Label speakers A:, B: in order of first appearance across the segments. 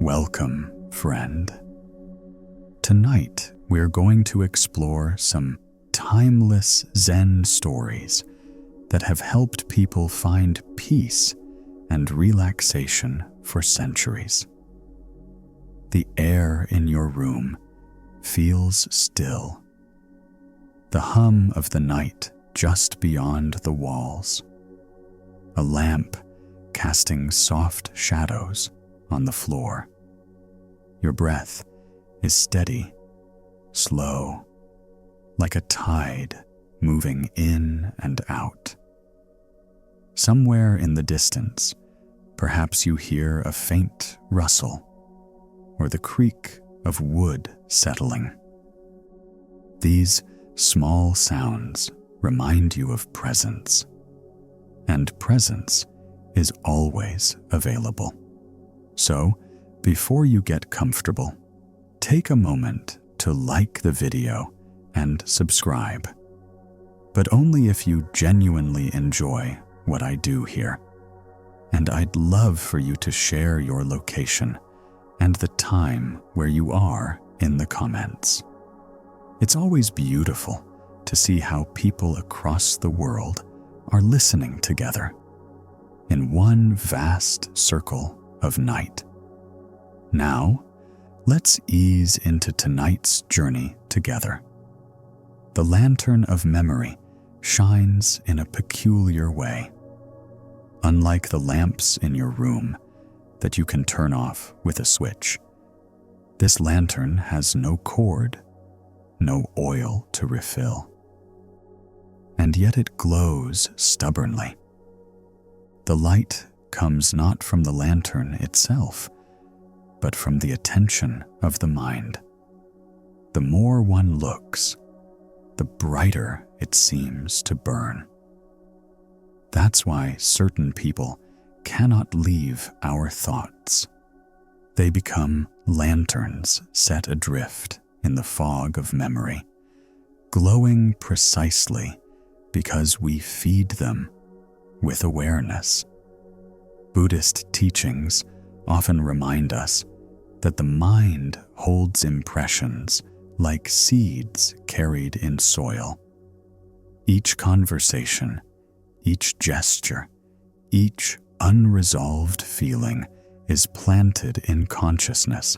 A: Welcome, friend. Tonight, we're going to explore some timeless Zen stories that have helped people find peace and relaxation for centuries. The air in your room feels still. The hum of the night just beyond the walls. A lamp casting soft shadows on the floor. Your breath is steady, slow, like a tide moving in and out. Somewhere in the distance, perhaps you hear a faint rustle or the creak of wood settling. These small sounds remind you of presence, and presence is always available. So, before you get comfortable, take a moment to like the video and subscribe, but only if you genuinely enjoy what I do here. And I'd love for you to share your location and the time where you are in the comments. It's always beautiful to see how people across the world are listening together in one vast circle of night. Now, let's ease into tonight's journey together. The lantern of memory shines in a peculiar way. Unlike the lamps in your room that you can turn off with a switch, this lantern has no cord, no oil to refill. And yet it glows stubbornly. The light comes not from the lantern itself, but from the attention of the mind. The more one looks, the brighter it seems to burn. That's why certain people cannot leave our thoughts. They become lanterns set adrift in the fog of memory, glowing precisely because we feed them with awareness. Buddhist teachings often remind us that the mind holds impressions like seeds carried in soil. Each conversation, each gesture, each unresolved feeling is planted in consciousness,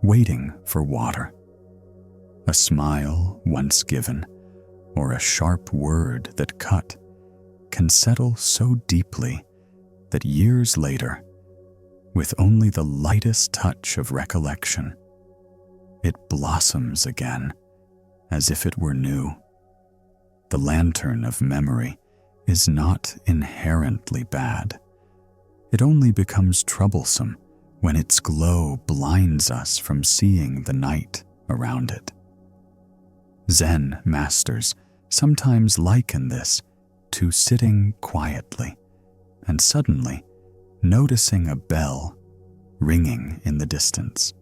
A: waiting for water. A smile once given, or a sharp word that cut, can settle so deeply that years later, with only the lightest touch of recollection, it blossoms again as if it were new. The lantern of memory is not inherently bad. It only becomes troublesome when its glow blinds us from seeing the night around it. Zen masters sometimes liken this to sitting quietly and suddenly noticing a bell ringing in the distance.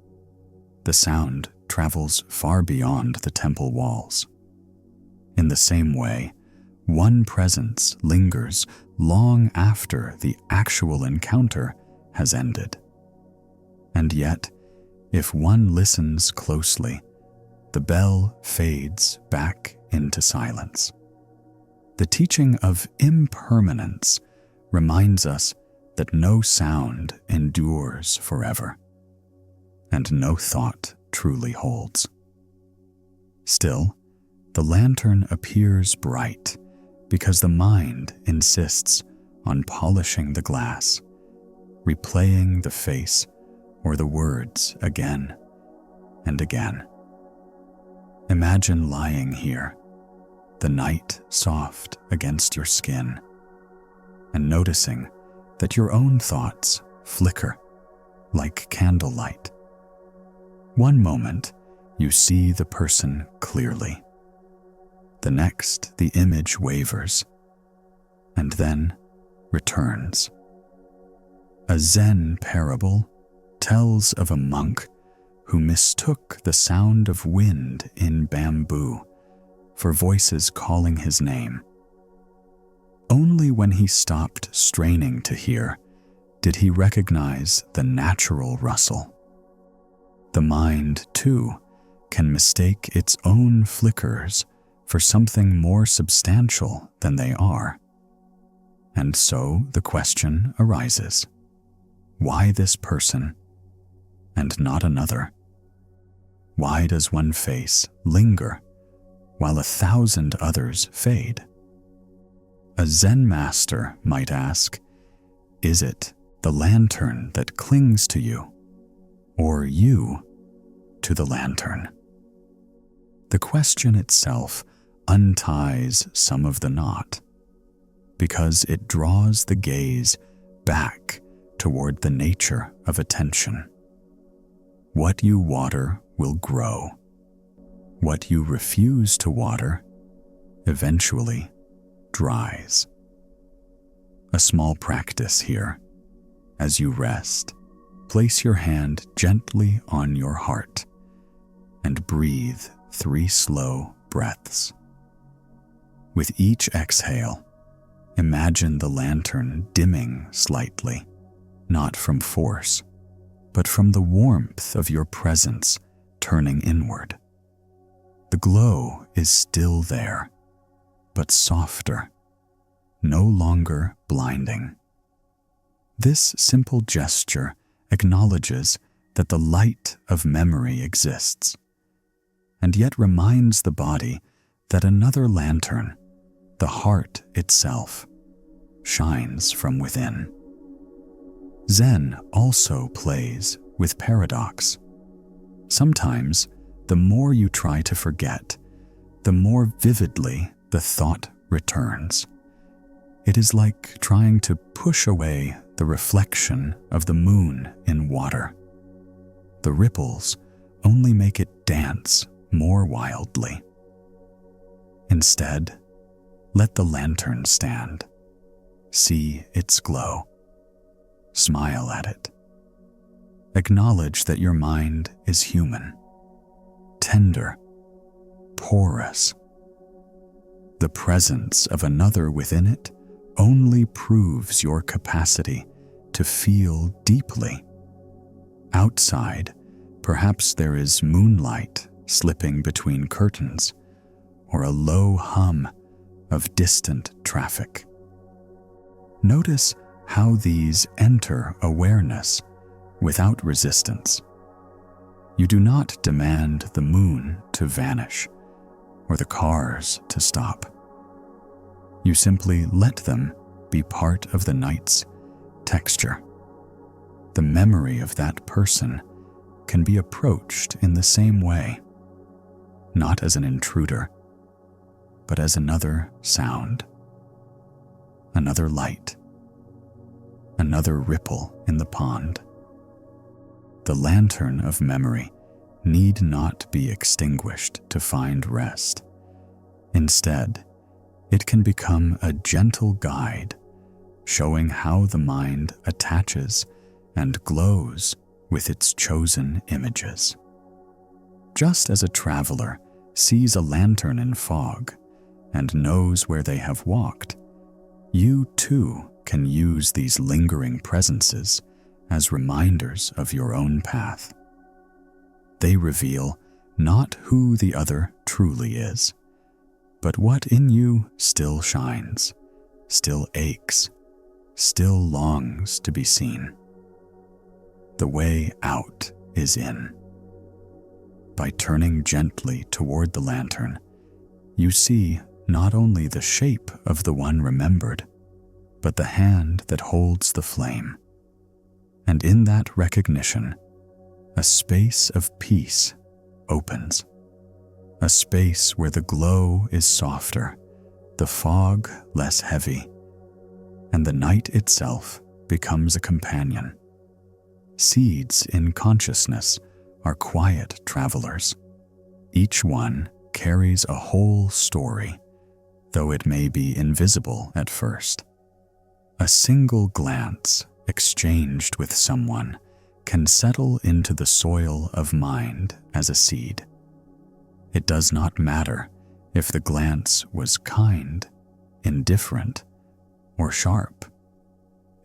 A: The sound travels far beyond the temple walls. In the same way, one presence lingers long after the actual encounter has ended. And yet, if one listens closely, the bell fades back into silence. The teaching of impermanence reminds us that no sound endures forever, and no thought truly holds. Still, the lantern appears bright because the mind insists on polishing the glass, replaying the face or the words again and again. Imagine lying here, the night soft against your skin, and noticing that your own thoughts flicker like candlelight. One moment, you see the person clearly. The next, the image wavers, and then returns. A Zen parable tells of a monk who mistook the sound of wind in bamboo for voices calling his name. Only when he stopped straining to hear did he recognize the natural rustle The mind, too, can mistake its own flickers for something more substantial than they are. And so the question arises, why this person and not another? Why does one face linger while 1,000 others fade? A Zen master might ask, is it the lantern that clings to you, or you to the lantern? The question itself unties some of the knot, because it draws the gaze back toward the nature of attention. What you water will grow. What you refuse to water eventually dries. A small practice here. As you rest, place your hand gently on your heart and breathe 3 slow breaths. With each exhale, imagine the lantern dimming slightly, not from force, but from the warmth of your presence turning inward. The glow is still there, but softer, no longer blinding. This simple gesture acknowledges that the light of memory exists, and yet reminds the body that another lantern, the heart itself, shines from within. Zen also plays with paradox. Sometimes, the more you try to forget, the more vividly the thought returns. It is like trying to push away the reflection of the moon in water. The ripples only make it dance more wildly. Instead, let the lantern stand. See its glow. Smile at it. Acknowledge that your mind is human, tender, porous. The presence of another within it only proves your capacity to feel deeply. Outside, perhaps there is moonlight slipping between curtains, or a low hum of distant traffic. Notice how these enter awareness without resistance. You do not demand the moon to vanish or the cars to stop. You simply let them be part of the night's texture. The memory of that person can be approached in the same way, not as an intruder, but as another sound, another light, another ripple in the pond. The lantern of memory need not be extinguished to find rest. Instead, it can become a gentle guide, showing how the mind attaches and glows with its chosen images. Just as a traveler sees a lantern in fog and knows where they have walked, you too can use these lingering presences as reminders of your own path. They reveal not who the other truly is, but what in you still shines, still aches, still longs to be seen. The way out is in. By turning gently toward the lantern, you see not only the shape of the one remembered, but the hand that holds the flame. And in that recognition, a space of peace opens. A space where the glow is softer, the fog less heavy, and the night itself becomes a companion. Seeds in consciousness are quiet travelers. Each one carries a whole story, though it may be invisible at first. A single glance exchanged with someone can settle into the soil of mind as a seed. It does not matter if the glance was kind, indifferent, or sharp.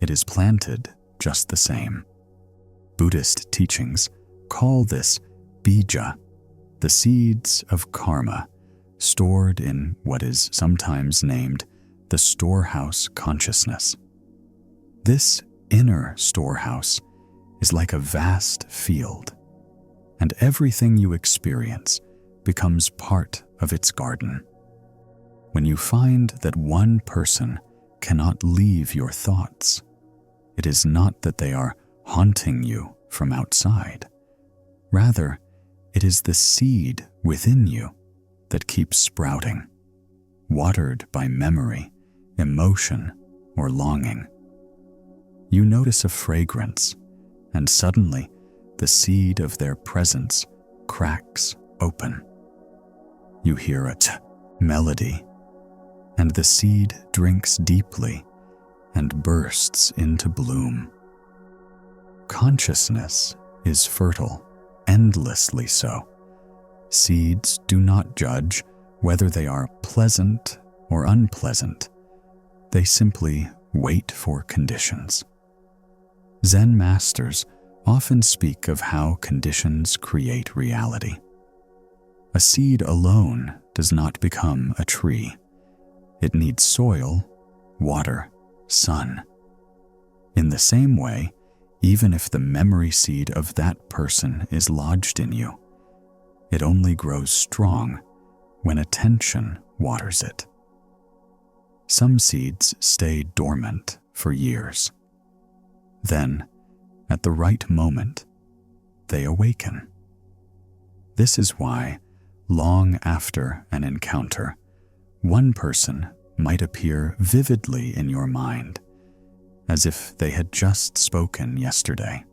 A: It is planted just the same. Buddhist teachings Call this bija, the seeds of karma, stored in what is sometimes named the storehouse consciousness. This inner storehouse is like a vast field, and everything you experience becomes part of its garden. When you find that one person cannot leave your thoughts, it is not that they are haunting you from outside. Rather, it is the seed within you that keeps sprouting, watered by memory, emotion, or longing. You notice a fragrance, and suddenly the seed of their presence cracks open. You hear a melody, and the seed drinks deeply and bursts into bloom. Consciousness is fertile, endlessly so. Seeds do not judge whether they are pleasant or unpleasant. They simply wait for conditions. Zen masters often speak of how conditions create reality. A seed alone does not become a tree. It needs soil, water, sun. In the same way, even if the memory seed of that person is lodged in you, it only grows strong when attention waters it. Some seeds stay dormant for years. Then, at the right moment, they awaken. This is why, long after an encounter, one person might appear vividly in your mind, as if they had just spoken yesterday.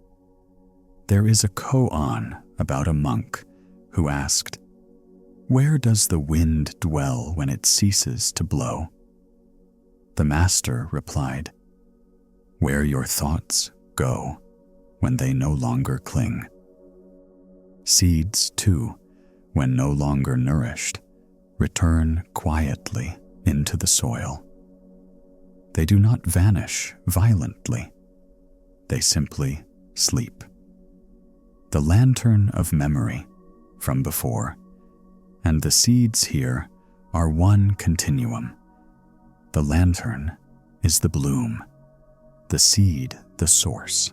A: There is a koan about a monk who asked, "Where does the wind dwell when it ceases to blow?" The master replied, "Where your thoughts go when they no longer cling." Seeds, too, when no longer nourished, return quietly into the soil. They do not vanish violently. They simply sleep. The lantern of memory from before and the seeds here are one continuum. The lantern is the bloom, the seed the source.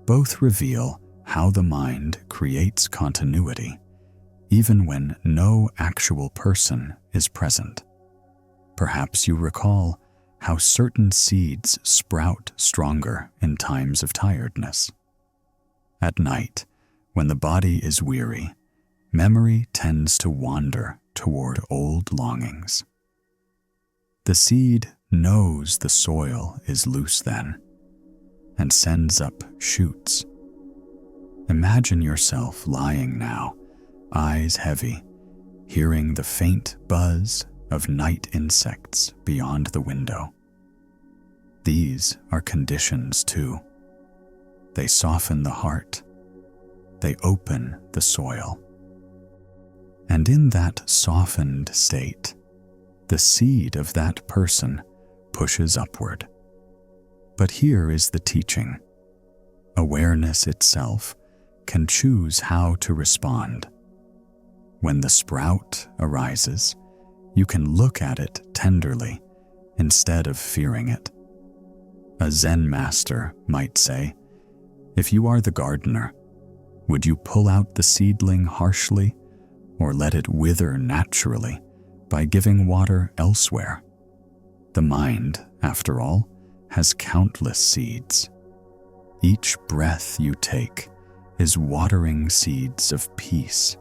A: Both reveal how the mind creates continuity, even when no actual person is present. Perhaps you recall how certain seeds sprout stronger in times of tiredness. At night, when the body is weary, memory tends to wander toward old longings. The seed knows the soil is loose then, and sends up shoots. Imagine yourself lying now, eyes heavy, hearing the faint buzz of night insects beyond the window. These are conditions too. They soften the heart. They open the soil. And in that softened state, the seed of that person pushes upward. But here is the teaching. Awareness itself can choose how to respond. When the sprout arises, you can look at it tenderly instead of fearing it. A Zen master might say, "If you are the gardener, would you pull out the seedling harshly or let it wither naturally by giving water elsewhere?" The mind, after all, has countless seeds. Each breath you take is watering seeds of peace,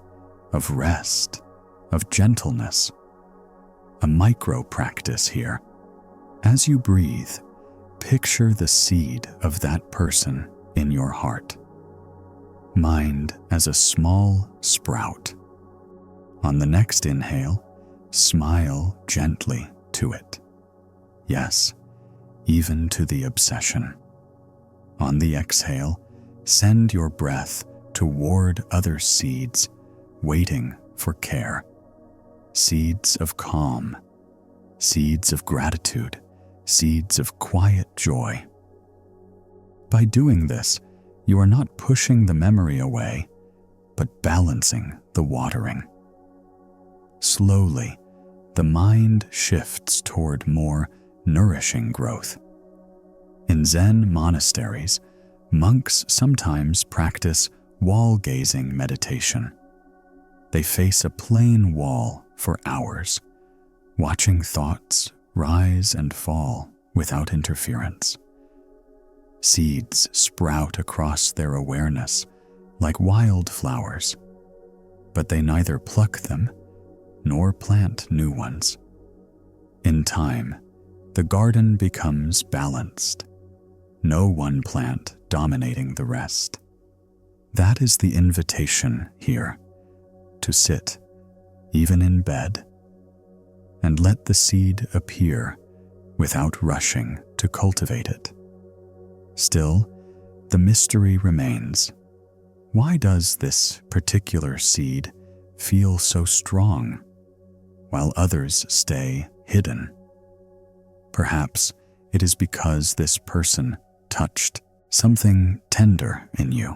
A: of rest, of gentleness. A micro practice here. As you breathe, picture the seed of that person in your heart. Mind as a small sprout. On the next inhale, smile gently to it. Yes, even to the obsession. On the exhale, send your breath toward other seeds waiting for care. Seeds of calm, seeds of gratitude, seeds of quiet joy. By doing this, You are not pushing the memory away, but balancing the watering. Slowly, the mind shifts toward more nourishing growth. In Zen monasteries, monks sometimes practice wall-gazing meditation. They face a plain wall for hours, watching thoughts rise and fall without interference. Seeds sprout across their awareness like wildflowers, but they neither pluck them nor plant new ones. In time, the garden becomes balanced, no one plant dominating the rest. That is the invitation here, to sit, even in bed, and let the seed appear without rushing to cultivate it. Still, the mystery remains. Why does this particular seed feel so strong, while others stay hidden? Perhaps it is because this person touched something tender in you,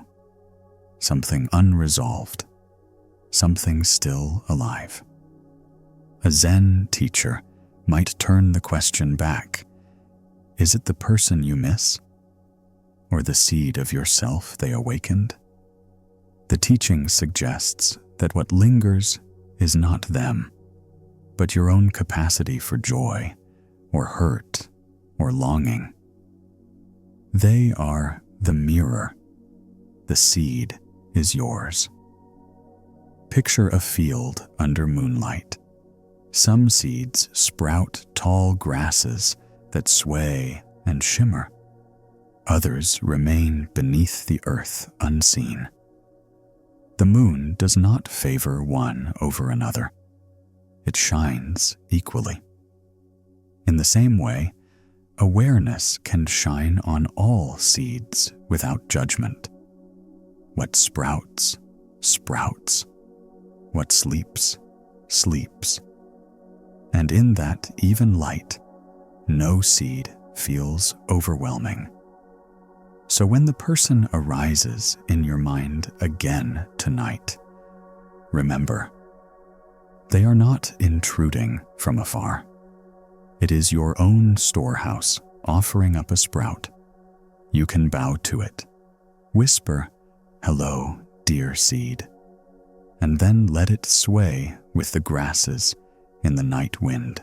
A: something unresolved, something still alive. A Zen teacher might turn the question back. Is it the person you miss, or the seed of yourself they awakened? The teaching suggests that what lingers is not them, but your own capacity for joy, or hurt, or longing. They are the mirror. The seed is yours. Picture a field under moonlight. Some seeds sprout tall grasses that sway and shimmer. Others remain beneath the earth unseen. The moon does not favor one over another. It shines equally. In the same way, awareness can shine on all seeds without judgment. What sprouts, sprouts. What sleeps, sleeps. And in that even light, no seed feels overwhelming. So when the person arises in your mind again tonight, remember, they are not intruding from afar. It is your own storehouse offering up a sprout. You can bow to it, whisper, "Hello, dear seed," and then let it sway with the grasses in the night wind.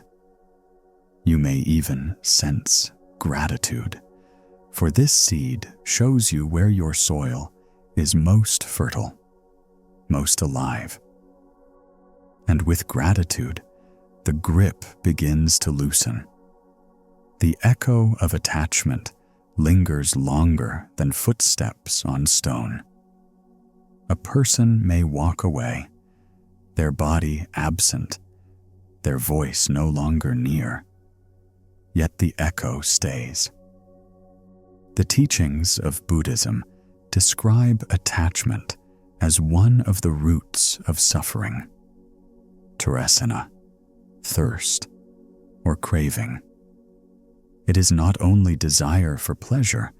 A: You may even sense gratitude, for this seed shows you where your soil is most fertile, most alive. And with gratitude, the grip begins to loosen. The echo of attachment lingers longer than footsteps on stone. A person may walk away, their body absent, their voice no longer near, yet the echo stays. The teachings of Buddhism describe attachment as one of the roots of suffering. Taresana, thirst, or craving. It is not only desire for pleasure,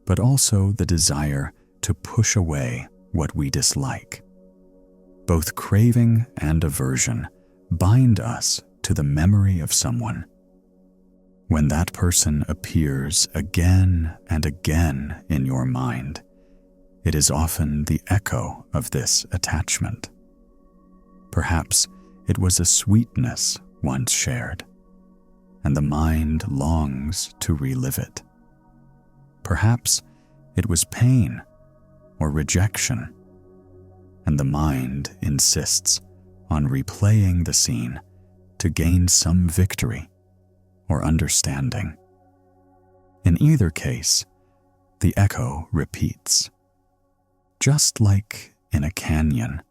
A: but also the desire to push away what we dislike. Both craving and aversion bind us to the memory of someone. When that person appears again and again in your mind, it is often the echo of this attachment. Perhaps it was a sweetness once shared, and the mind longs to relive it. Perhaps it was pain or rejection, and the mind insists on replaying the scene to gain some victory or understanding. In either case, the echo repeats. Just like in a canyon,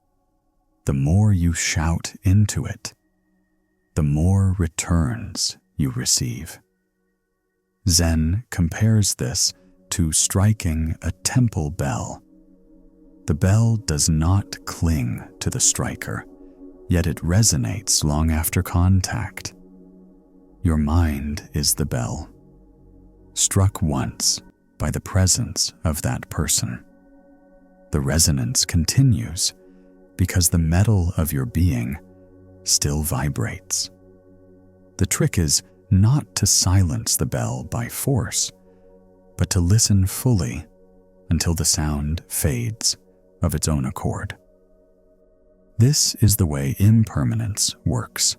A: the more you shout into it, the more returns you receive. Zen compares this to striking a temple bell. The bell does not cling to the striker, yet it resonates long after contact. Your mind is the bell, struck once by the presence of that person. the resonance continues because the metal of your being still vibrates. The trick is not to silence the bell by force, but to listen fully until the sound fades of its own accord. This is the way impermanence works.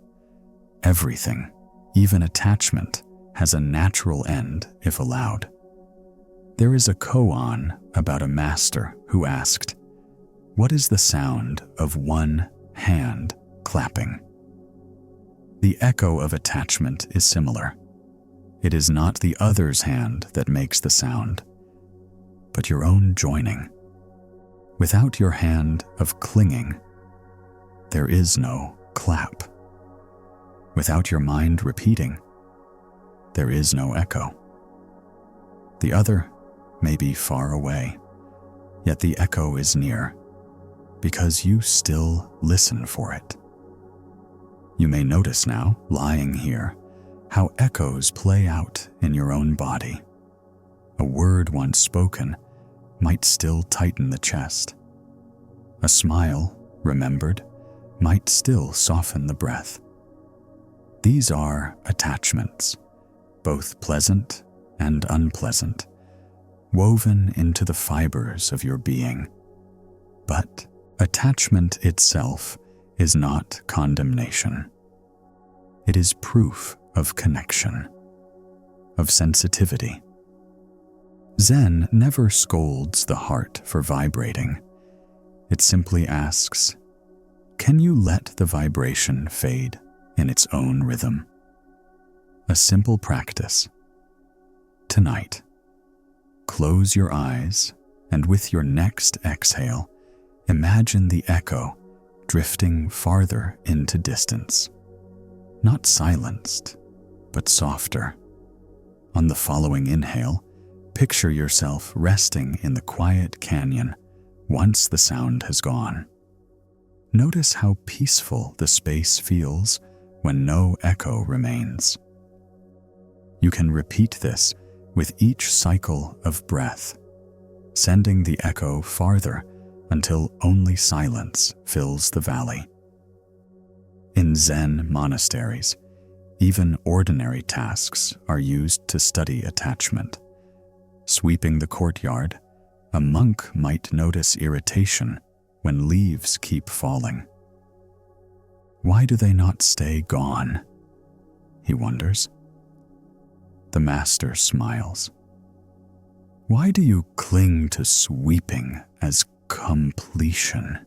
A: Everything, even attachment, has a natural end if allowed. There is a koan about a master who asked, "What is the sound of one hand clapping?" The echo of attachment is similar. It is not the other's hand that makes the sound, but your own joining. Without your hand of clinging, there is no clap. Without your mind repeating, there is no echo. The other may be far away, yet the echo is near, because you still listen for it. You may notice now, lying here, how echoes play out in your own body. A word once spoken might still tighten the chest. A smile, remembered, might still soften the breath. These are attachments, both pleasant and unpleasant, woven into the fibers of your being. But attachment itself is not condemnation. It is proof of connection, of sensitivity. Zen never scolds the heart for vibrating. It simply asks, can you let the vibration fade in its own rhythm? A simple practice. Tonight, close your eyes and with your next exhale, imagine the echo drifting farther into distance. Not silenced, but softer. On the following inhale, picture yourself resting in the quiet canyon once the sound has gone. Notice how peaceful the space feels when no echo remains. You can repeat this with each cycle of breath, sending the echo farther until only silence fills the valley. In Zen monasteries, even ordinary tasks are used to study attachment. Sweeping the courtyard, a monk might notice irritation when leaves keep falling. Why do they not stay gone? He wonders. The master smiles. Why do you cling to sweeping as completion?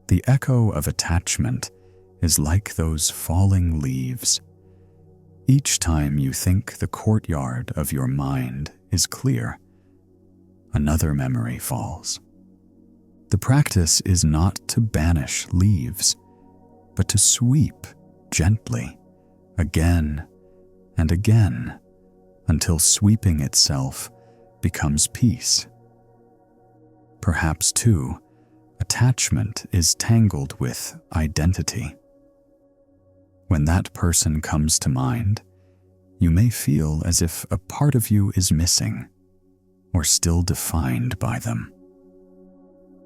A: The echo of attachment is like those falling leaves. Each time you think the courtyard of your mind is clear, another memory falls. The practice is not to banish leaves, but to sweep gently, again and again, until sweeping itself becomes peace. Perhaps, too, attachment is tangled with identity. When that person comes to mind, you may feel as if a part of you is missing or still defined by them.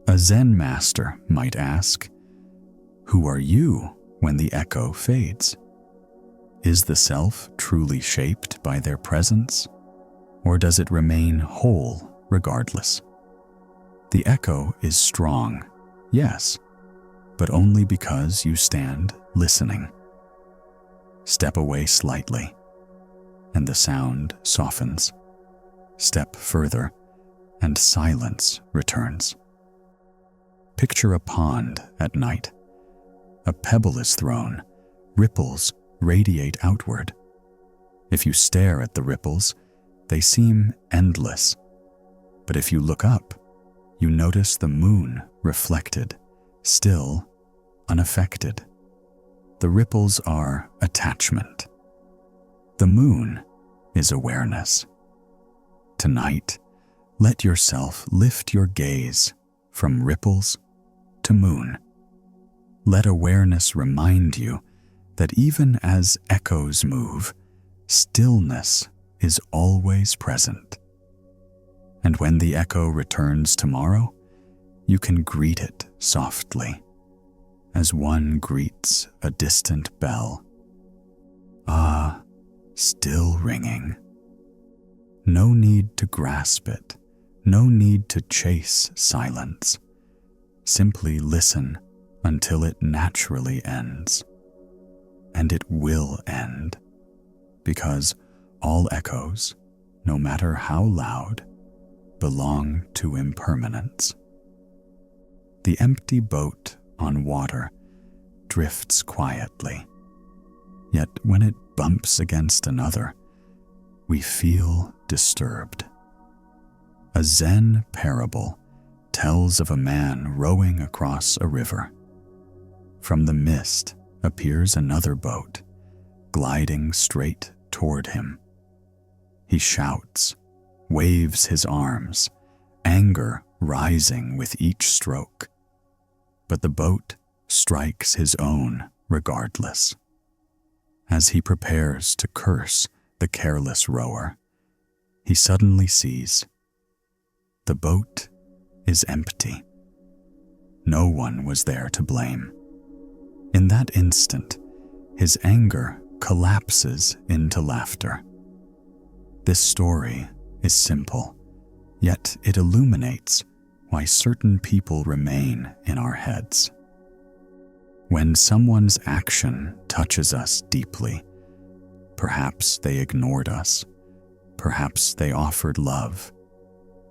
A: A Zen master might ask, who are you when the echo fades? Is the self truly shaped by their presence, or does it remain whole regardless? The echo is strong, yes, but only because you stand listening. Step away slightly, and the sound softens. Step further, and silence returns. Picture a pond at night. A pebble is thrown, ripples radiate outward. If you stare at the ripples, they seem endless. But if you look up, you notice the moon reflected, still unaffected. The ripples are attachment. The moon is awareness. Tonight, let yourself lift your gaze from ripples to moon. Let awareness remind you that even as echoes move, stillness is always present. And when the echo returns tomorrow, you can greet it softly, as one greets a distant bell. Ah, still ringing. No need to grasp it, no need to chase silence. Simply listen until it naturally ends. And it will end, because all echoes, no matter how loud, belong to impermanence. The empty boat on water drifts quietly, yet when it bumps against another, we feel disturbed. A Zen parable tells of a man rowing across a river. From the mist appears another boat, gliding straight toward him. He shouts, waves his arms, anger rising with each stroke. But the boat strikes his own regardless. As he prepares to curse the careless rower, he suddenly sees the boat is empty. No one was there to blame. In that instant, his anger collapses into laughter. This story is simple, yet it illuminates why certain people remain in our heads. When someone's action touches us deeply, perhaps they ignored us, perhaps they offered love,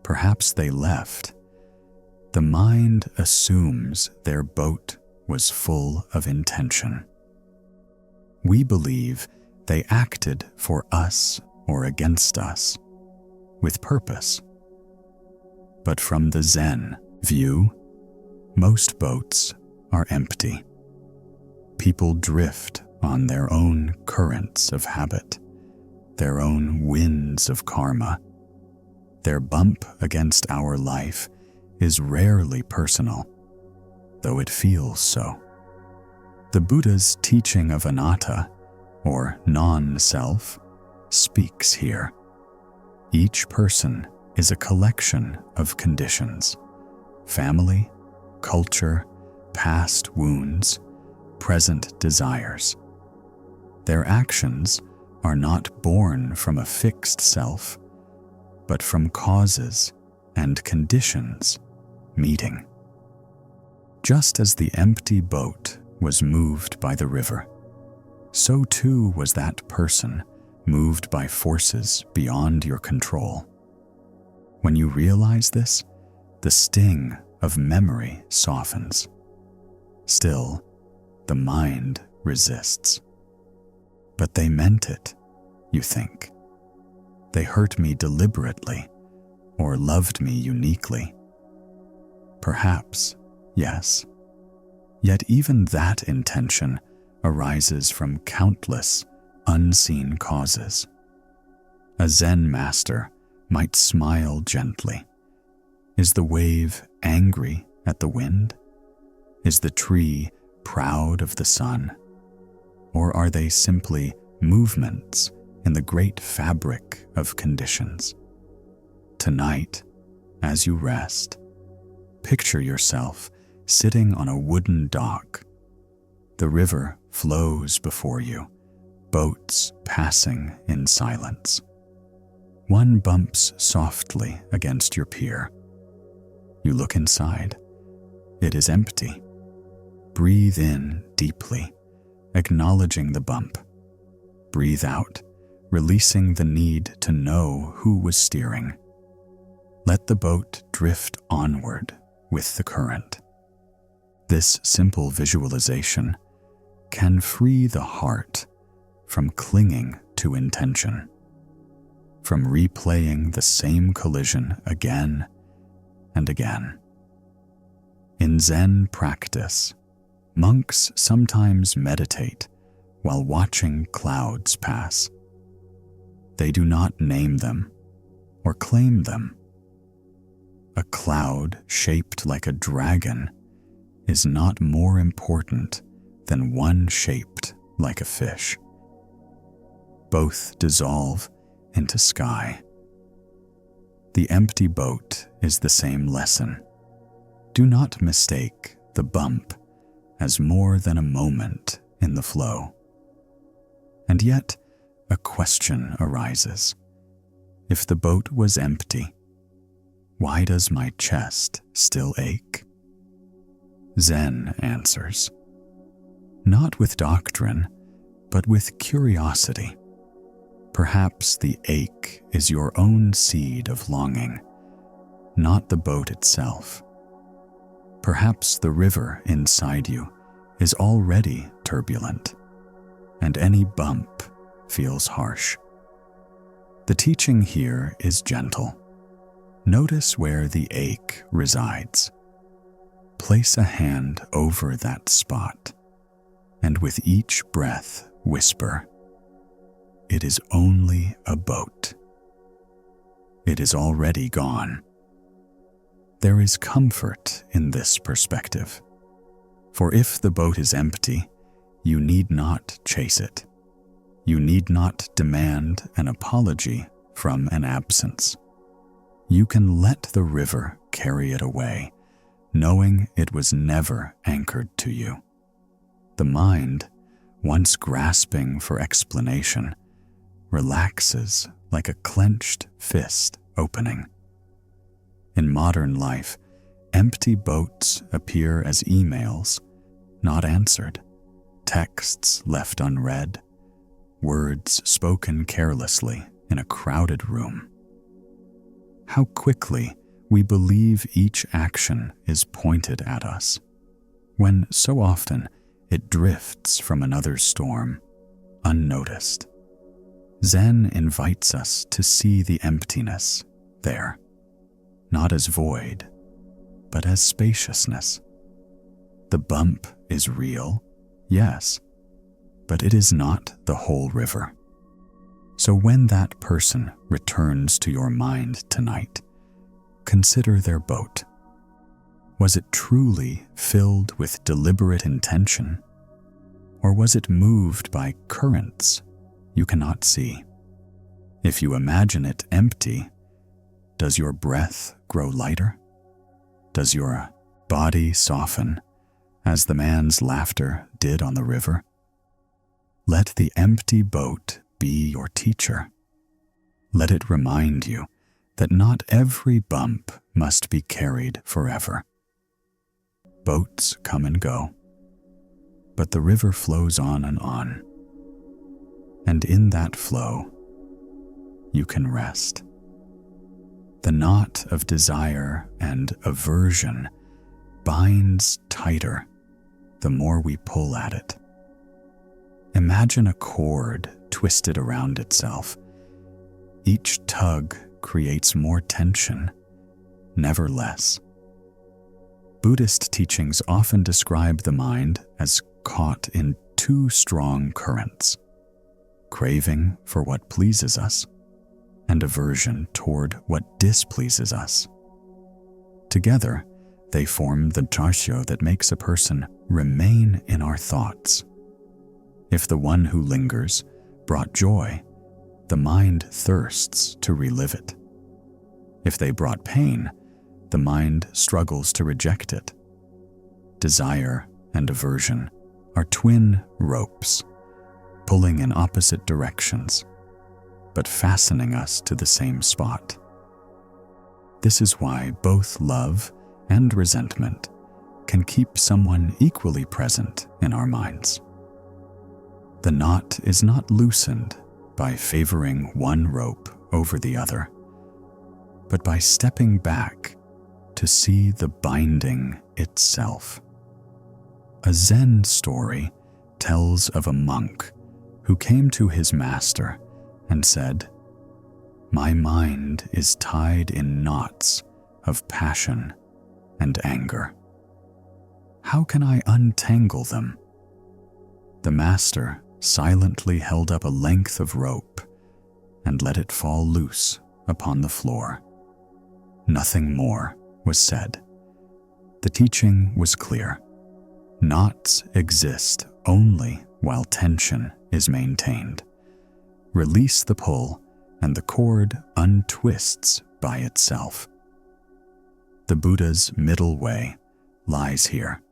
A: perhaps they left, the mind assumes their boat was full of intention. We believe they acted for us or against us, with purpose. But from the Zen view, most boats are empty. People drift on their own currents of habit, their own winds of karma. Their bump against our life is rarely personal, though it feels so. The Buddha's teaching of anatta, or non-self, speaks here. Each person is a collection of conditions: family, culture, past wounds, present desires. Their actions are not born from a fixed self, but from causes and conditions meeting. Just as the empty boat was moved by the river, so too was that person moved by forces beyond your control. When you realize this, the sting of memory softens. Still, the mind resists. But they meant it, you think. They hurt me deliberately, or loved me uniquely. Perhaps, yes. Yet even that intention arises from countless unseen causes. A Zen master might smile gently. Is the wave angry at the wind? Is the tree proud of the sun? Or are they simply movements in the great fabric of conditions? Tonight, as you rest, picture yourself sitting on a wooden dock. The river flows before you, boats passing in silence. One bumps softly against your pier. You look inside. It is empty. Breathe in deeply, acknowledging the bump. Breathe out, releasing the need to know who was steering. Let the boat drift onward with the current. This simple visualization can free the heart from clinging to intention, from replaying the same collision again and again. In Zen practice, monks sometimes meditate while watching clouds pass. They do not name them or claim them. A cloud shaped like a dragon is not more important than one shaped like a fish. Both dissolve into sky. The empty boat is the same lesson. Do not mistake the bump as more than a moment in the flow. And yet, a question arises. If the boat was empty, why does my chest still ache? Zen answers, not with doctrine, but with curiosity. Perhaps the ache is your own seed of longing, not the boat itself. Perhaps the river inside you is already turbulent, and any bump feels harsh. The teaching here is gentle. Notice where the ache resides. Place a hand over that spot, and with each breath whisper, "It is only a boat. It is already gone." There is comfort in this perspective, for if the boat is empty, you need not chase it. You need not demand an apology from an absence. You can let the river carry it away, knowing it was never anchored to you. The mind, once grasping for explanation, relaxes like a clenched fist opening. In modern life, empty boats appear as emails not answered, texts left unread, words spoken carelessly in a crowded room. How quickly we believe each action is pointed at us, when so often it drifts from another storm, unnoticed. Zen invites us to see the emptiness there, not as void, but as spaciousness. The bump is real, yes, but it is not the whole river. So when that person returns to your mind tonight, consider their boat. Was it truly filled with deliberate intention, or was it moved by currents you cannot see? If you imagine it empty, does your breath grow lighter? Does your body soften, as the man's laughter did on the river? Let the empty boat be your teacher. Let it remind you that not every bump must be carried forever. Boats come and go, but the river flows on and on. And in that flow, you can rest. The knot of desire and aversion binds tighter the more we pull at it. Imagine a cord twisted around itself. Each tug creates more tension, never less. Buddhist teachings often describe the mind as caught in two strong currents, craving for what pleases us and aversion toward what displeases us. Together, they form the jarsho that makes a person remain in our thoughts. If the one who lingers brought joy, the mind thirsts to relive it. If they brought pain, the mind struggles to reject it. Desire and aversion are twin ropes, pulling in opposite directions, but fastening us to the same spot. This is why both love and resentment can keep someone equally present in our minds. The knot is not loosened by favoring one rope over the other, but by stepping back to see the binding itself. A Zen story tells of a monk who came to his master and said, "My mind is tied in knots of passion and anger. How can I untangle them?" The master silently held up a length of rope and let it fall loose upon the floor. Nothing more was said. The teaching was clear. Knots exist only while tension is maintained. Release the pull and the cord untwists by itself. The Buddha's middle way lies here,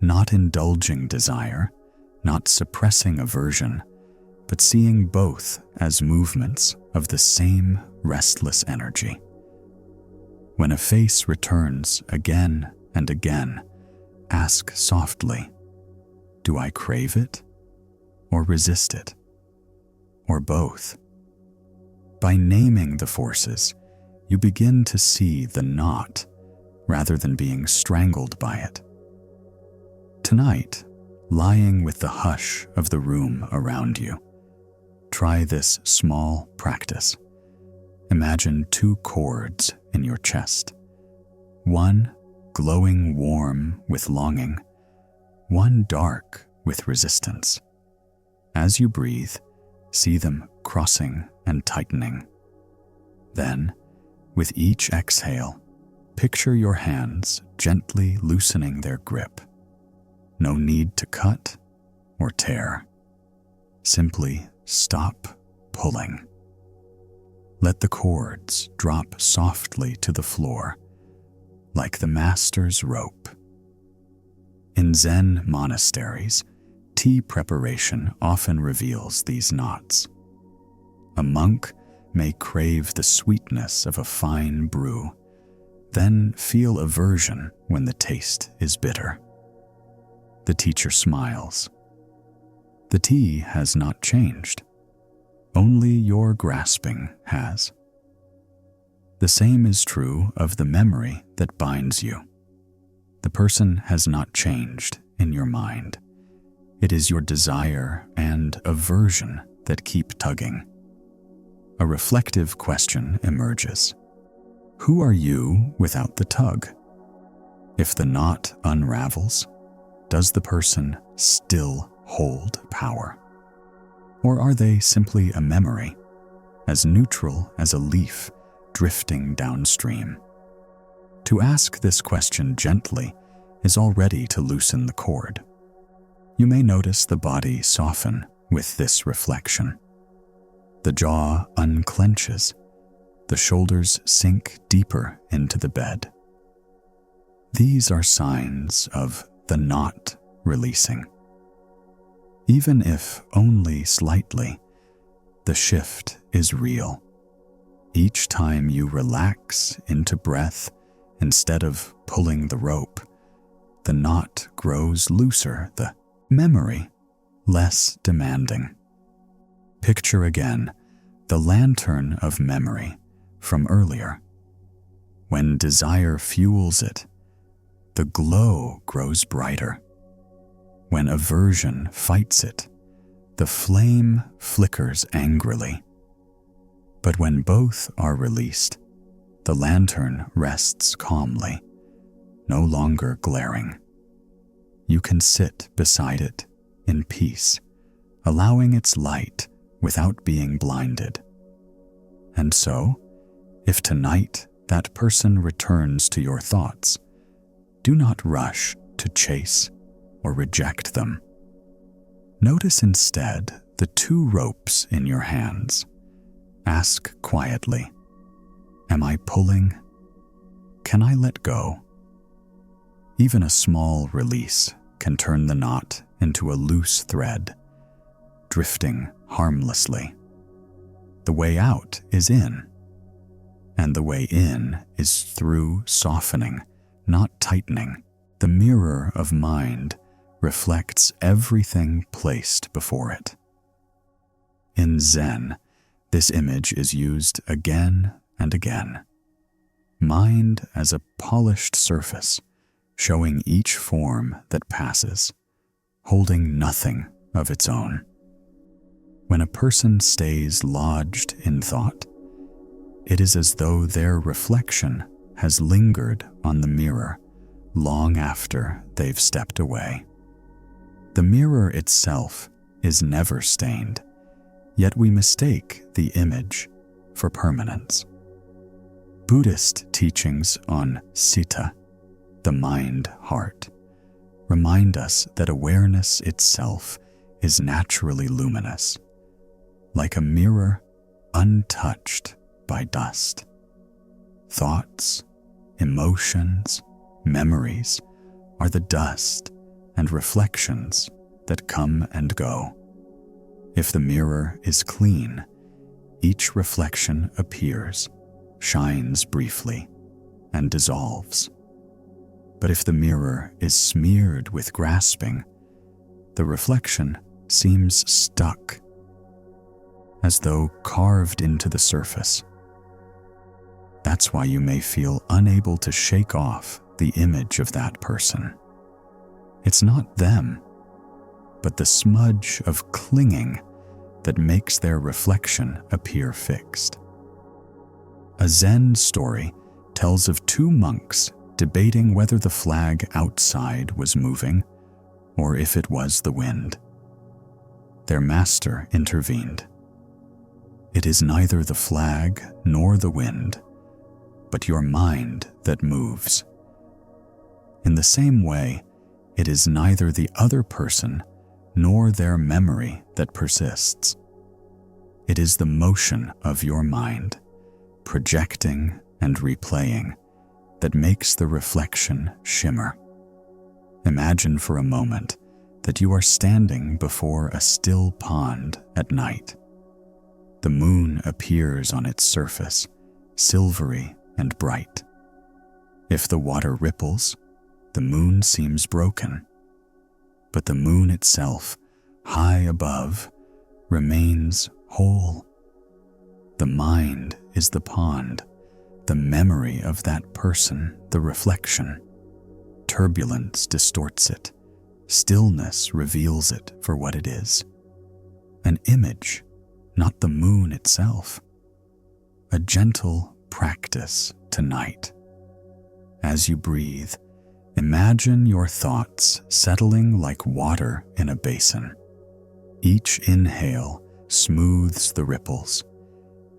A: not indulging desire, not suppressing aversion, but seeing both as movements of the same restless energy. When a face returns again and again, ask softly, do I crave it or resist it, or both? By naming the forces, you begin to see the knot rather than being strangled by it. Tonight, lying with the hush of the room around you, try this small practice. Imagine two cords in your chest, one glowing warm with longing, one dark with resistance. As you breathe, see them crossing and tightening. Then, with each exhale, picture your hands gently loosening their grip. No need to cut or tear. Simply stop pulling. Let the cords drop softly to the floor, like the master's rope. In Zen monasteries, tea preparation often reveals these knots. A monk may crave the sweetness of a fine brew, then feel aversion when the taste is bitter. The teacher smiles. The tea has not changed. Only your grasping has. The same is true of the memory that binds you. The person has not changed in your mind. It is your desire and aversion that keep tugging. A reflective question emerges. Who are you without the tug? If the knot unravels, does the person still hold power? Or are they simply a memory, as neutral as a leaf drifting downstream? To ask this question gently is already to loosen the cord. You may notice the body soften with this reflection. The jaw unclenches, the shoulders sink deeper into the bed. These are signs of the knot releasing. Even if only slightly, the shift is real. Each time you relax into breath instead of pulling the rope, the knot grows looser, the memory less demanding. Picture again the lantern of memory from earlier. When desire fuels it, the glow grows brighter. When aversion fights it, the flame flickers angrily. But when both are released, the lantern rests calmly, no longer glaring. You can sit beside it in peace, allowing its light without being blinded. And so, if tonight that person returns to your thoughts, do not rush to chase or reject them. Notice instead the two ropes in your hands. Ask quietly, am I pulling? Can I let go? Even a small release can turn the knot into a loose thread, drifting harmlessly. The way out is in, and the way in is through softening, not tightening. The mirror of mind reflects everything placed before it. In Zen, this image is used again and again. Mind as a polished surface, showing each form that passes, holding nothing of its own. When a person stays lodged in thought, it is as though their reflection has lingered on the mirror long after they've stepped away. The mirror itself is never stained, yet we mistake the image for permanence. Buddhist teachings on citta, the mind-heart, remind us that awareness itself is naturally luminous. Like a mirror, untouched by dust. Thoughts, emotions, memories are the dust and reflections that come and go. If the mirror is clean, each reflection appears, shines briefly, and dissolves. But if the mirror is smeared with grasping, the reflection seems stuck, as though carved into the surface. That's why you may feel unable to shake off the image of that person. It's not them, but the smudge of clinging that makes their reflection appear fixed. A Zen story tells of two monks debating whether the flag outside was moving or if it was the wind. Their master intervened. "It is neither the flag nor the wind, but your mind that moves. In the same way, it is neither the other person nor their memory that persists. It is the motion of your mind, projecting and replaying, that makes the reflection shimmer. Imagine for a moment that you are standing before a still pond at night. The moon appears on its surface, silvery and bright. If the water ripples, the moon seems broken, but the moon itself, high above, remains whole. The mind is the pond, the memory of that person, the reflection. Turbulence distorts it, stillness reveals it for what it is. An image, not the moon itself. A gentle practice tonight. As you breathe, imagine your thoughts settling like water in a basin. Each inhale smooths the ripples.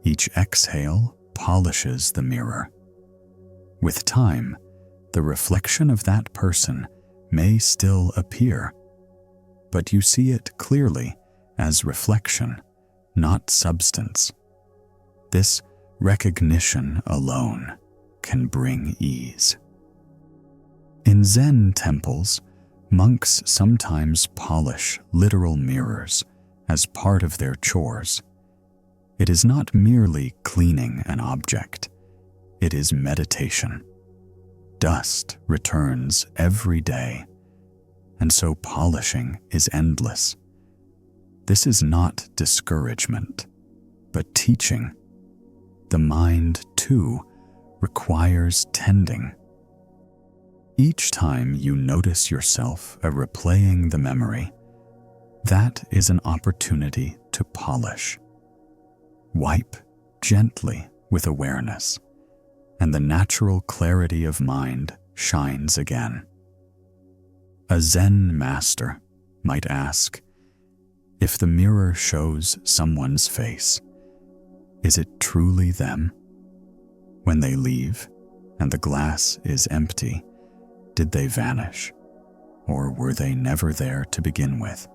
A: Each exhale polishes the mirror. With time, the reflection of that person may still appear, but you see it clearly as reflection, not substance. This recognition alone can bring ease. In Zen temples, monks sometimes polish literal mirrors as part of their chores. It is not merely cleaning an object, it is meditation. Dust returns every day, and so polishing is endless. This is not discouragement, but teaching. The mind, too, requires tending. Each time you notice yourself replaying the memory, that is an opportunity to polish. Wipe gently with awareness, and the natural clarity of mind shines again. A Zen master might ask, if the mirror shows someone's face, is it truly them? When they leave and the glass is empty, did they vanish, or were they never there to begin with?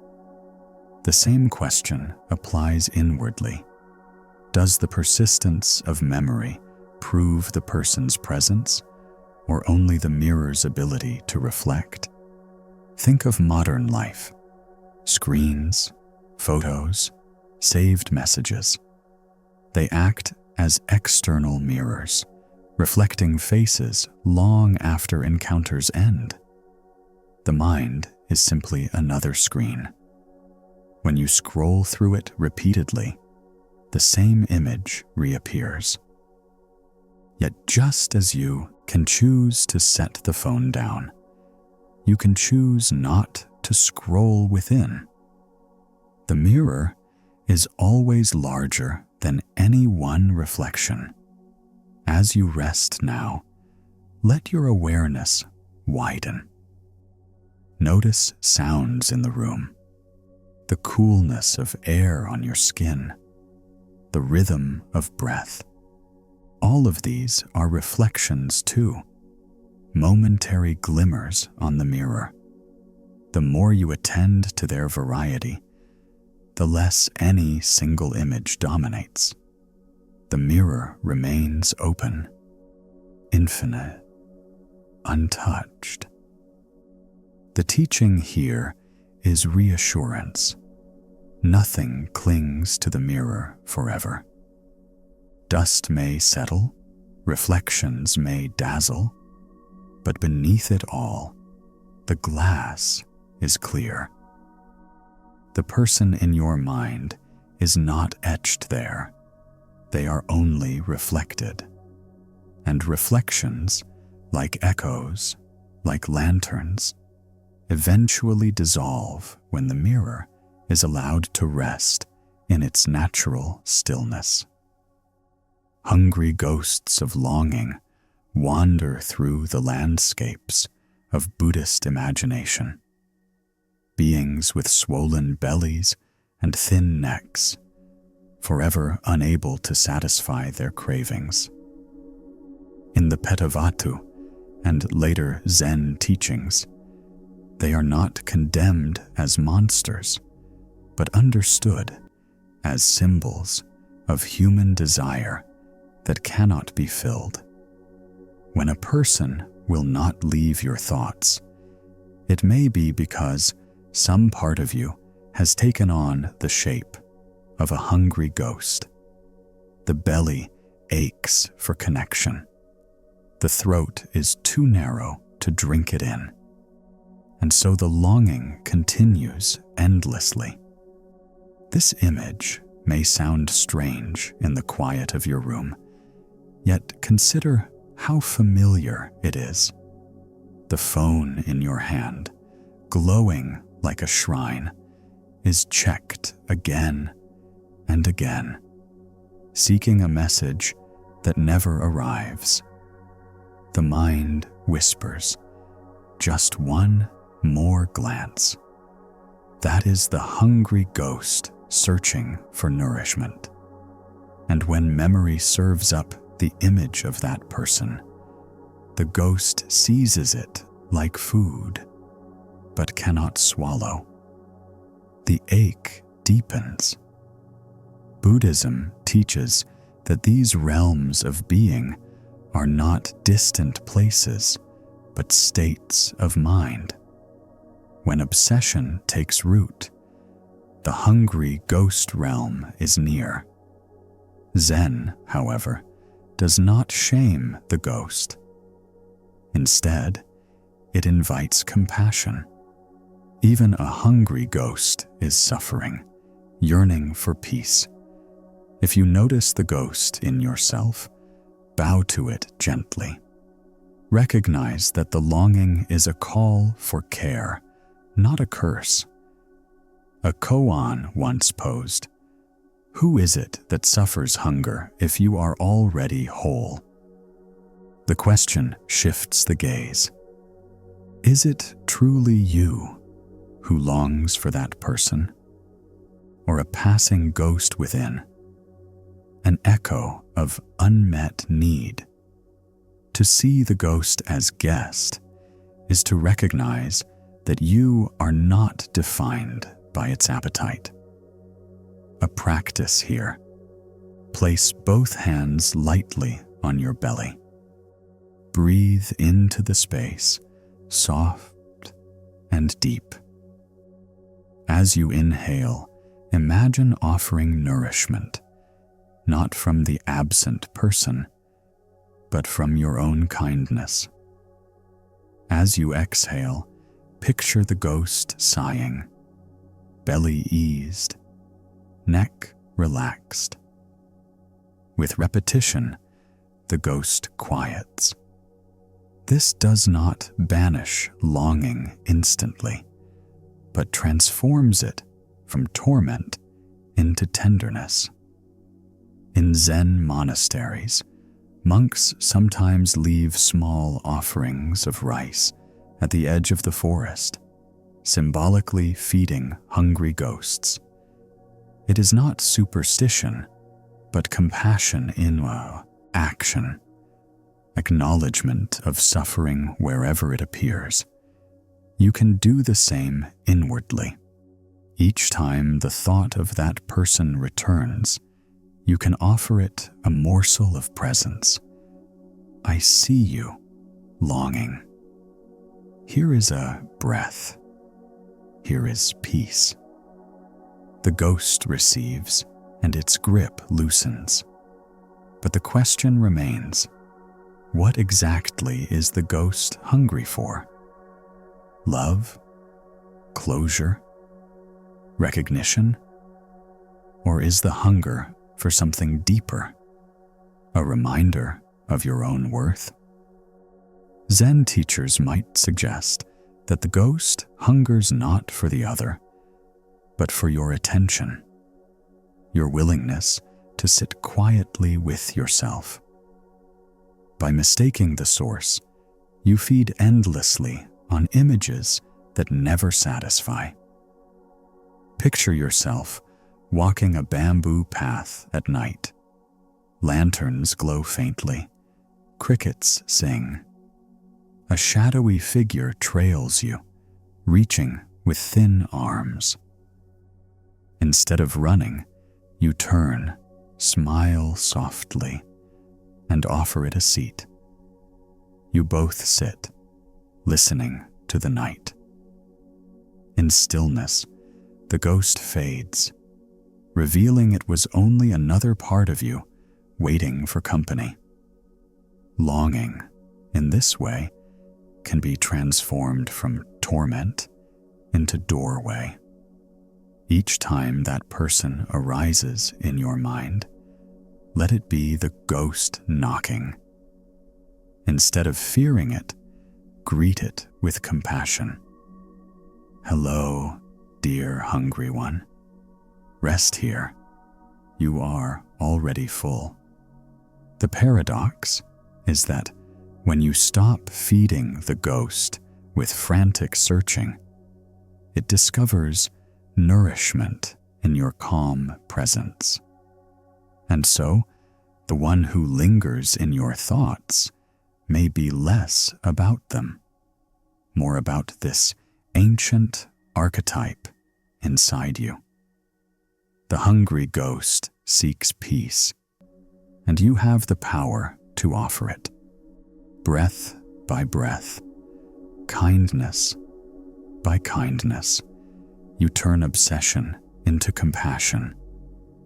A: The same question applies inwardly. Does the persistence of memory prove the person's presence, or only the mirror's ability to reflect? Think of modern life. Screens, photos, saved messages. They act as external mirrors, reflecting faces long after encounters end. The mind is simply another screen. When you scroll through it repeatedly, the same image reappears. Yet just as you can choose to set the phone down, you can choose not to scroll within. The mirror is always larger than any one reflection. As you rest now, let your awareness widen. Notice sounds in the room, the coolness of air on your skin, the rhythm of breath. All of these are reflections too, momentary glimmers on the mirror. The more you attend to their variety, the less any single image dominates. the mirror remains open, infinite, untouched. The teaching here is reassurance. Nothing clings to the mirror forever. Dust may settle, reflections may dazzle, but beneath it all, the glass is clear. The person in your mind is not etched there. They are only reflected. And reflections, like echoes, like lanterns, eventually dissolve when the mirror is allowed to rest in its natural stillness. Hungry ghosts of longing wander through the landscapes of Buddhist imagination. Beings with swollen bellies and thin necks, forever unable to satisfy their cravings. In the Pettavatu and later Zen teachings, they are not condemned as monsters, but understood as symbols of human desire that cannot be filled. When a person will not leave your thoughts, it may be because some part of you has taken on the shape of a hungry ghost. The belly aches for connection. The throat is too narrow to drink it in. And so the longing continues endlessly. This image may sound strange in the quiet of your room, yet consider how familiar it is. The phone in your hand, glowing like a shrine, is checked again and again, seeking a message that never arrives. The mind whispers, just one more glance. That is the hungry ghost searching for nourishment. And when memory serves up the image of that person, the ghost seizes it like food, but cannot swallow. The ache deepens. Buddhism teaches that these realms of being are not distant places, but states of mind. When obsession takes root, the hungry ghost realm is near. Zen, however, does not shame the ghost. Instead, it invites compassion. Even a hungry ghost is suffering, yearning for peace. If you notice the ghost in yourself, bow to it gently. Recognize that the longing is a call for care, not a curse. A koan once posed, "Who is it that suffers hunger if you are already whole?" The question shifts the gaze. Is it truly you who longs for that person? Or a passing ghost within? An echo of unmet need? To see the ghost as guest is to recognize that you are not defined by its appetite. A practice here. Place both hands lightly on your belly. Breathe into the space, soft and deep. As you inhale, imagine offering nourishment, not from the absent person, but from your own kindness. As you exhale, picture the ghost sighing, belly eased, neck relaxed. With repetition, the ghost quiets. This does not banish longing instantly, but transforms it from torment into tenderness. In Zen monasteries, monks sometimes leave small offerings of rice at the edge of the forest, symbolically feeding hungry ghosts. It is not superstition, but compassion in action, acknowledgement of suffering wherever it appears. You can do the same inwardly. Each time the thought of that person returns, you can offer it a morsel of presence. I see you, longing. Here is a breath. Here is peace. The ghost receives, and its grip loosens. But the question remains, what exactly is the ghost hungry for? Love? Closure? Recognition? Or is the hunger for something deeper? A reminder of your own worth? Zen teachers might suggest that the ghost hungers not for the other, but for your attention, your willingness to sit quietly with yourself. By mistaking the source, you feed endlessly on images that never satisfy. Picture yourself walking a bamboo path at night. Lanterns glow faintly. Crickets sing. A shadowy figure trails you, reaching with thin arms. Instead of running, you turn, smile softly, and offer it a seat. You both sit, listening to the night. In stillness, the ghost fades, revealing it was only another part of you waiting for company. Longing, in this way, can be transformed from torment into doorway. Each time that person arises in your mind, let it be the ghost knocking. Instead of fearing it, greet it with compassion. Hello, dear hungry one. Rest here. You are already full. The paradox is that when you stop feeding the ghost with frantic searching, it discovers nourishment in your calm presence. And so, the one who lingers in your thoughts may be less about them, more about this ancient archetype inside you. The hungry ghost seeks peace, and you have the power to offer it. Breath by breath, kindness by kindness, you turn obsession into compassion,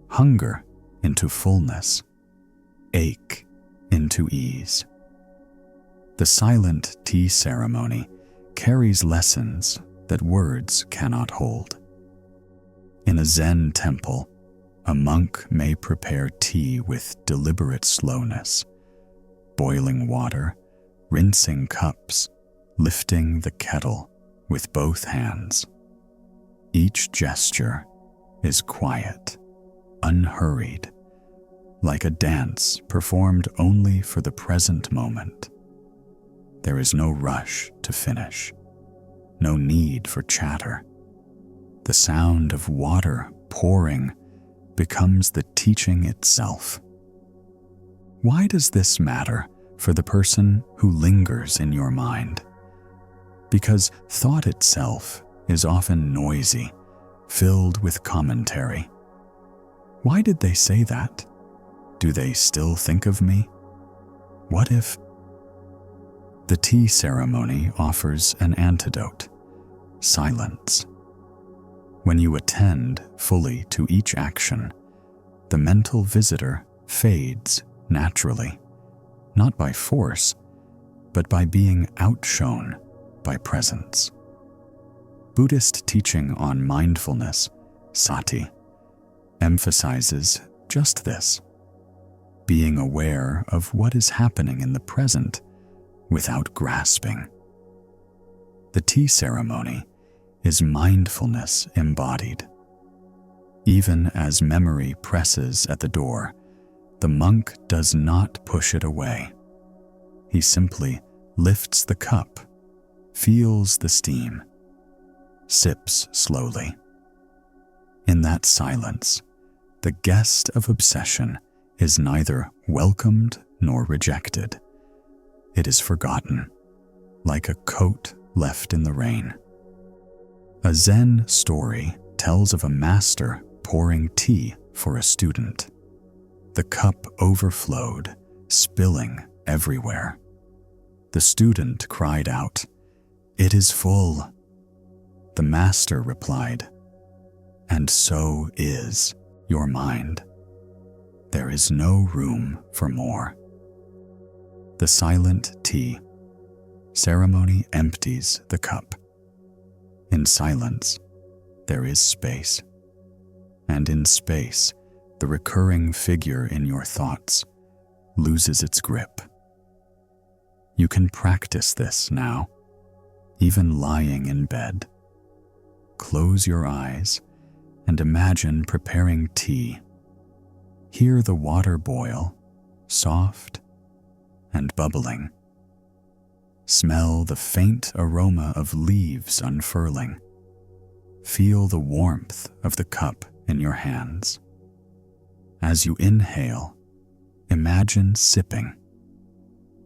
A: hunger into fullness, ache into ease. The silent tea ceremony carries lessons that words cannot hold. In a Zen temple, a monk may prepare tea with deliberate slowness, boiling water, rinsing cups, lifting the kettle with both hands. Each gesture is quiet, unhurried, like a dance performed only for the present moment. There is no rush to finish, no need for chatter. The sound of water pouring becomes the teaching itself. Why does this matter for the person who lingers in your mind? Because thought itself is often noisy, filled with commentary. Why did they say that? Do they still think of me? What if? The tea ceremony offers an antidote: silence. When you attend fully to each action, the mental visitor fades naturally, not by force, but by being outshone by presence. Buddhist teaching on mindfulness, sati, emphasizes just this: being aware of what is happening in the present without grasping. The tea ceremony is mindfulness embodied. Even as memory presses at the door, the monk does not push it away. He simply lifts the cup, feels the steam, sips slowly. In that silence, the guest of obsession is neither welcomed nor rejected. It is forgotten, like a coat left in the rain. A Zen story tells of a master pouring tea for a student. The cup overflowed, spilling everywhere. The student cried out, "It is full." The master replied, "And so is your mind. There is no room for more." The silent tea ceremony empties the cup. In silence, there is space. And in space, the recurring figure in your thoughts loses its grip. You can practice this now, even lying in bed. Close your eyes and imagine preparing tea. Hear the water boil, soft and bubbling. Smell the faint aroma of leaves unfurling. Feel the warmth of the cup in your hands. As you inhale, imagine sipping.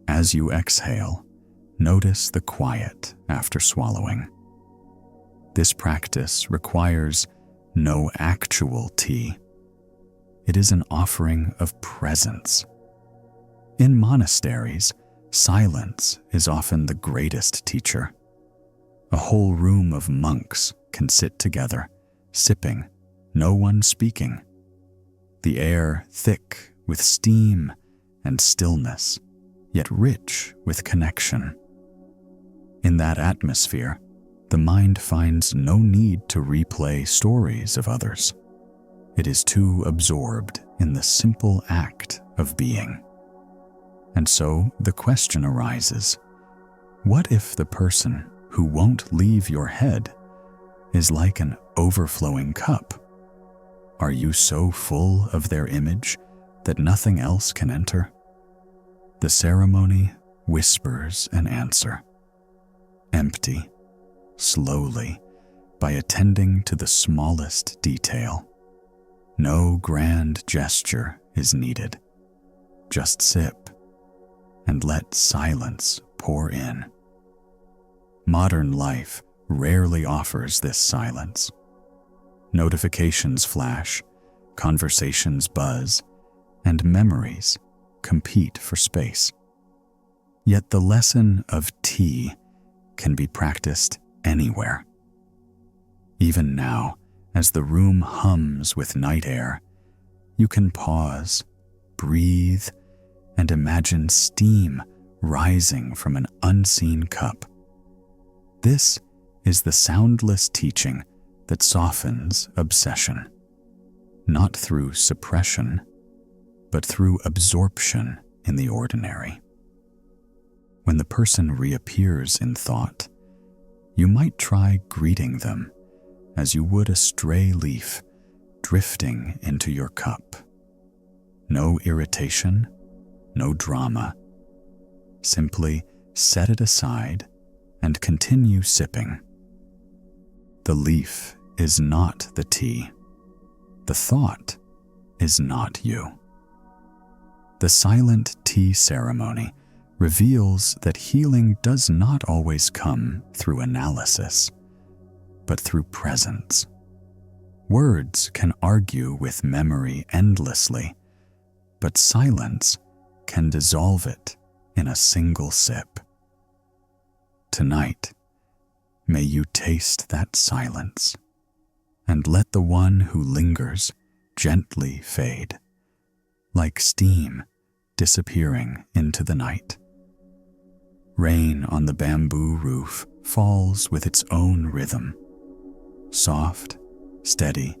A: As you exhale, notice the quiet after swallowing. This practice requires no actual tea. It is an offering of presence. In monasteries, silence is often the greatest teacher. A whole room of monks can sit together, sipping, no one speaking. The air thick with steam and stillness, yet rich with connection. In that atmosphere, the mind finds no need to replay stories of others. It is too absorbed in the simple act of being. And so the question arises, what if the person who won't leave your head is like an overflowing cup? Are you so full of their image that nothing else can enter? The ceremony whispers an answer. Empty, slowly, by attending to the smallest detail. No grand gesture is needed. Just sip and let silence pour in. Modern life rarely offers this silence. Notifications flash, conversations buzz, and memories compete for space. Yet the lesson of tea can be practiced anywhere. Even now, as the room hums with night air, you can pause, breathe, and imagine steam rising from an unseen cup. This is the soundless teaching that softens obsession, not through suppression, but through absorption in the ordinary. When the person reappears in thought, you might try greeting them as you would a stray leaf drifting into your cup. No irritation, no drama. Simply set it aside and continue sipping. The leaf is not the tea. The thought is not you. The silent tea ceremony reveals that healing does not always come through analysis, but through presence. Words can argue with memory endlessly, but silence can dissolve it in a single sip. Tonight, may you taste that silence, and let the one who lingers gently fade, like steam disappearing into the night. Rain on the bamboo roof falls with its own rhythm, soft, steady,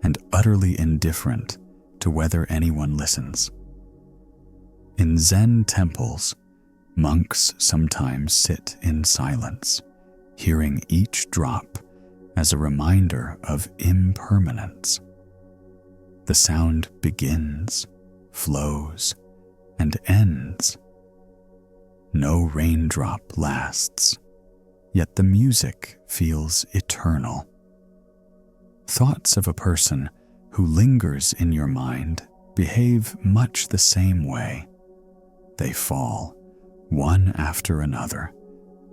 A: and utterly indifferent to whether anyone listens. In Zen temples, monks sometimes sit in silence, hearing each drop as a reminder of impermanence. The sound begins, flows, and ends. No raindrop lasts, yet the music feels eternal. Thoughts of a person who lingers in your mind behave much the same way. They fall, one after another,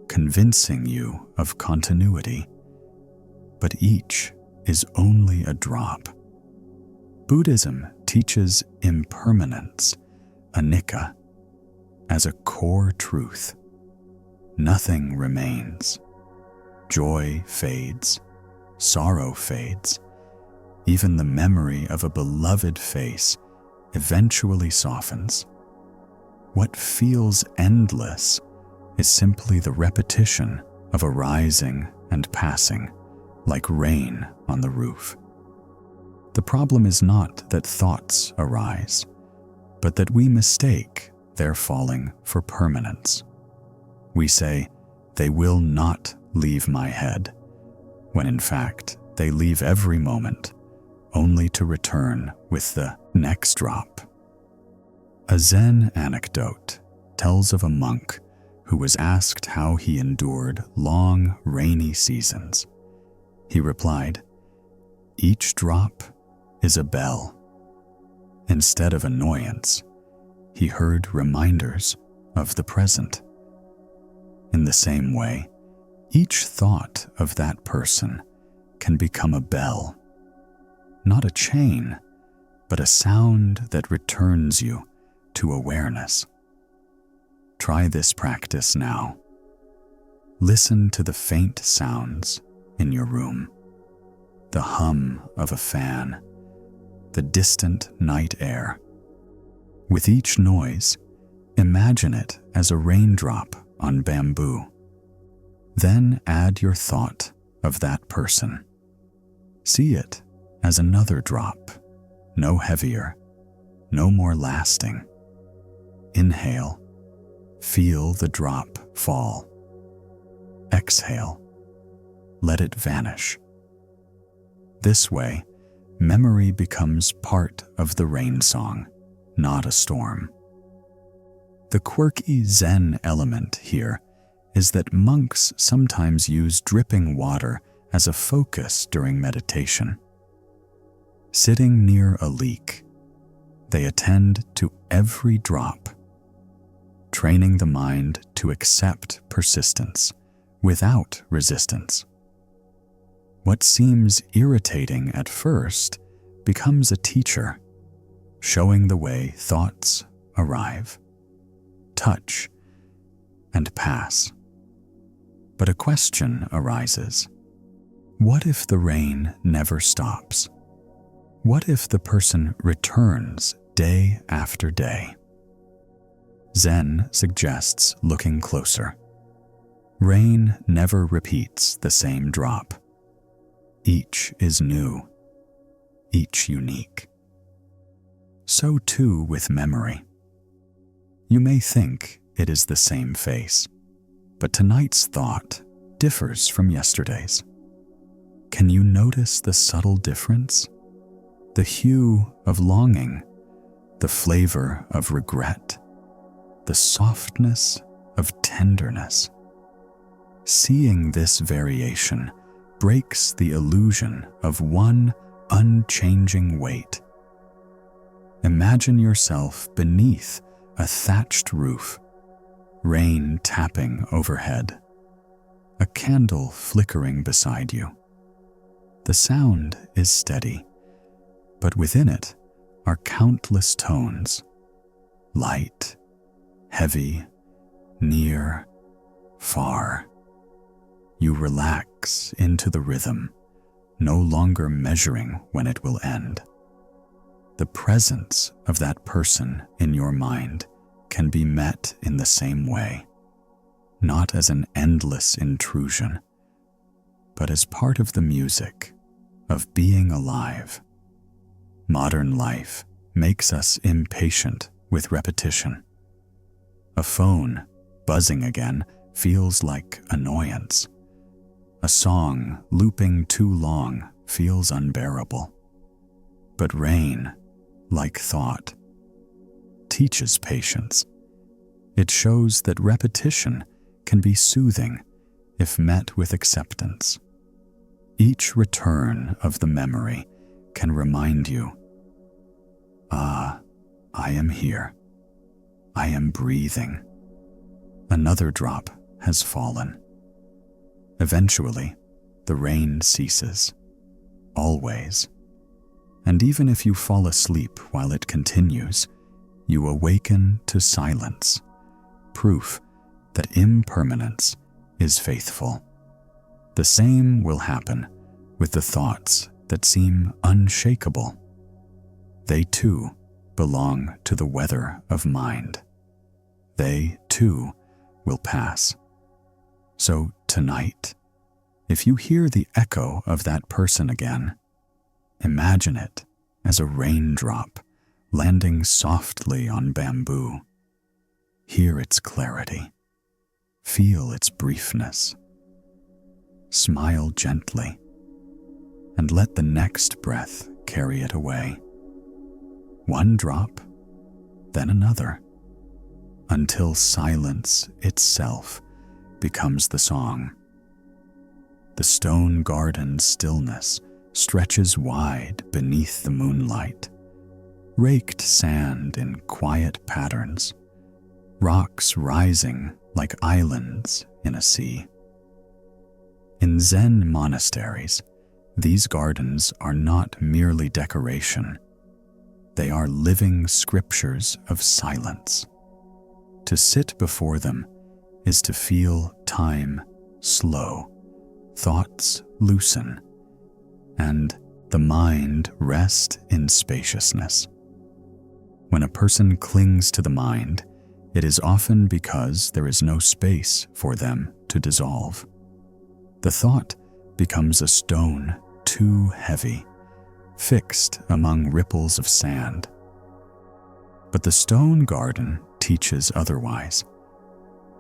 A: convincing you of continuity, but each is only a drop. Buddhism teaches impermanence, anicca, as a core truth. Nothing remains. Joy fades, sorrow fades. Even the memory of a beloved face eventually softens. What feels endless is simply the repetition of arising and passing, like rain on the roof. The problem is not that thoughts arise, but that we mistake their falling for permanence. We say, "They will not leave my head," when in fact they leave every moment, only to return with the next drop. A Zen anecdote tells of a monk who was asked how he endured long, rainy seasons. He replied, "Each drop is a bell." Instead of annoyance, he heard reminders of the present. In the same way, each thought of that person can become a bell, not a chain, but a sound that returns you to awareness. Try this practice now. Listen to the faint sounds in your room, the hum of a fan, the distant night air. With each noise, imagine it as a raindrop on bamboo. Then add your thought of that person. See it as another drop, no heavier, no more lasting. Inhale, feel the drop fall. Exhale, let it vanish. This way, memory becomes part of the rain song, not a storm. The quirky Zen element here is that monks sometimes use dripping water as a focus during meditation. Sitting near a leak, they attend to every drop, training the mind to accept persistence without resistance. What seems irritating at first becomes a teacher, showing the way thoughts arrive, touch, and pass. But a question arises. What if the rain never stops? What if the person returns day after day? Zen suggests looking closer. Rain never repeats the same drop. Each is new, each unique. So too with memory. You may think it is the same face, but tonight's thought differs from yesterday's. Can you notice the subtle difference? The hue of longing, the flavor of regret, the softness of tenderness. Seeing this variation breaks the illusion of one unchanging weight. Imagine yourself beneath a thatched roof, rain tapping overhead, a candle flickering beside you. The sound is steady, but within it are countless tones, light, heavy, near, far. You relax into the rhythm, no longer measuring when it will end. The presence of that person in your mind can be met in the same way, not as an endless intrusion, but as part of the music of being alive. Modern life makes us impatient with repetition. A phone buzzing again feels like annoyance. A song looping too long feels unbearable. But rain, like thought, teaches patience. It shows that repetition can be soothing if met with acceptance. Each return of the memory can remind you, "Ah, I am here. I am breathing." Another drop has fallen. Eventually, the rain ceases, always, And even if you fall asleep while it continues, you awaken to silence, proof that impermanence is faithful. The same will happen with the thoughts that seem unshakable. They too belong to the weather of mind. They too will pass. So tonight, if you hear the echo of that person again, imagine it as a raindrop landing softly on bamboo. Hear its clarity. Feel its briefness. Smile gently, and let the next breath carry it away. One drop, then another, until silence itself becomes the song. The stone garden's stillness stretches wide beneath the moonlight. Raked sand in quiet patterns, rocks rising like islands in a sea. In Zen monasteries, these gardens are not merely decoration. They are living scriptures of silence. To sit before them is to feel time slow, thoughts loosen, and the mind rest in spaciousness. When a person clings to the mind, it is often because there is no space for them to dissolve. The thought becomes a stone too heavy, fixed among ripples of sand. But the stone garden teaches otherwise.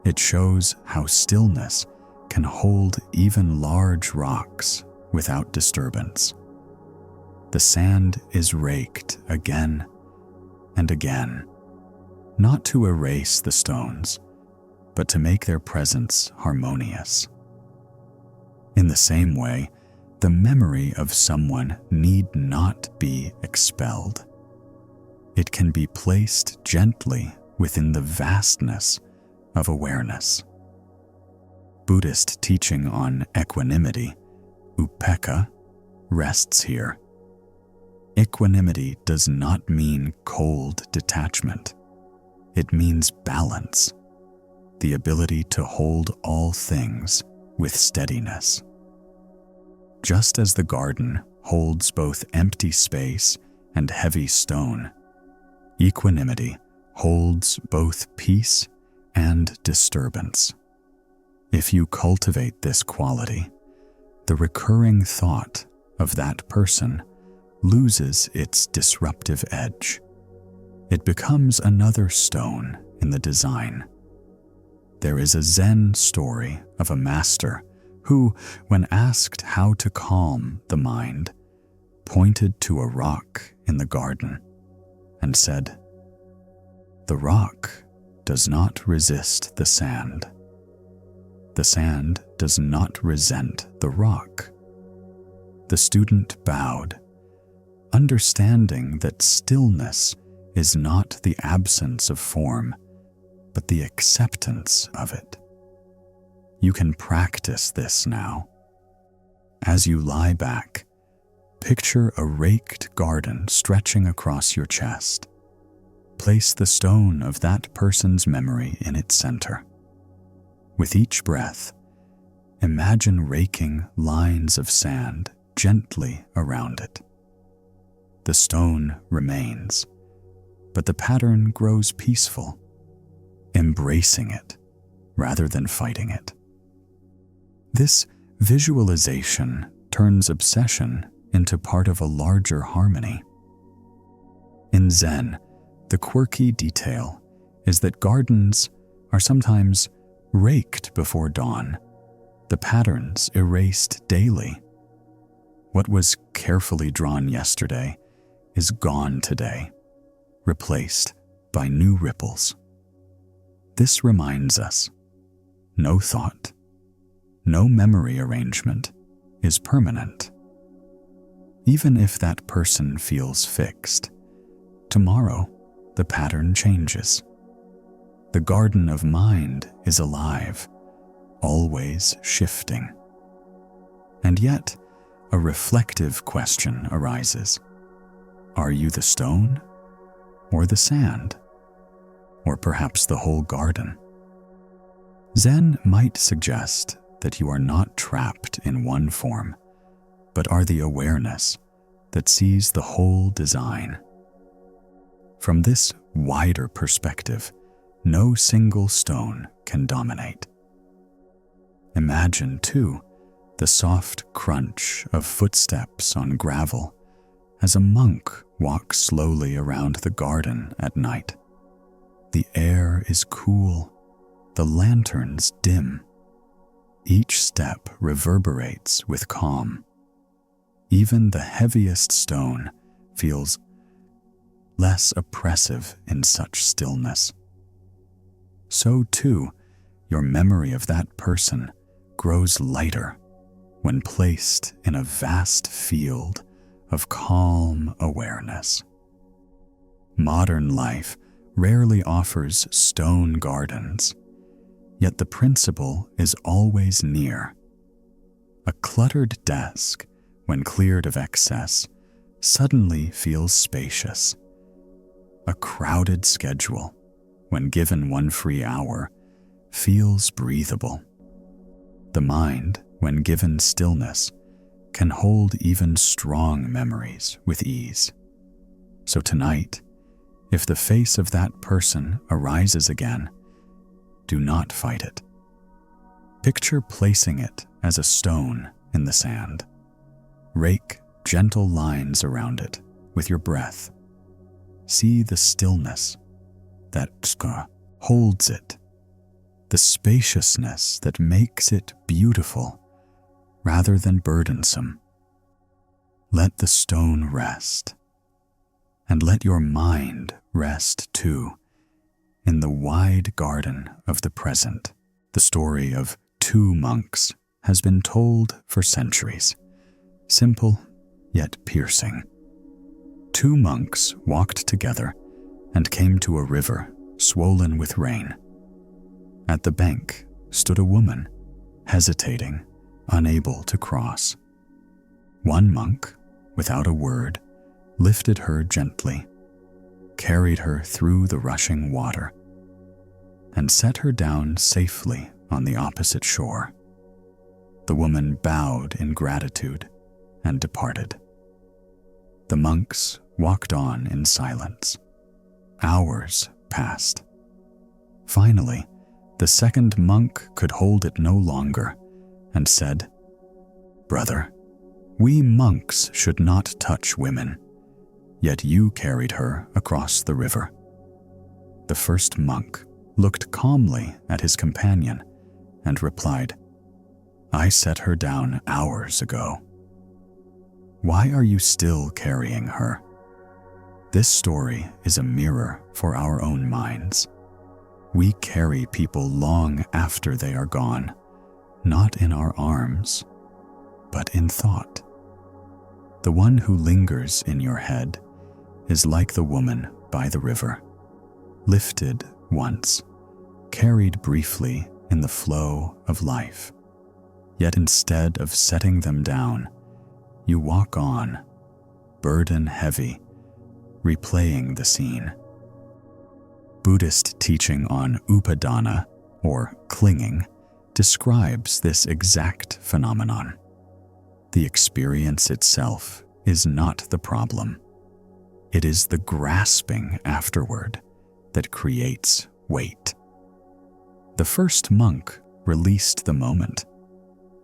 A: It shows how stillness can hold even large rocks without disturbance. The sand is raked again and again, not to erase the stones, but to make their presence harmonious. In the same way, the memory of someone need not be expelled. It can be placed gently within the vastness of awareness. Buddhist teaching on equanimity, upekkha, rests here. Equanimity does not mean cold detachment. It means balance, the ability to hold all things with steadiness. Just as the garden holds both empty space and heavy stone, equanimity holds both peace and disturbance. If you cultivate this quality, the recurring thought of that person loses its disruptive edge. It becomes another stone in the design. There is a Zen story of a master who, when asked how to calm the mind, pointed to a rock in the garden and said, "The rock does not resist the sand. The sand does not resent the rock." The student bowed, understanding that stillness is not the absence of form, but the acceptance of it. You can practice this now. As you lie back, picture a raked garden stretching across your chest. Place the stone of that person's memory in its center. With each breath, imagine raking lines of sand gently around it. The stone remains, but the pattern grows peaceful, embracing it rather than fighting it. This visualization turns obsession into part of a larger harmony. In Zen, the quirky detail is that gardens are sometimes raked before dawn, the patterns erased daily. What was carefully drawn yesterday is gone today, replaced by new ripples. This reminds us, no thought, no memory arrangement is permanent. Even if that person feels fixed, tomorrow the pattern changes. The garden of mind is alive, always shifting. And yet, a reflective question arises. Are you the stone? Or the sand? Or perhaps the whole garden? Zen might suggest that you are not trapped in one form, but are the awareness that sees the whole design. From this wider perspective, no single stone can dominate. Imagine, too, the soft crunch of footsteps on gravel as a monk walks slowly around the garden at night. The air is cool, the lanterns dim. Each step reverberates with calm. Even the heaviest stone feels less oppressive in such stillness. So too, your memory of that person grows lighter when placed in a vast field of calm awareness. Modern life rarely offers stone gardens, yet the principle is always near. A cluttered desk, when cleared of excess, suddenly feels spacious. A crowded schedule, when given one free hour, feels breathable. The mind, when given stillness, can hold even strong memories with ease. So tonight, if the face of that person arises again, do not fight it. Picture placing it as a stone in the sand. Rake gentle lines around it with your breath. See the stillness that holds it, the spaciousness that makes it beautiful rather than burdensome. Let the stone rest, and let your mind rest too in the wide garden of the present. The story of two monks has been told for centuries, simple yet piercing. Two monks walked together and came to a river swollen with rain. At the bank stood a woman, hesitating, unable to cross. One monk, without a word, lifted her gently, carried her through the rushing water, and set her down safely on the opposite shore. The woman bowed in gratitude and departed. The monks walked on in silence. Hours passed. Finally, the second monk could hold it no longer and said, "Brother, we monks should not touch women, yet you carried her across the river." The first monk looked calmly at his companion and replied, "I set her down hours ago. Why are you still carrying her?" This story is a mirror for our own minds. We carry people long after they are gone, not in our arms, but in thought. The one who lingers in your head is like the woman by the river, lifted once, carried briefly in the flow of life. Yet instead of setting them down, you walk on, burden heavy, replaying the scene. Buddhist teaching on upadana, or clinging, describes this exact phenomenon. The experience itself is not the problem. It is the grasping afterward that creates weight. The first monk released the moment.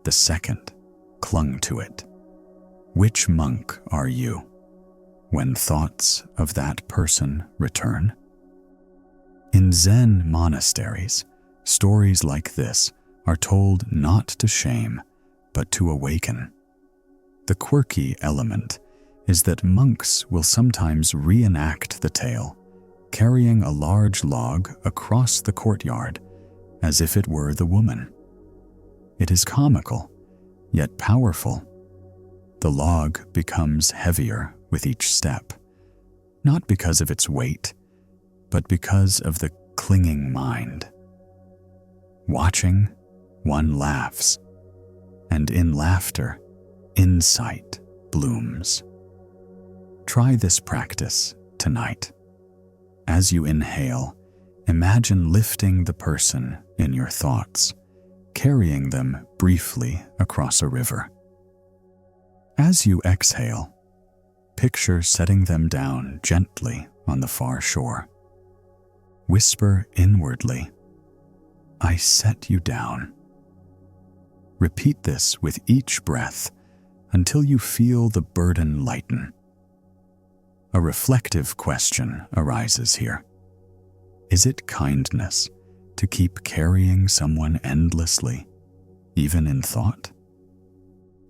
A: The second clung to it. Which monk are you when thoughts of that person return? In Zen monasteries, stories like this are told not to shame, but to awaken. The quirky element is that monks will sometimes reenact the tale, carrying a large log across the courtyard as if it were the woman. It is comical, yet powerful. The log becomes heavier with each step, not because of its weight, but because of the clinging mind. Watching, one laughs, and in laughter, insight blooms. Try this practice tonight. As you inhale, imagine lifting the person in your thoughts, carrying them briefly across a river. As you exhale, picture setting them down gently on the far shore. Whisper inwardly, "I set you down." Repeat this with each breath until you feel the burden lighten. A reflective question arises here. Is it kindness to keep carrying someone endlessly, even in thought?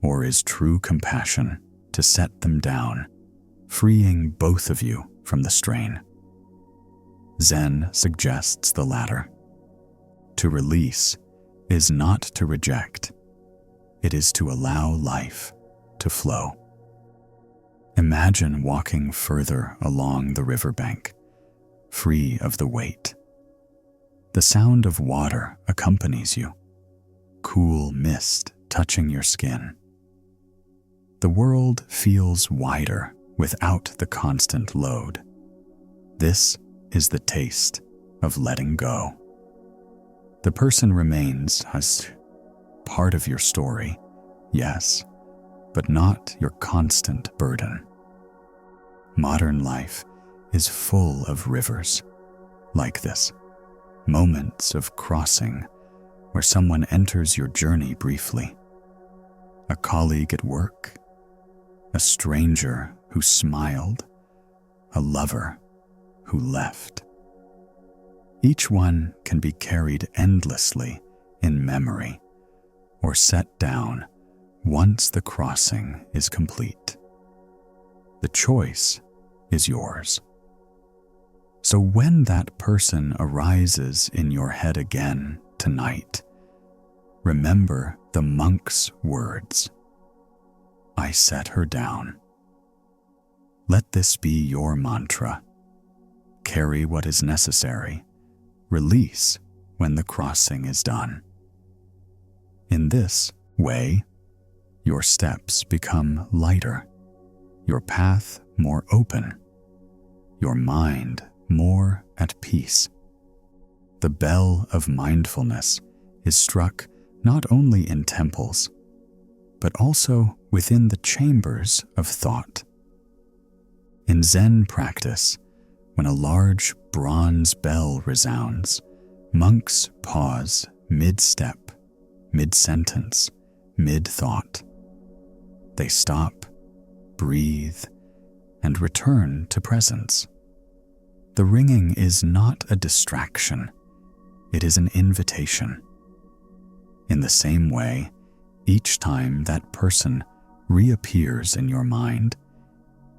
A: Or is true compassion to set them down, freeing both of you from the strain? Zen suggests the latter. To release is not to reject. It is to allow life to flow. Imagine walking further along the riverbank, free of the weight. The sound of water accompanies you, cool mist touching your skin. The world feels wider without the constant load. This is the taste of letting go. The person remains as part of your story, yes, but not your constant burden. Modern life is full of rivers like this, moments of crossing where someone enters your journey briefly. A colleague at work, a stranger who smiled, a lover who left. Each one can be carried endlessly in memory or set down once the crossing is complete. The choice is yours. So when that person arises in your head again tonight, remember the monk's words. I set her down. Let this be your mantra. Carry what is necessary. Release when the crossing is done. In this way, your steps become lighter, your path more open, your mind more at peace. The bell of mindfulness is struck not only in temples, but also within the chambers of thought. In Zen practice, when a large bronze bell resounds, monks pause mid-step, mid-sentence, mid-thought. They stop, breathe, and return to presence. The ringing is not a distraction, it is an invitation. In the same way, each time that person reappears in your mind,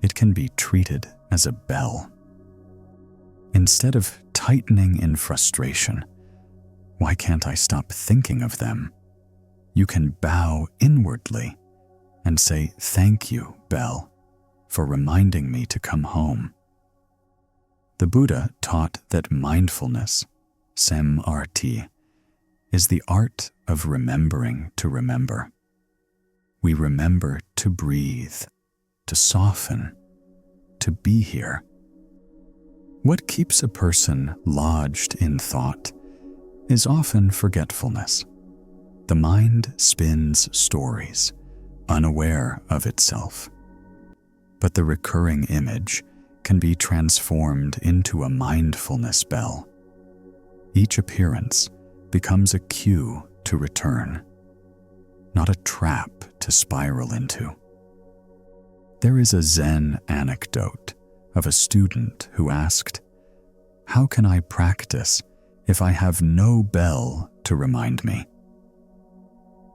A: it can be treated as a bell. Instead of tightening in frustration, why can't I stop thinking of them? You can bow inwardly and say, thank you, bell, for reminding me to come home. The Buddha taught that mindfulness, samrti, is the art of remembering to remember. We remember to breathe, to soften, to be here. What keeps a person lodged in thought is often forgetfulness. The mind spins stories, unaware of itself. But the recurring image can be transformed into a mindfulness bell. Each appearance becomes a cue to return, not a trap to spiral into. There is a Zen anecdote of a student who asked, "How can I practice if I have no bell to remind me?"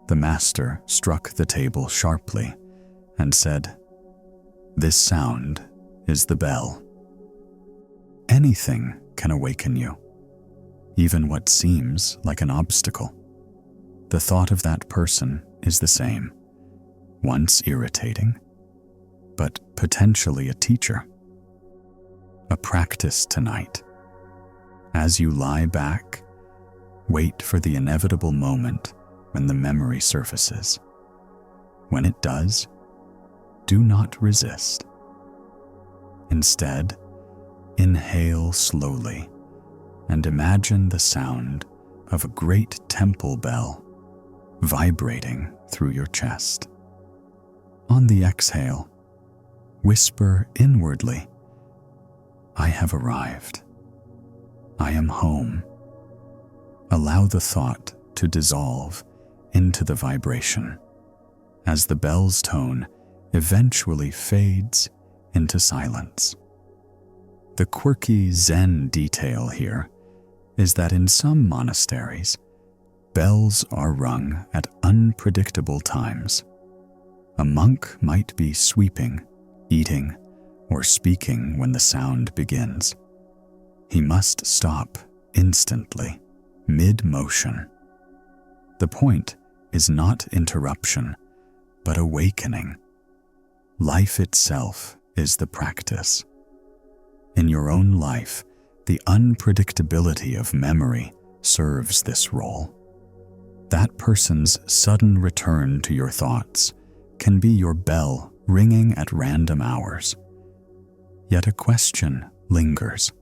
A: The master struck the table sharply and said, "This sound is the bell. Anything can awaken you, even what seems like an obstacle. The thought of that person is the same, once irritating, but potentially a teacher. A practice tonight. As you lie back, wait for the inevitable moment when the memory surfaces. When it does, do not resist. Instead, inhale slowly and imagine the sound of a great temple bell vibrating through your chest. On the exhale, whisper inwardly, "I have arrived. I am home." Allow the thought to dissolve into the vibration as the bell's tone eventually fades into silence. The quirky Zen detail here is that in some monasteries, bells are rung at unpredictable times. A monk might be sweeping, eating, or speaking when the sound begins. He must stop instantly, mid-motion. The point is not interruption, but awakening. Life itself is the practice. In your own life, the unpredictability of memory serves this role. That person's sudden return to your thoughts can be your bell ringing at random hours. Yet a question lingers.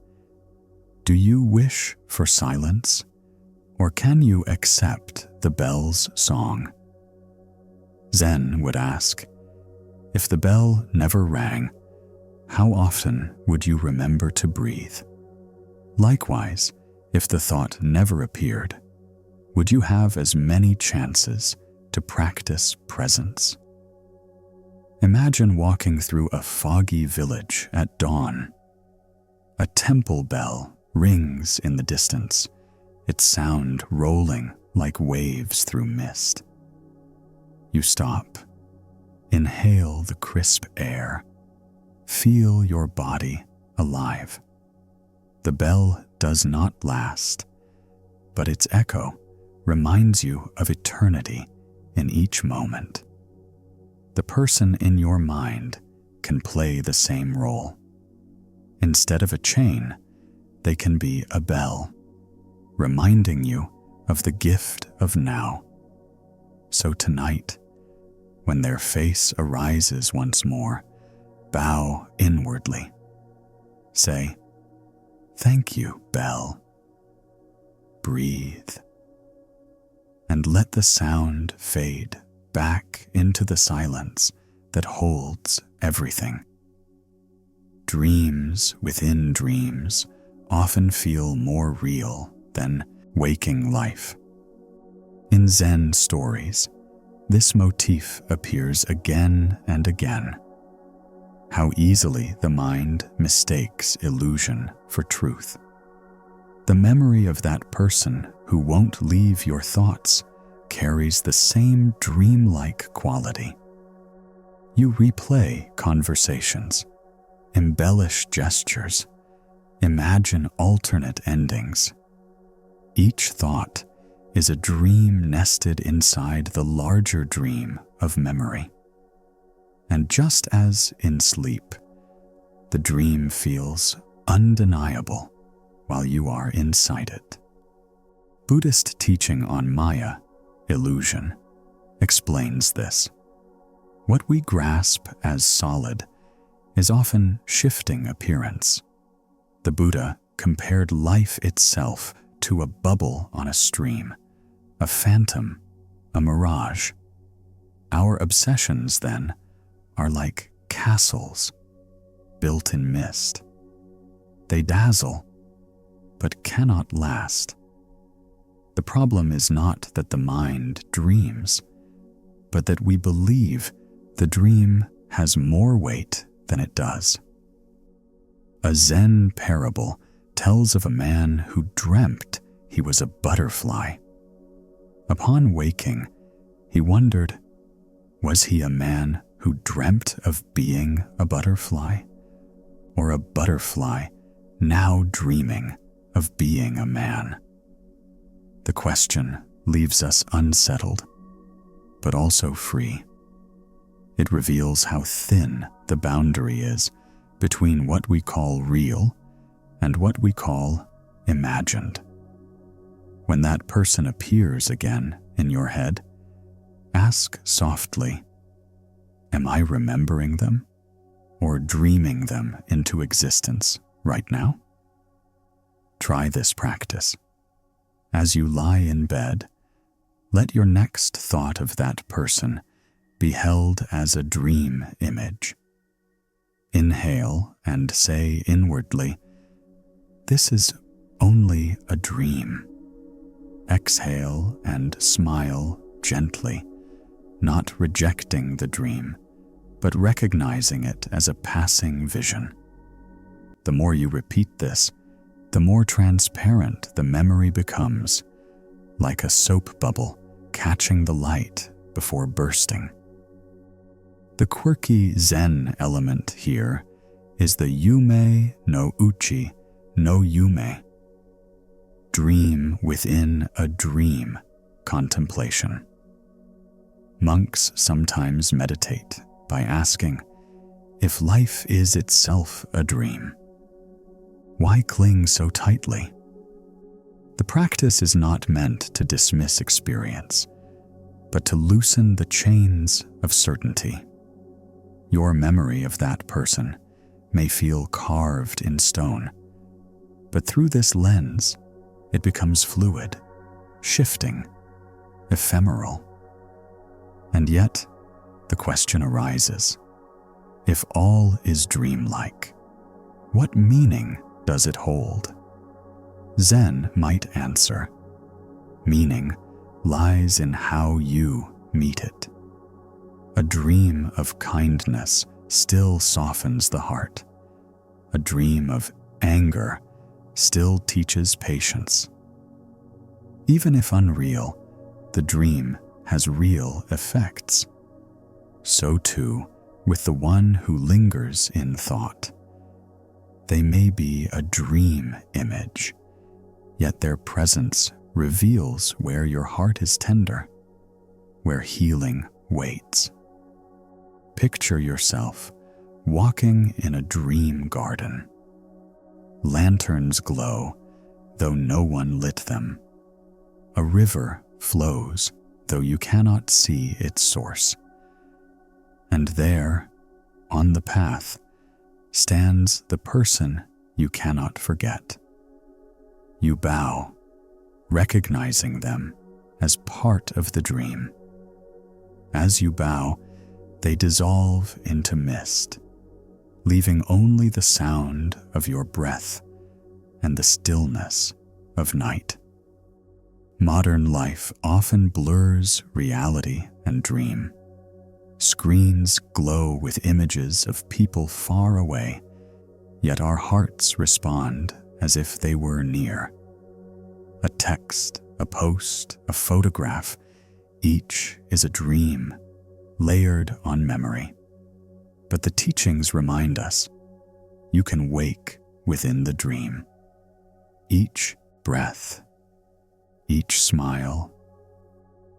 A: Do you wish for silence, or can you accept the bell's song? Zen would ask, if the bell never rang, how often would you remember to breathe? Likewise, if the thought never appeared, would you have as many chances to practice presence? Imagine walking through a foggy village at dawn. A temple bell rings in the distance, its sound rolling like waves through mist. You stop, inhale the crisp air, feel your body alive. The bell does not last, but its echo reminds you of eternity in each moment. The person in your mind can play the same role. Instead of a chain, they can be a bell, reminding you of the gift of now. So tonight, when their face arises once more, bow inwardly. Say, "Thank you, bell." Breathe. And let the sound fade back into the silence that holds everything. Dreams within dreams often feel more real than waking life. In Zen stories, this motif appears again and again. How easily the mind mistakes illusion for truth. The memory of that person who won't leave your thoughts carries the same dreamlike quality. You replay conversations, embellish gestures, imagine alternate endings. Each thought is a dream nested inside the larger dream of memory. And just as in sleep, the dream feels undeniable while you are inside it. Buddhist teaching on Maya, illusion, explains this. What we grasp as solid is often shifting appearance. The Buddha compared life itself to a bubble on a stream, a phantom, a mirage. Our obsessions, then, are like castles built in mist. They dazzle, but cannot last. The problem is not that the mind dreams, but that we believe the dream has more weight than it does. A Zen parable tells of a man who dreamt he was a butterfly. Upon waking, he wondered, was he a man who dreamt of being a butterfly, or a butterfly now dreaming of being a man? The question leaves us unsettled, but also free. It reveals how thin the boundary is between what we call real and what we call imagined. When that person appears again in your head, ask softly, "Am I remembering them? or dreaming them into existence right now? Try this practice. As you lie in bed, let your next thought of that person be held as a dream image. Inhale and say inwardly, "This is only a dream." Exhale and smile gently, not rejecting the dream, but recognizing it as a passing vision. The more you repeat this, the more transparent the memory becomes, like a soap bubble catching the light before bursting. The quirky Zen element here is the yume no uchi no yume, dream within a dream contemplation. Monks sometimes meditate by asking, if life is itself a dream, why cling so tightly? The practice is not meant to dismiss experience, but to loosen the chains of certainty. Your memory of that person may feel carved in stone, but through this lens, it becomes fluid, shifting, ephemeral. And yet, the question arises, if all is dreamlike, what meaning does it hold? Zen might answer, meaning lies in how you meet it. A dream of kindness still softens the heart. A dream of anger still teaches patience. Even if unreal, the dream has real effects. So too with the one who lingers in thought. They may be a dream image, yet their presence reveals where your heart is tender, where healing waits. Picture yourself walking in a dream garden. Lanterns glow, though no one lit them. A river flows, though you cannot see its source. And there, on the path, stands the person you cannot forget. You bow, recognizing them as part of the dream. As you bow, they dissolve into mist, leaving only the sound of your breath and the stillness of night. Modern life often blurs reality and dream. Screens glow with images of people far away, yet our hearts respond as if they were near. A text, a post, a photograph, each is a dream, layered on memory. But the teachings remind us, you can wake within the dream. Each breath, each smile,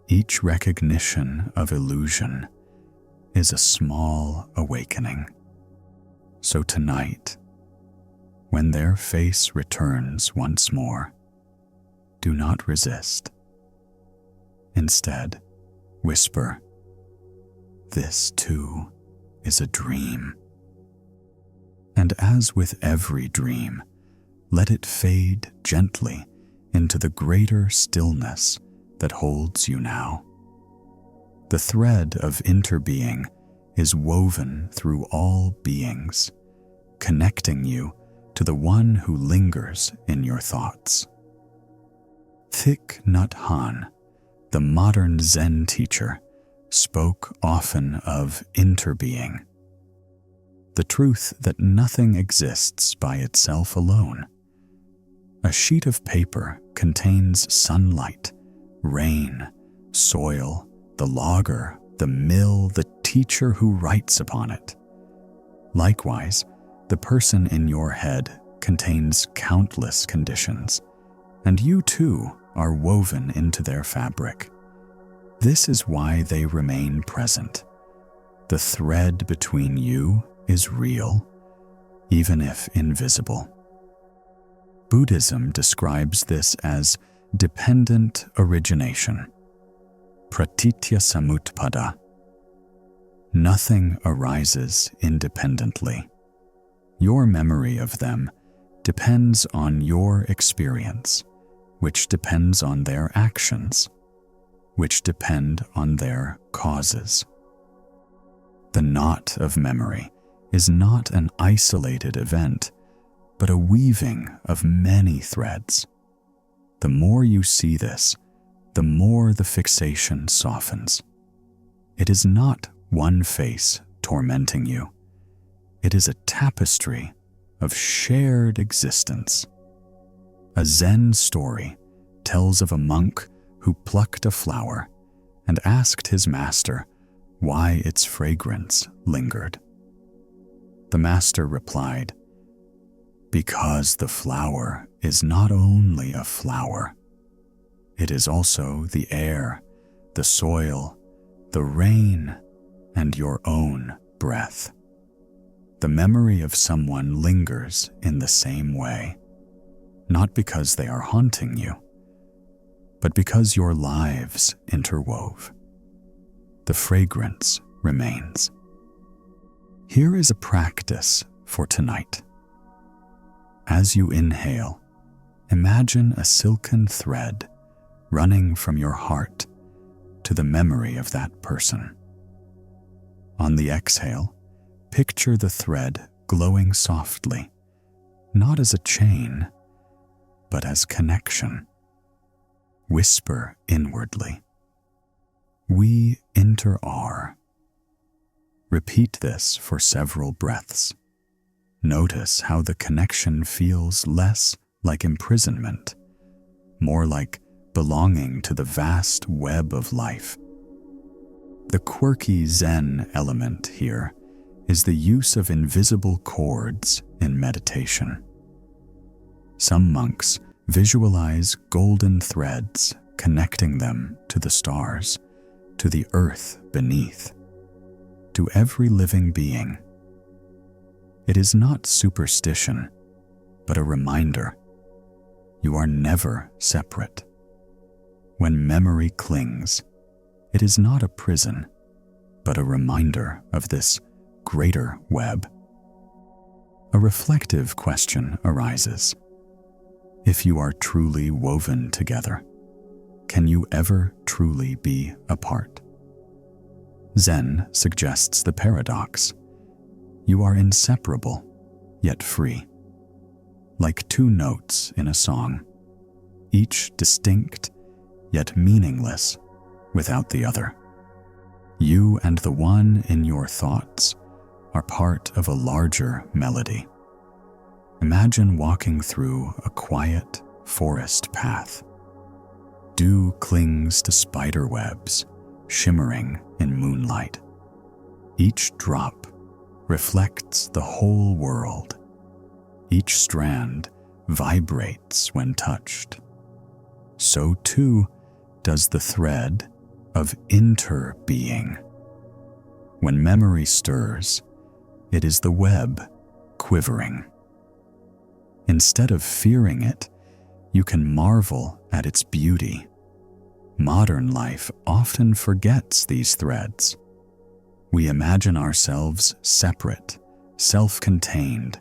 A: each recognition of illusion is a small awakening. So tonight, when their face returns once more, do not resist. Instead, whisper, "This too is a dream." And as with every dream, let it fade gently into the greater stillness that holds you now. The thread of interbeing is woven through all beings, connecting you to the one who lingers in your thoughts. Thich Nhat Hanh, the modern Zen teacher, spoke often of interbeing, the truth that nothing exists by itself alone. A sheet of paper contains sunlight, rain, soil, the logger, the mill, the teacher who writes upon it. Likewise, the person in your head contains countless conditions, and you too are woven into their fabric. This is why they remain present. The thread between you is real, even if invisible. Buddhism describes this as dependent origination, pratitya samutpada. Nothing arises independently. Your memory of them depends on your experience, which depends on their actions, which depend on their causes. The knot of memory is not an isolated event, but a weaving of many threads. The more you see this, the more the fixation softens. It is not one face tormenting you. It is a tapestry of shared existence. A Zen story tells of a monk who plucked a flower and asked his master why its fragrance lingered. The master replied, "Because the flower is not only a flower, it is also the air, the soil, the rain, and your own breath." The memory of someone lingers in the same way, not because they are haunting you, but because your lives interwove. The fragrance remains. Here is a practice for tonight. As you inhale, imagine a silken thread running from your heart to the memory of that person. On the exhale, picture the thread glowing softly, not as a chain, but as connection. Whisper inwardly, "We inter-are." Repeat this for several breaths. Notice how the connection feels less like imprisonment, more like belonging to the vast web of life. The quirky Zen element here is the use of invisible cords in meditation. Some monks visualize golden threads connecting them to the stars, to the earth beneath, to every living being. It is not superstition, but a reminder. You are never separate. When memory clings, it is not a prison, but a reminder of this greater web. A reflective question arises. If you are truly woven together, can you ever truly be apart? Zen suggests the paradox. You are inseparable, yet free. Like two notes in a song, each distinct, yet meaningless without the other. You and the one in your thoughts are part of a larger melody. Imagine walking through a quiet forest path. Dew clings to spider webs, shimmering in moonlight. Each drop reflects the whole world. Each strand vibrates when touched. So too does the thread of interbeing. When memory stirs, it is the web quivering. Instead of fearing it, you can marvel at its beauty. Modern life often forgets these threads. We imagine ourselves separate, self-contained,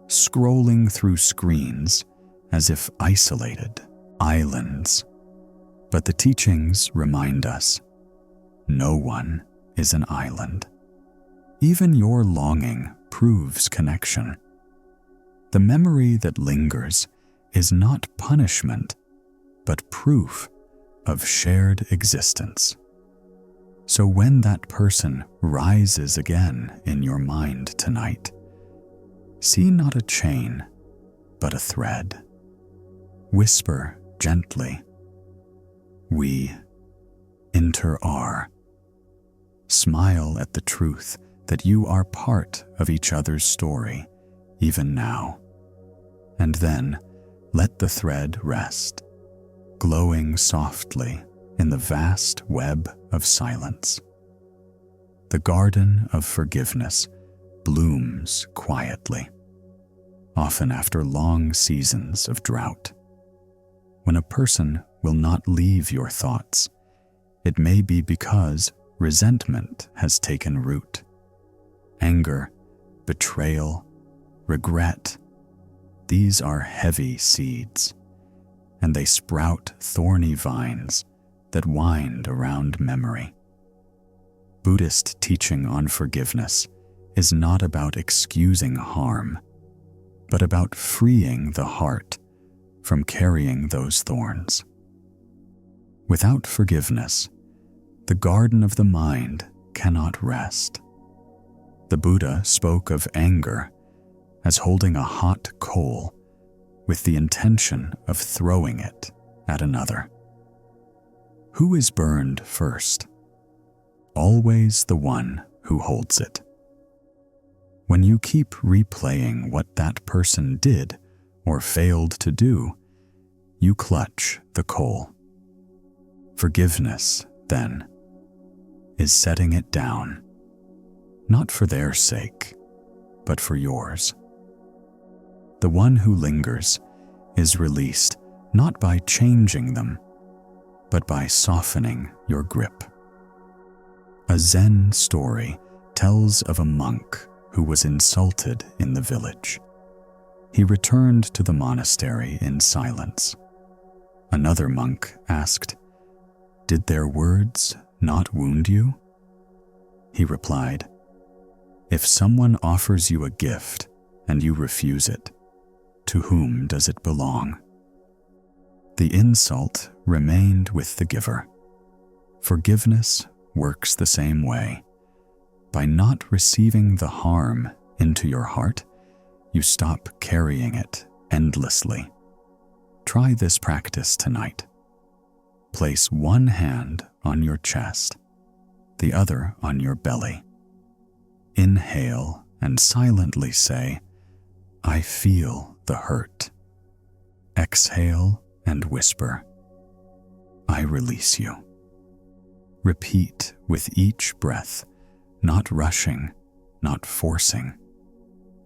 A: scrolling through screens as if isolated islands. But the teachings remind us, no one is an island. Even your longing proves connection. The memory that lingers is not punishment, but proof of shared existence. So when that person rises again in your mind tonight, see not a chain, but a thread. Whisper gently, "We inter-are." Smile at the truth that you are part of each other's story, even now. And then let the thread rest, glowing softly in the vast web of silence. The garden of forgiveness blooms quietly, often after long seasons of drought. When a person will not leave your thoughts, it may be because resentment has taken root. Anger, betrayal, regret, these are heavy seeds, and they sprout thorny vines that wind around memory. Buddhist teaching on forgiveness is not about excusing harm, but about freeing the heart from carrying those thorns. Without forgiveness, the garden of the mind cannot rest. The Buddha spoke of anger as holding a hot coal with the intention of throwing it at another. Who is burned first? Always the one who holds it. When you keep replaying what that person did or failed to do, you clutch the coal. Forgiveness, then, is setting it down, not for their sake, but for yours. The one who lingers is released not by changing them, but by softening your grip. A Zen story tells of a monk who was insulted in the village. He returned to the monastery in silence. Another monk asked, "Did their words not wound you?" He replied, "If someone offers you a gift and you refuse it, to whom does it belong?" The insult remained with the giver. Forgiveness works the same way. By not receiving the harm into your heart, you stop carrying it endlessly. Try this practice tonight. Place one hand on your chest, the other on your belly. Inhale and silently say, "I feel the hurt." Exhale and whisper, "I release you." Repeat with each breath, not rushing, not forcing.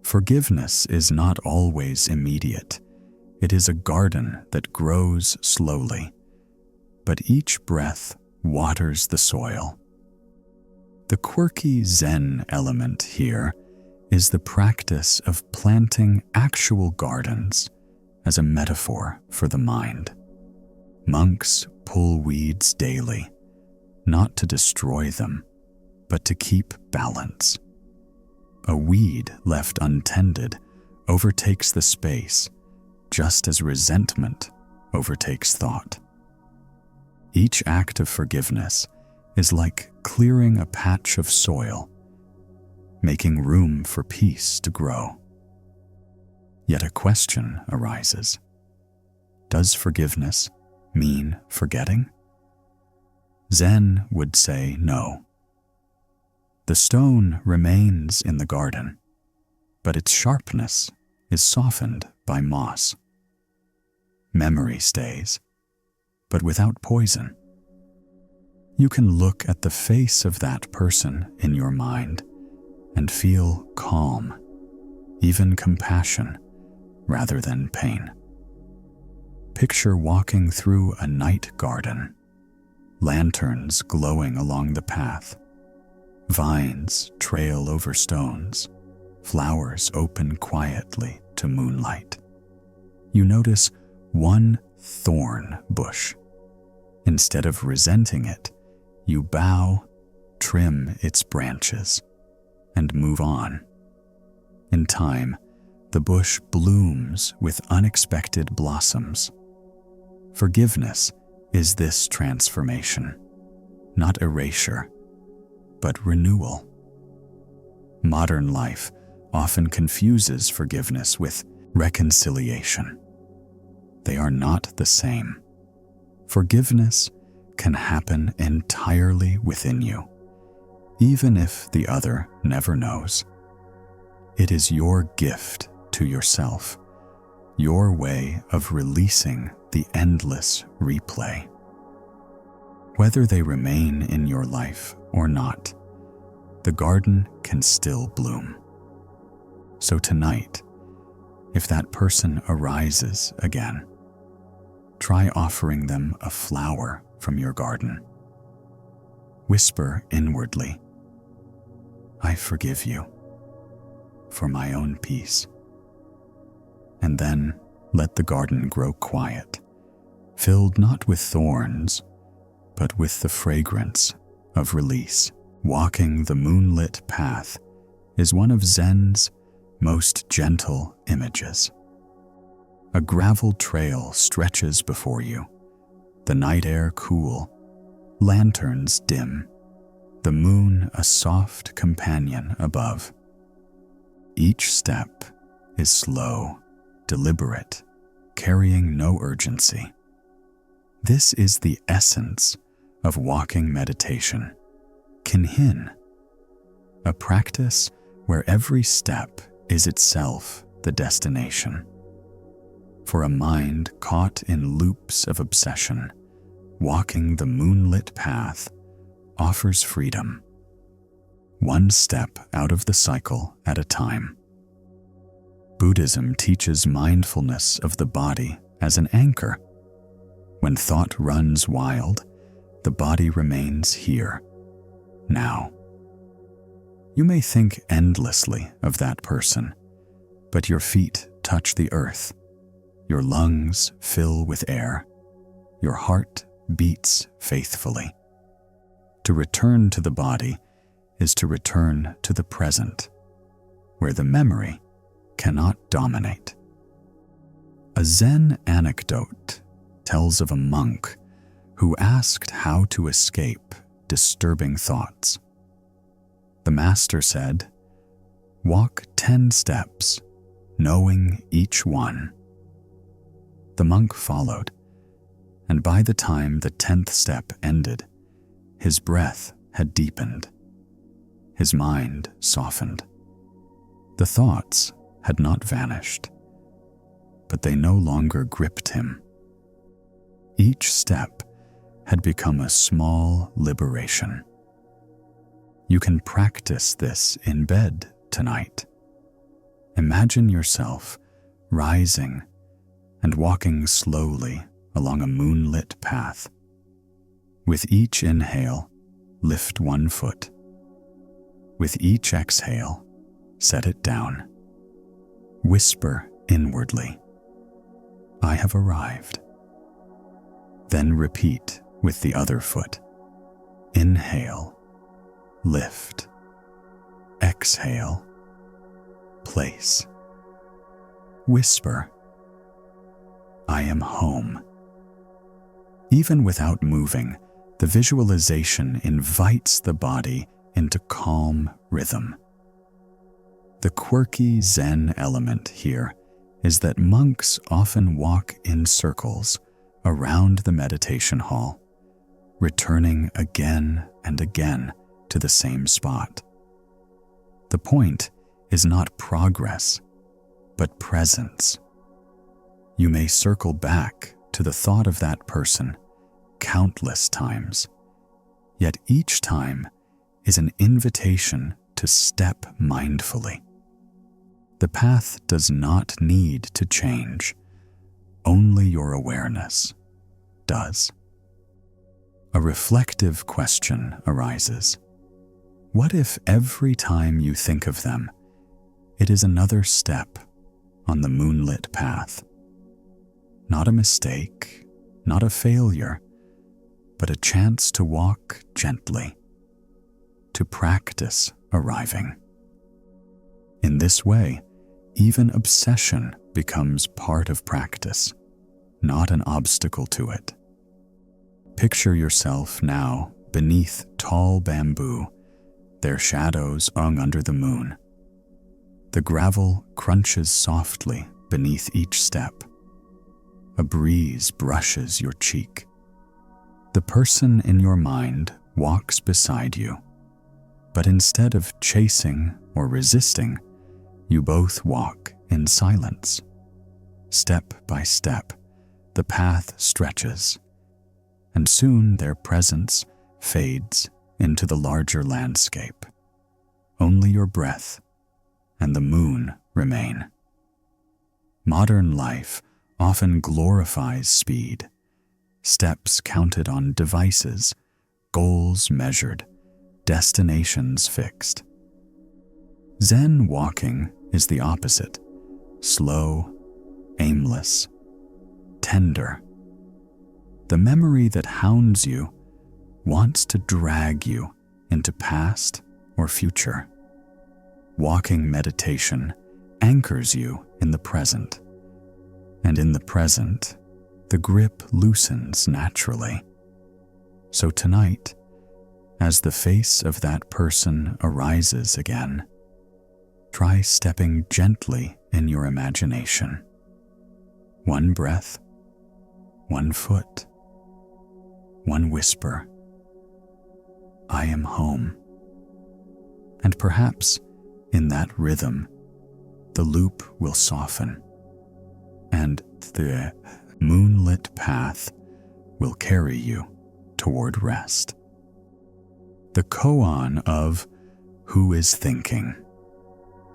A: Forgiveness is not always immediate. It is a garden that grows slowly, but each breath waters the soil. The quirky Zen element here is the practice of planting actual gardens as a metaphor for the mind. Monks pull weeds daily, not to destroy them, but to keep balance. A weed left untended overtakes the space, just as resentment overtakes thought. Each act of forgiveness is like clearing a patch of soil, making room for peace to grow. Yet a question arises. Does forgiveness mean forgetting? Zen would say no. The stone remains in the garden, but its sharpness is softened by moss. Memory stays, but without poison. You can look at the face of that person in your mind and feel calm, even compassion, rather than pain. Picture walking through a night garden, lanterns glowing along the path, vines trail over stones, flowers open quietly to moonlight. You notice one thorn bush. Instead of resenting it, you bow, trim its branches, and move on. In time, the bush blooms with unexpected blossoms. Forgiveness is this transformation, not erasure, but renewal. Modern life often confuses forgiveness with reconciliation. They are not the same. Forgiveness can happen entirely within you, even if the other never knows. It is your gift to yourself, your way of releasing the endless replay. Whether they remain in your life or not, the garden can still bloom. So tonight, if that person arises again, try offering them a flower from your garden. Whisper inwardly, "I forgive you," for my own peace. And then let the garden grow quiet, filled not with thorns, but with the fragrance of release. Walking the moonlit path is one of Zen's most gentle images. A gravel trail stretches before you, the night air cool, lanterns dim, the moon a soft companion above. Each step is slow, deliberate, carrying no urgency. This is the essence of walking meditation, kinhin, a practice where every step is itself the destination. For a mind caught in loops of obsession, walking the moonlit path offers freedom, one step out of the cycle at a time. Buddhism teaches mindfulness of the body as an anchor. When thought runs wild, the body remains here, now. You may think endlessly of that person, but your feet touch the earth, your lungs fill with air, your heart beats faithfully. To return to the body is to return to the present, where the memory cannot dominate. A Zen anecdote tells of a monk who asked how to escape disturbing thoughts. The master said, "Walk 10 steps, knowing each one." The monk followed, and by the time the 10th step ended, his breath had deepened. His mind softened. The thoughts had not vanished, but they no longer gripped him. Each step had become a small liberation. You can practice this in bed tonight. Imagine yourself rising and walking slowly along a moonlit path. With each inhale, lift one foot. With each exhale, set it down. Whisper inwardly, "I have arrived." Then repeat with the other foot. Inhale, lift. Exhale, place. Whisper, "I am home." Even without moving, the visualization invites the body into calm rhythm. The quirky Zen element here is that monks often walk in circles around the meditation hall, returning again and again to the same spot. The point is not progress, but presence. You may circle back to the thought of that person countless times, yet each time is an invitation to step mindfully. The path does not need to change, only your awareness does. A reflective question arises. What if every time you think of them, it is another step on the moonlit path? Not a mistake, not a failure, but a chance to walk gently, to practice arriving. In this way, even obsession becomes part of practice, not an obstacle to it. Picture yourself now beneath tall bamboo, their shadows hung under the moon. The gravel crunches softly beneath each step. A breeze brushes your cheek. The person in your mind walks beside you, but instead of chasing or resisting, you both walk in silence. Step by step, the path stretches, and soon their presence fades into the larger landscape. Only your breath and the moon remain. Modern life often glorifies speed, steps counted on devices, goals measured, destinations fixed. Zen walking is the opposite: slow, aimless, tender. The memory that hounds you wants to drag you into past or future. Walking meditation anchors you in the present, and in the present, the grip loosens naturally. So tonight, as the face of that person arises again, try stepping gently in your imagination. One breath, one foot, one whisper. I am home. And perhaps in that rhythm, the loop will soften, and the moonlit path will carry you toward rest. The koan of "Who is Thinking"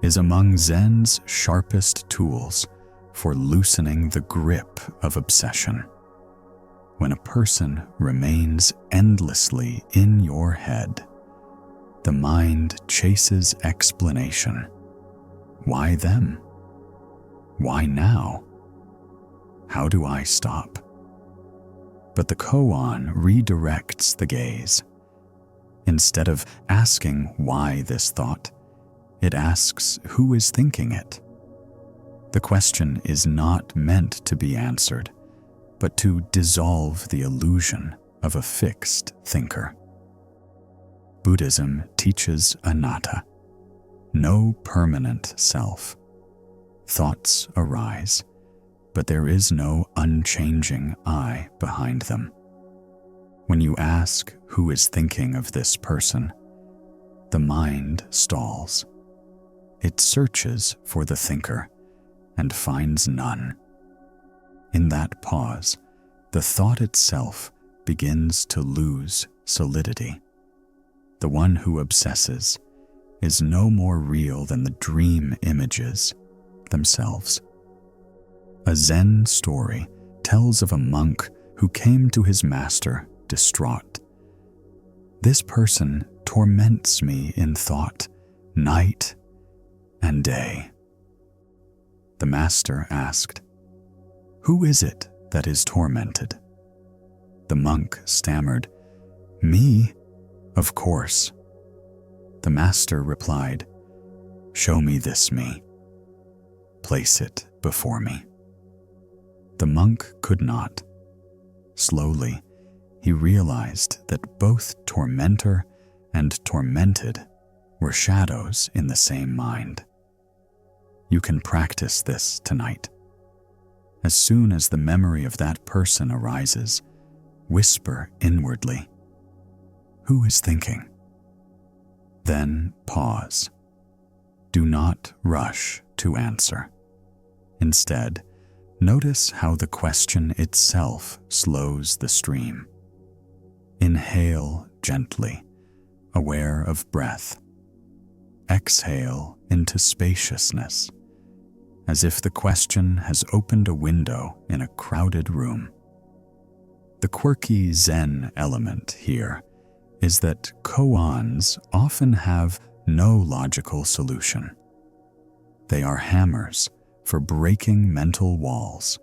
A: is among Zen's sharpest tools for loosening the grip of obsession. When a person remains endlessly in your head, the mind chases explanation. Why them? Why now? How do I stop? But the koan redirects the gaze. Instead of asking why this thought, it asks who is thinking it. The question is not meant to be answered, but to dissolve the illusion of a fixed thinker. Buddhism teaches anatta, no permanent self. Thoughts arise, but there is no unchanging I behind them. When you ask who is thinking of this person, the mind stalls. It searches for the thinker and finds none. In that pause, the thought itself begins to lose solidity. The one who obsesses is no more real than the dream images themselves. A Zen story tells of a monk who came to his master distraught. This person torments me in thought, night and day. The master asked, "Who is it that is tormented?" The monk stammered, "Me, of course." The master replied, "Show me this me. Place it before me." The monk could not. Slowly, he realized that both tormentor and tormented were shadows in the same mind. You can practice this tonight. As soon as the memory of that person arises, whisper inwardly, "Who is thinking?" Then pause. Do not rush to answer. Instead, notice how the question itself slows the stream. Inhale gently, aware of breath. Exhale into spaciousness, as if the question has opened a window in a crowded room. The quirky Zen element here is that koans often have no logical solution. They are hammers for breaking mental walls.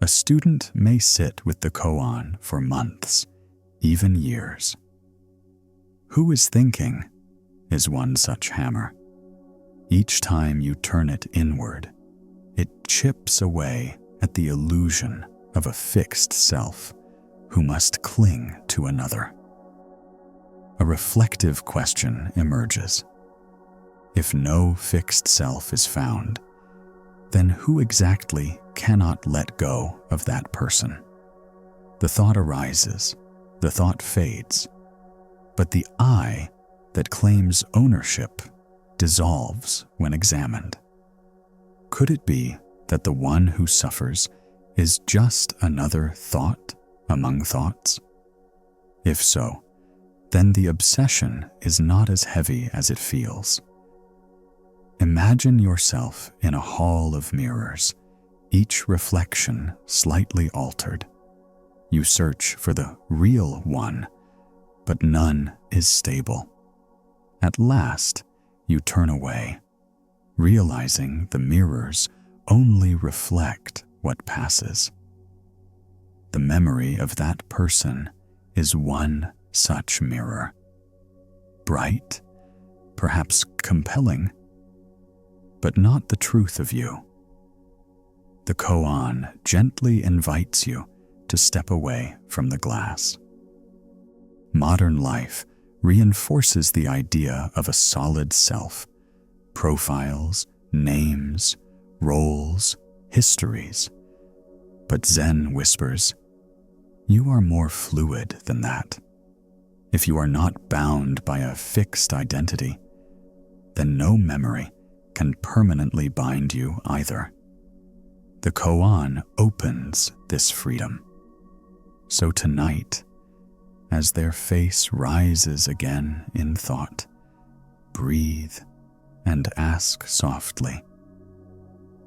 A: A student may sit with the koan for months, even years. Who is thinking is one such hammer. Each time you turn it inward, it chips away at the illusion of a fixed self who must cling to another. A reflective question emerges. If no fixed self is found, then who exactly cannot let go of that person? The thought arises, the thought fades, but the I that claims ownership dissolves when examined. Could it be that the one who suffers is just another thought among thoughts? If so, then the obsession is not as heavy as it feels. Imagine yourself in a hall of mirrors, each reflection slightly altered. You search for the real one, but none is stable. At last, you turn away, realizing the mirrors only reflect what passes. The memory of that person is one such mirror. Bright, perhaps compelling, but not the truth of you. The koan gently invites you to step away from the glass. Modern life reinforces the idea of a solid self, profiles, names, roles, histories. But Zen whispers, you are more fluid than that. If you are not bound by a fixed identity, then no memory can permanently bind you either. The koan opens this freedom. So tonight, as their face rises again in thought, breathe and ask softly,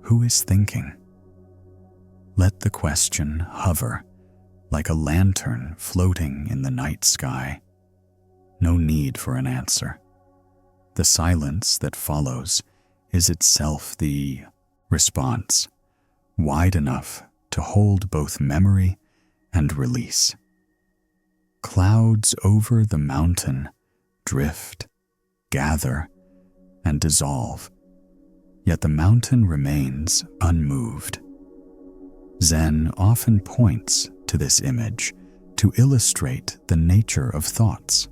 A: who is thinking? Let the question hover like a lantern floating in the night sky. No need for an answer. The silence that follows is itself the response, wide enough to hold both memory and release. Clouds over the mountain drift, gather, and dissolve, yet the mountain remains unmoved. Zen often points to this image to illustrate the nature of thoughts.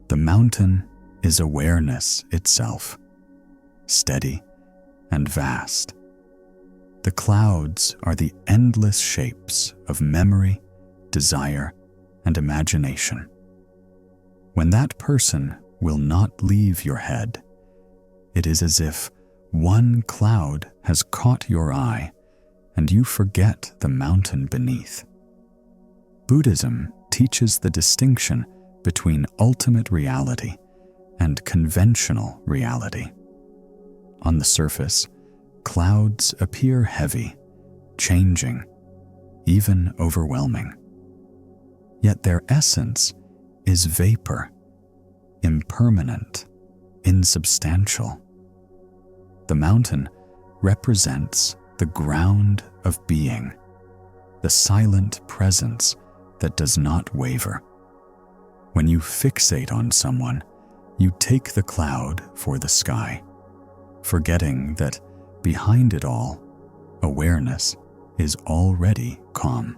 A: The mountain is awareness itself, steady and vast. The clouds are the endless shapes of memory, desire, and imagination. When that person will not leave your head, it is as if one cloud has caught your eye and you forget the mountain beneath. Buddhism teaches the distinction between ultimate reality and conventional reality. On the surface, clouds appear heavy, changing, even overwhelming. Yet their essence is vapor, impermanent, insubstantial. The mountain represents the ground of being, the silent presence that does not waver. When you fixate on someone, you take the cloud for the sky, forgetting that behind it all, awareness is already calm.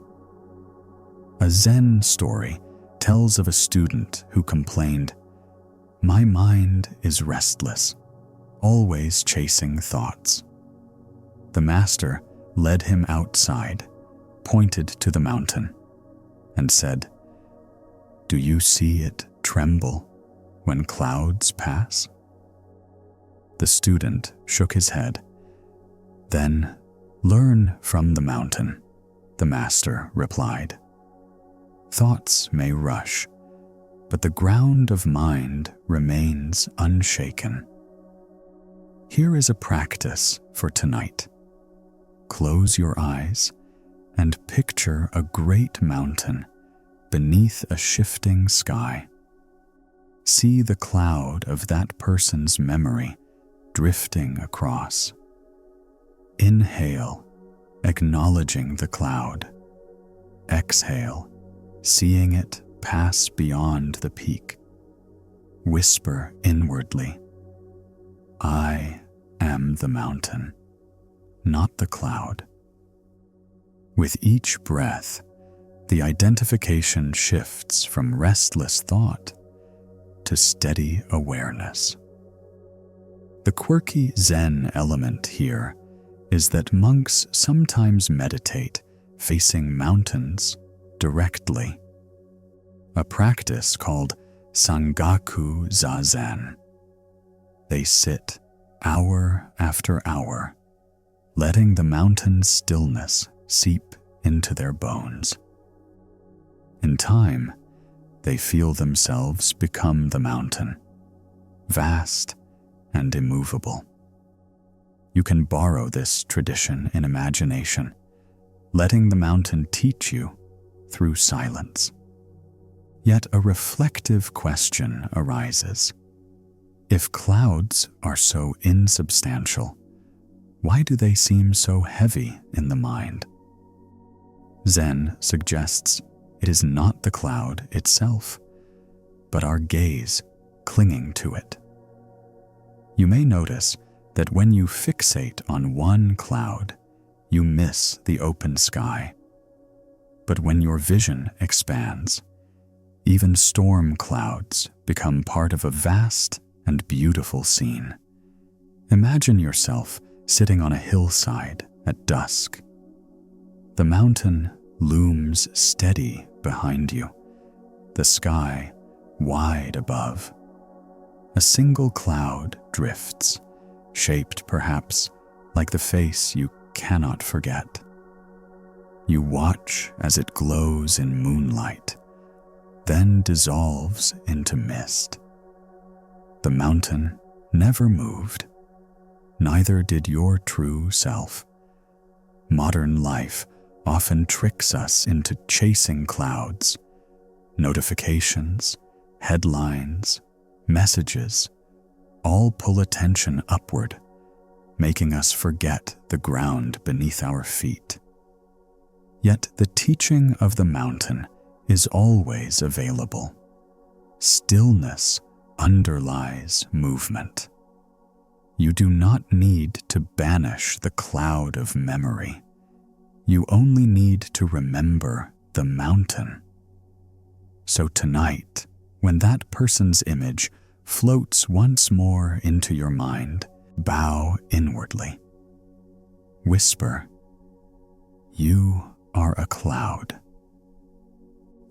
A: A Zen story tells of a student who complained, "My mind is restless, always chasing thoughts." The master led him outside, pointed to the mountain, and said, "Do you see it tremble when clouds pass?" The student shook his head. "Then learn from the mountain," the master replied. Thoughts may rush, but the ground of mind remains unshaken. Here is a practice for tonight. Close your eyes and picture a great mountain beneath a shifting sky. See the cloud of that person's memory drifting across. Inhale, acknowledging the cloud. Exhale, seeing it pass beyond the peak. Whisper inwardly, "I am the mountain, not the cloud." With each breath, the identification shifts from restless thought to steady awareness. The quirky Zen element here is that monks sometimes meditate facing mountains directly, a practice called Sangaku Zazen. They sit hour after hour, letting the mountain's stillness seep into their bones. In time, they feel themselves become the mountain, vast and immovable. You can borrow this tradition in imagination, letting the mountain teach you through silence. Yet a reflective question arises. If clouds are so insubstantial, why do they seem so heavy in the mind? Zen suggests it is not the cloud itself, but our gaze clinging to it. You may notice that when you fixate on one cloud, you miss the open sky. But when your vision expands, even storm clouds become part of a vast and beautiful scene. Imagine yourself sitting on a hillside at dusk. The mountain looms steady behind you, the sky wide above. A single cloud drifts, shaped perhaps like the face you cannot forget. You watch as it glows in moonlight, then dissolves into mist. The mountain never moved, neither did your true self. Modern life often tricks us into chasing clouds. Notifications, headlines, messages, all pull attention upward, making us forget the ground beneath our feet. Yet the teaching of the mountain is always available. Stillness underlies movement. You do not need to banish the cloud of memory. You only need to remember the mountain. So tonight, when that person's image floats once more into your mind, bow inwardly. Whisper, "You are a cloud."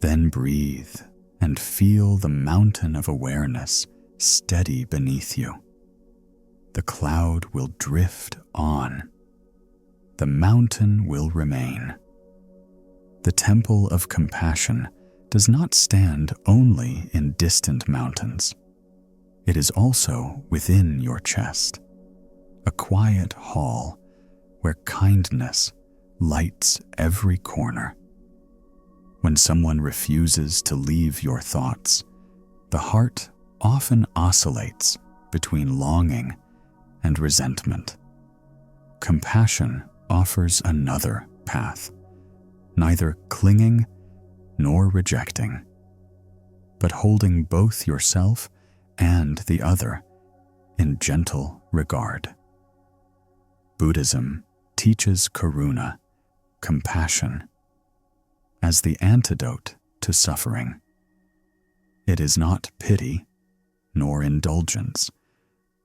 A: Then breathe and feel the mountain of awareness steady beneath you. The cloud will drift on. The mountain will remain. The temple of compassion does not stand only in distant mountains. It is also within your chest, a quiet hall where kindness lights every corner. When someone refuses to leave your thoughts, the heart often oscillates between longing and resentment. Compassion offers another path, neither clinging nor rejecting, but holding both yourself and the other in gentle regard. Buddhism teaches karuna, compassion, as the antidote to suffering. It is not pity nor indulgence,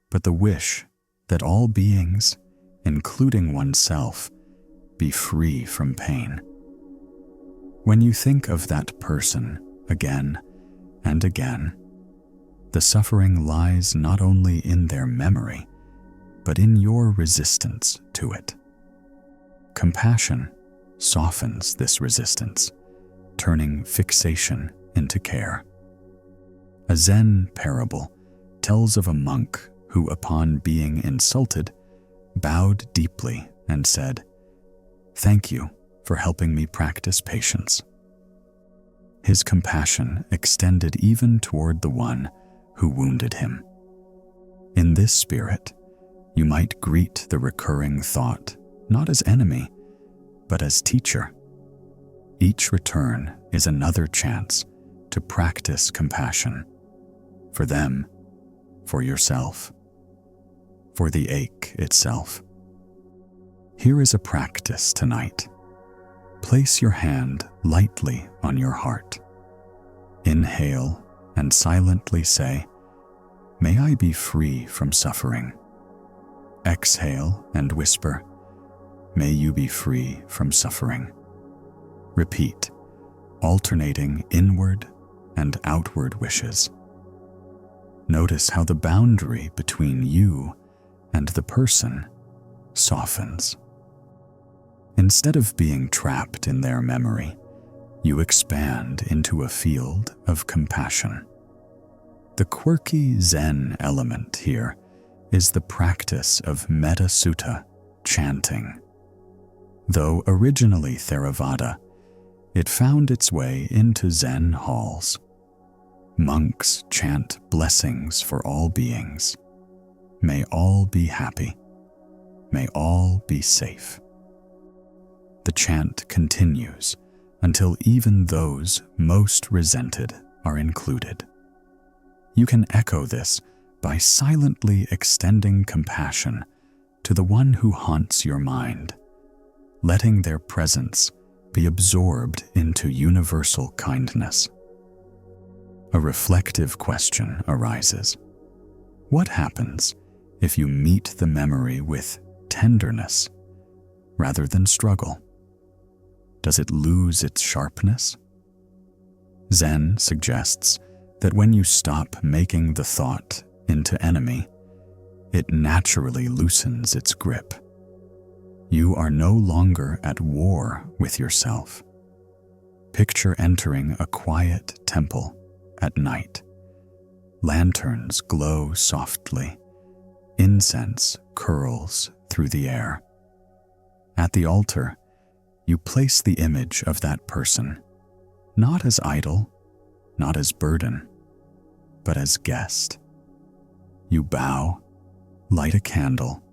A: but the wish that all beings, including oneself, be free from pain. When you think of that person again and again, the suffering lies not only in their memory, but in your resistance to it. Compassion softens this resistance, turning fixation into care. A Zen parable tells of a monk who, upon being insulted, bowed deeply and said, "Thank you for helping me practice patience." His compassion extended even toward the one who wounded him. In this spirit, you might greet the recurring thought not as enemy, but as teacher. Each return is another chance to practice compassion for them, for yourself, for the ache itself. Here is a practice tonight. Place your hand lightly on your heart. Inhale and silently say, "May I be free from suffering." Exhale and whisper, "May you be free from suffering." Repeat, alternating inward and outward wishes. Notice how the boundary between you and the person softens. Instead of being trapped in their memory, you expand into a field of compassion. The quirky Zen element here is the practice of Metta Sutta chanting. Though originally Theravada, it found its way into Zen halls monks chant blessings for all beings. May all be happy. May all be safe. The chant continues until even those most resented are included. You can echo this by silently extending compassion to the one who haunts your mind, letting their presence be absorbed into universal kindness. A reflective question arises. What happens if you meet the memory with tenderness rather than struggle? Does it lose its sharpness? Zen suggests that when you stop making the thought into enemy, it naturally loosens its grip. You are no longer at war with yourself. Picture entering a quiet temple at night. Lanterns glow softly. Incense curls through the air. At the altar, you place the image of that person, not as idol, not as burden, but as guest. You bow, light a candle,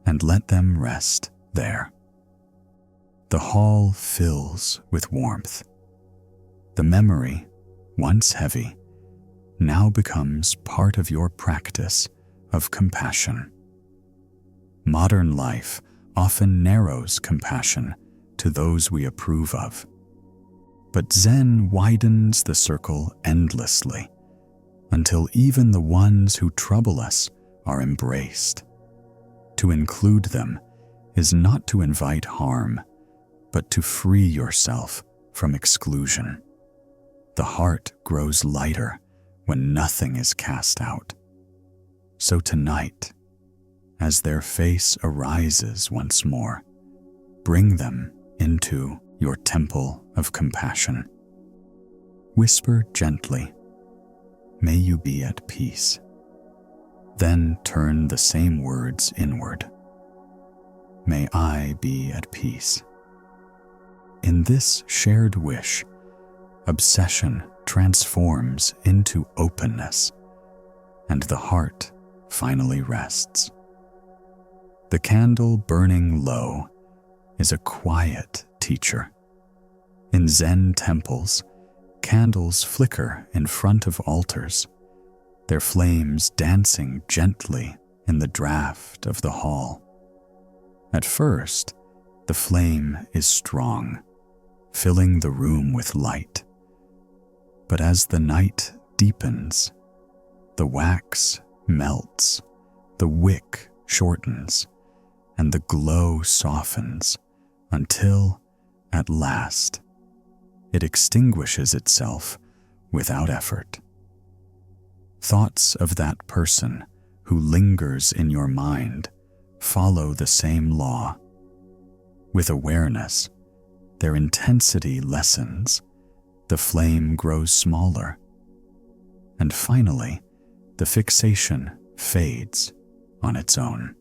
A: and let them rest there. The hall fills with warmth. The memory, once heavy, now becomes part of your practice of compassion. Modern life often narrows compassion to those we approve of, but Zen widens the circle endlessly until even the ones who trouble us are embraced. To include them is not to invite harm, but to free yourself from exclusion. The heart grows lighter when nothing is cast out. So tonight, as their face arises once more, bring them into your temple of compassion. Whisper gently, "May you be at peace." Then turn the same words inward. "May I be at peace." In this shared wish, obsession transforms into openness, and the heart finally rests. The candle burning low is a quiet teacher. In Zen temples, candles flicker in front of altars, their flames dancing gently in the draft of the hall. At first, the flame is strong, filling the room with light. But as the night deepens, the wax melts, the wick shortens, and the glow softens until, at last, it extinguishes itself without effort. Thoughts of that person who lingers in your mind follow the same law. With awareness, their intensity lessens, the flame grows smaller, and finally, the fixation fades on its own.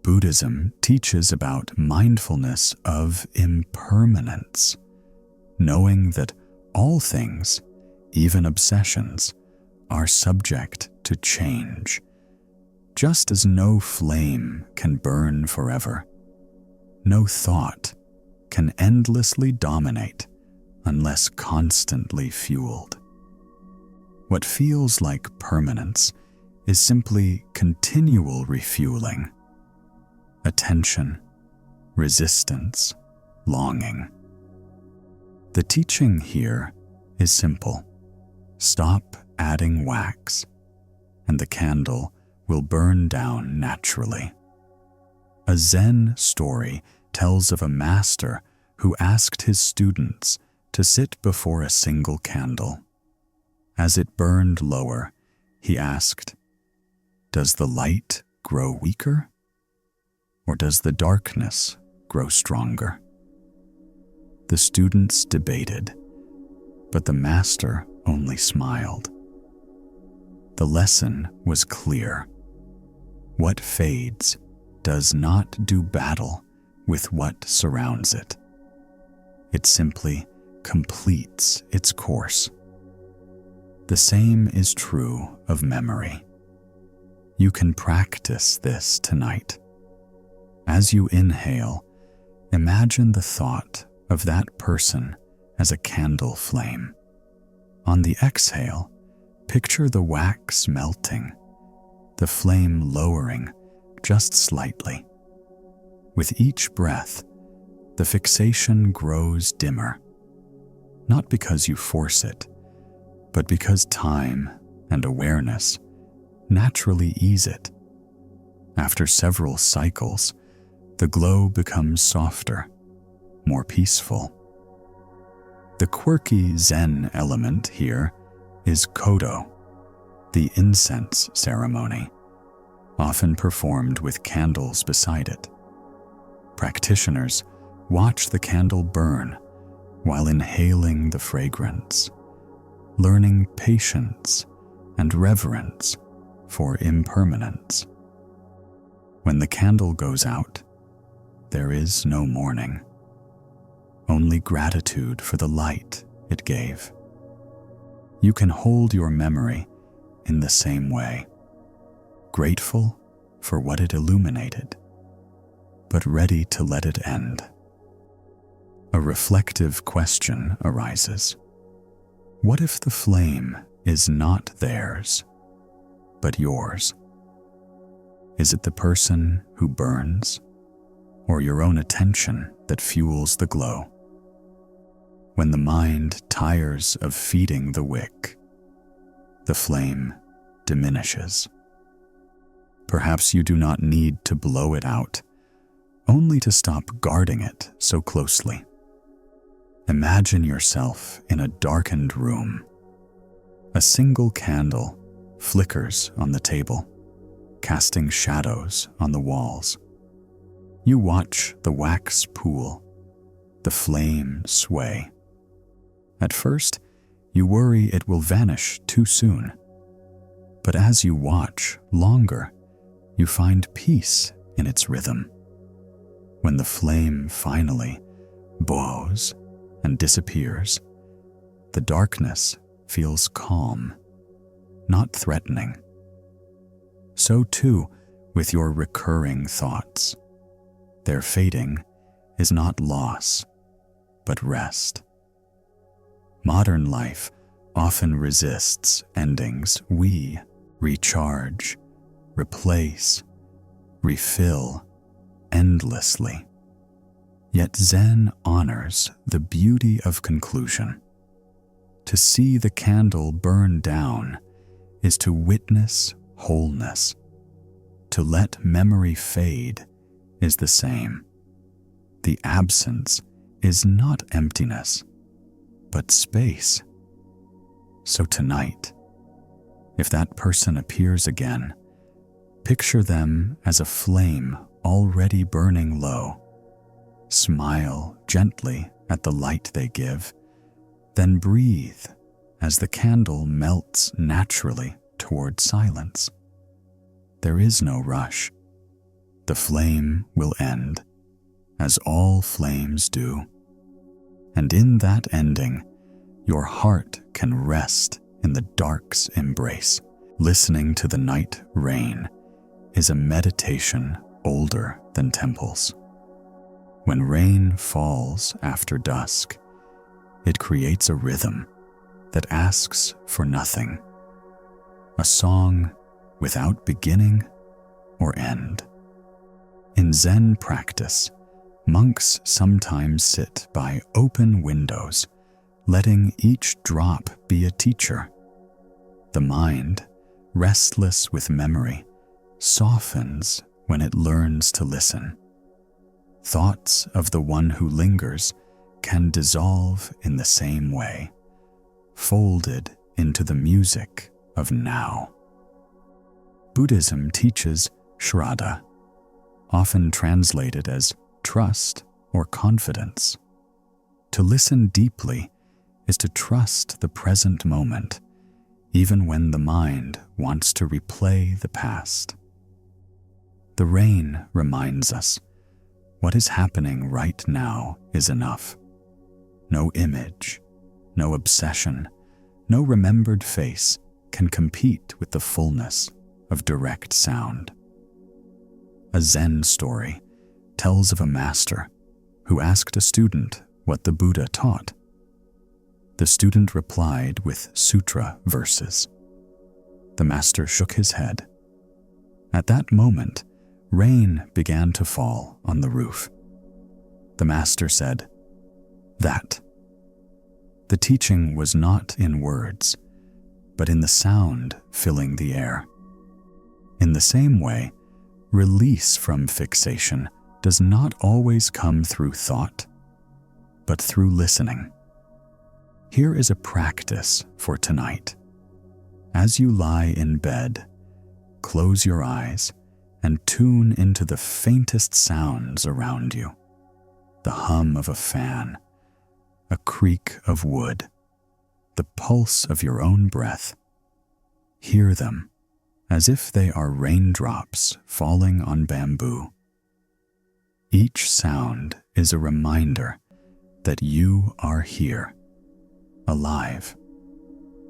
A: Buddhism teaches about mindfulness of impermanence, knowing that all things, even obsessions, are subject to change. Just as no flame can burn forever, no thought can endlessly dominate unless constantly fueled. What feels like permanence is simply continual refueling. Attention, resistance, longing. The teaching here is simple. Stop adding wax, and the candle will burn down naturally. A Zen story tells of a master who asked his students to sit before a single candle. As it burned lower, he asked, "Does the light grow weaker? Or does the darkness grow stronger?" The students debated, but the master only smiled. The lesson was clear. What fades does not do battle with what surrounds it. It simply completes its course. The same is true of memory. You can practice this tonight. As you inhale, imagine the thought of that person as a candle flame. On the exhale, picture the wax melting, the flame lowering just slightly. With each breath, the fixation grows dimmer, not because you force it, but because time and awareness naturally ease it. After several cycles, the glow becomes softer, more peaceful. The quirky Zen element here is kodo, the incense ceremony, often performed with candles beside it. Practitioners watch the candle burn while inhaling the fragrance, learning patience and reverence for impermanence. When the candle goes out, there is no mourning, only gratitude for the light it gave. You can hold your memory in the same way, grateful for what it illuminated, but ready to let it end. A reflective question arises. What if the flame is not theirs, but yours? Is it the person who burns, or your own attention that fuels the glow? When the mind tires of feeding the wick, the flame diminishes. Perhaps you do not need to blow it out, only to stop guarding it so closely. Imagine yourself in a darkened room. A single candle flickers on the table, casting shadows on the walls. You watch the wax pool, the flame sway. At first, you worry it will vanish too soon. But as you watch longer, you find peace in its rhythm. When the flame finally bows and disappears, the darkness feels calm, not threatening. So too with your recurring thoughts. Their fading is not loss, but rest. Modern life often resists endings. We recharge, replace, refill endlessly. Yet Zen honors the beauty of conclusion. To see the candle burn down is to witness wholeness. To let memory fade is the same. The absence is not emptiness, but space. So tonight, if that person appears again, picture them as a flame already burning low. Smile gently at the light they give, then breathe as the candle melts naturally toward silence. There is no rush. The flame will end, as all flames do. And in that ending, your heart can rest in the dark's embrace. Listening to the night rain is a meditation older than temples. When rain falls after dusk, it creates a rhythm that asks for nothing, a song without beginning or end. In Zen practice, monks sometimes sit by open windows, letting each drop be a teacher. The mind, restless with memory, softens when it learns to listen. Thoughts of the one who lingers can dissolve in the same way, folded into the music of now. Buddhism teaches shraddha, often translated as trust or confidence. To listen deeply is to trust the present moment, even when the mind wants to replay the past. The rain reminds us what is happening right now is enough. No image, no obsession, No remembered face can compete with the fullness of direct sound. A Zen story tells of a master who asked a student what the Buddha taught. The student replied with sutra verses. The master shook his head. At that moment, rain began to fall on the roof. The master said, "That." The teaching was not in words, but in the sound filling the air. In the same way, release from fixation does not always come through thought, but through listening. Here is a practice for tonight. As you lie in bed, close your eyes and tune into the faintest sounds around you. The hum of a fan, a creak of wood, the pulse of your own breath. Hear them as if they are raindrops falling on bamboo. Each sound is a reminder that you are here, alive,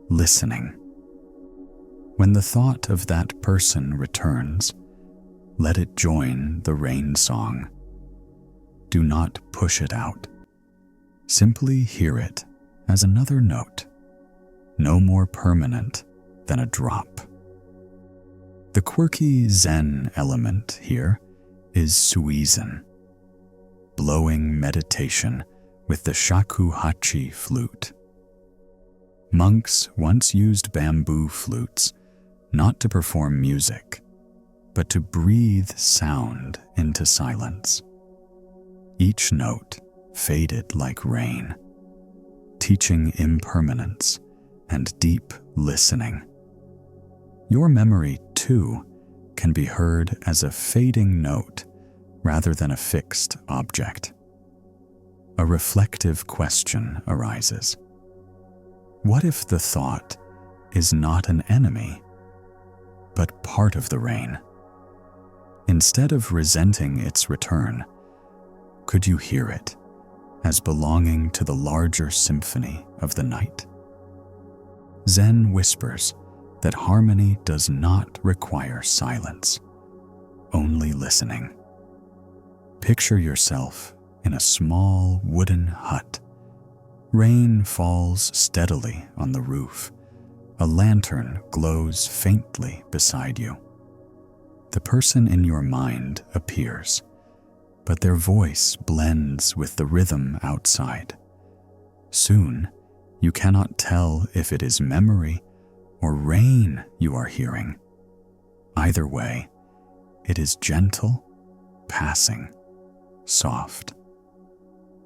A: listening. When the thought of that person returns, let it join the rain song. Do not push it out. Simply hear it as another note, no more permanent than a drop. The quirky Zen element here is suizen, blowing meditation with the shakuhachi flute. Monks once used bamboo flutes not to perform music, but to breathe sound into silence. Each note faded like rain, teaching impermanence and deep listening. Your memory, too, can be heard as a fading note rather than a fixed object. A reflective question arises. What if the thought is not an enemy, but part of the rain? Instead of resenting its return, could you hear it as belonging to the larger symphony of the night? Zen whispers that harmony does not require silence, only listening. Picture yourself in a small wooden hut. Rain falls steadily on the roof. A lantern glows faintly beside you. The person in your mind appears, but their voice blends with the rhythm outside. Soon, you cannot tell if it is memory or rain you are hearing. Either way, it is gentle, passing, soft.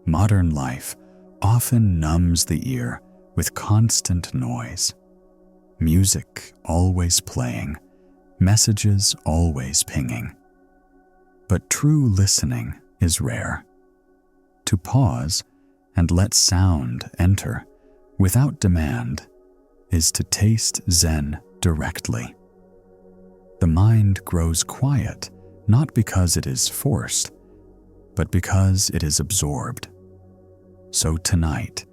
A: Modern life often numbs the ear with constant noise. Music always playing, messages always pinging. But true listening is rare. To pause and let sound enter without demand is to taste Zen directly. The mind grows quiet not because it is forced, but because it is absorbed. So tonight,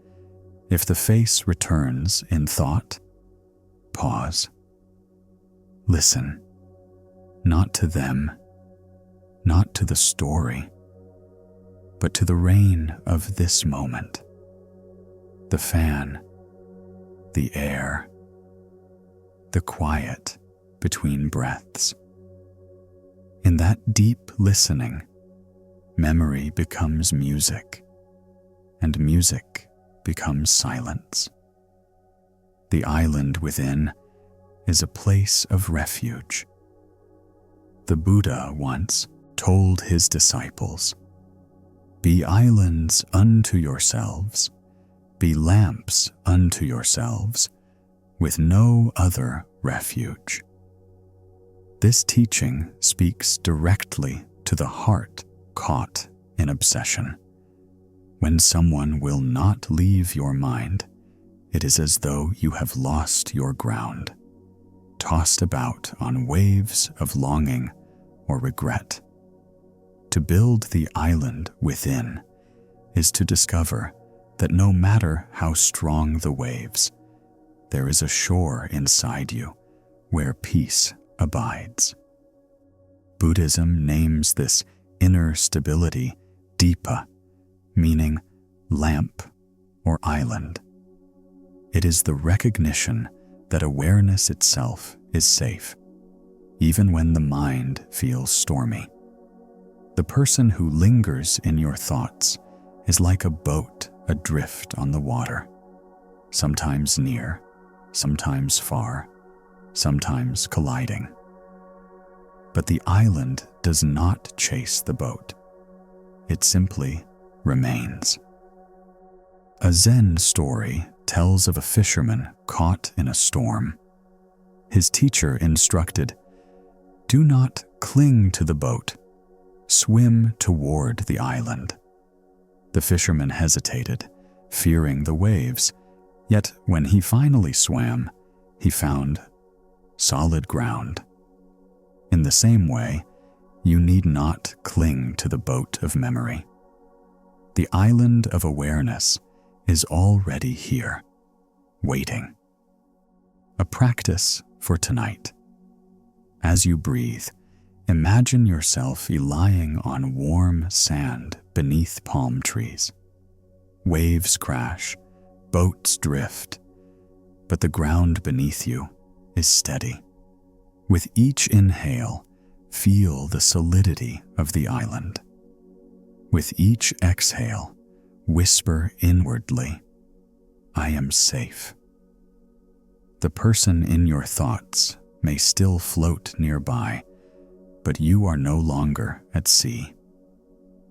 A: if the face returns in thought, pause. Listen, not to them, not to the story, but to the rain of this moment. The fan, the air, the quiet between breaths. In that deep listening, memory becomes music, and music becomes silence. The island within is a place of refuge. The Buddha once told his disciples, "Be islands unto yourselves, be lamps unto yourselves, with no other refuge." This teaching speaks directly to the heart caught in obsession. When someone will not leave your mind, it is as though you have lost your ground, tossed about on waves of longing or regret. To build the island within is to discover that no matter how strong the waves, there is a shore inside you where peace abides. Buddhism names this inner stability Dipa, meaning lamp or island. It is the recognition that awareness itself is safe, even when the mind feels stormy. The person who lingers in your thoughts is like a boat adrift on the water, sometimes near, sometimes far, sometimes colliding. But the island does not chase the boat. It simply remains. A Zen story tells of a fisherman caught in a storm. His teacher instructed, "Do not cling to the boat. Swim toward the island." The fisherman hesitated, fearing the waves, yet when he finally swam, he found solid ground. In the same way, you need not cling to the boat of memory. The island of awareness is already here, waiting. A practice for tonight. As you breathe, imagine yourself lying on warm sand beneath palm trees. Waves crash, boats drift, but the ground beneath you is steady. With each inhale, feel the solidity of the island. With each exhale, whisper inwardly, "I am safe." The person in your thoughts may still float nearby, but you are no longer at sea.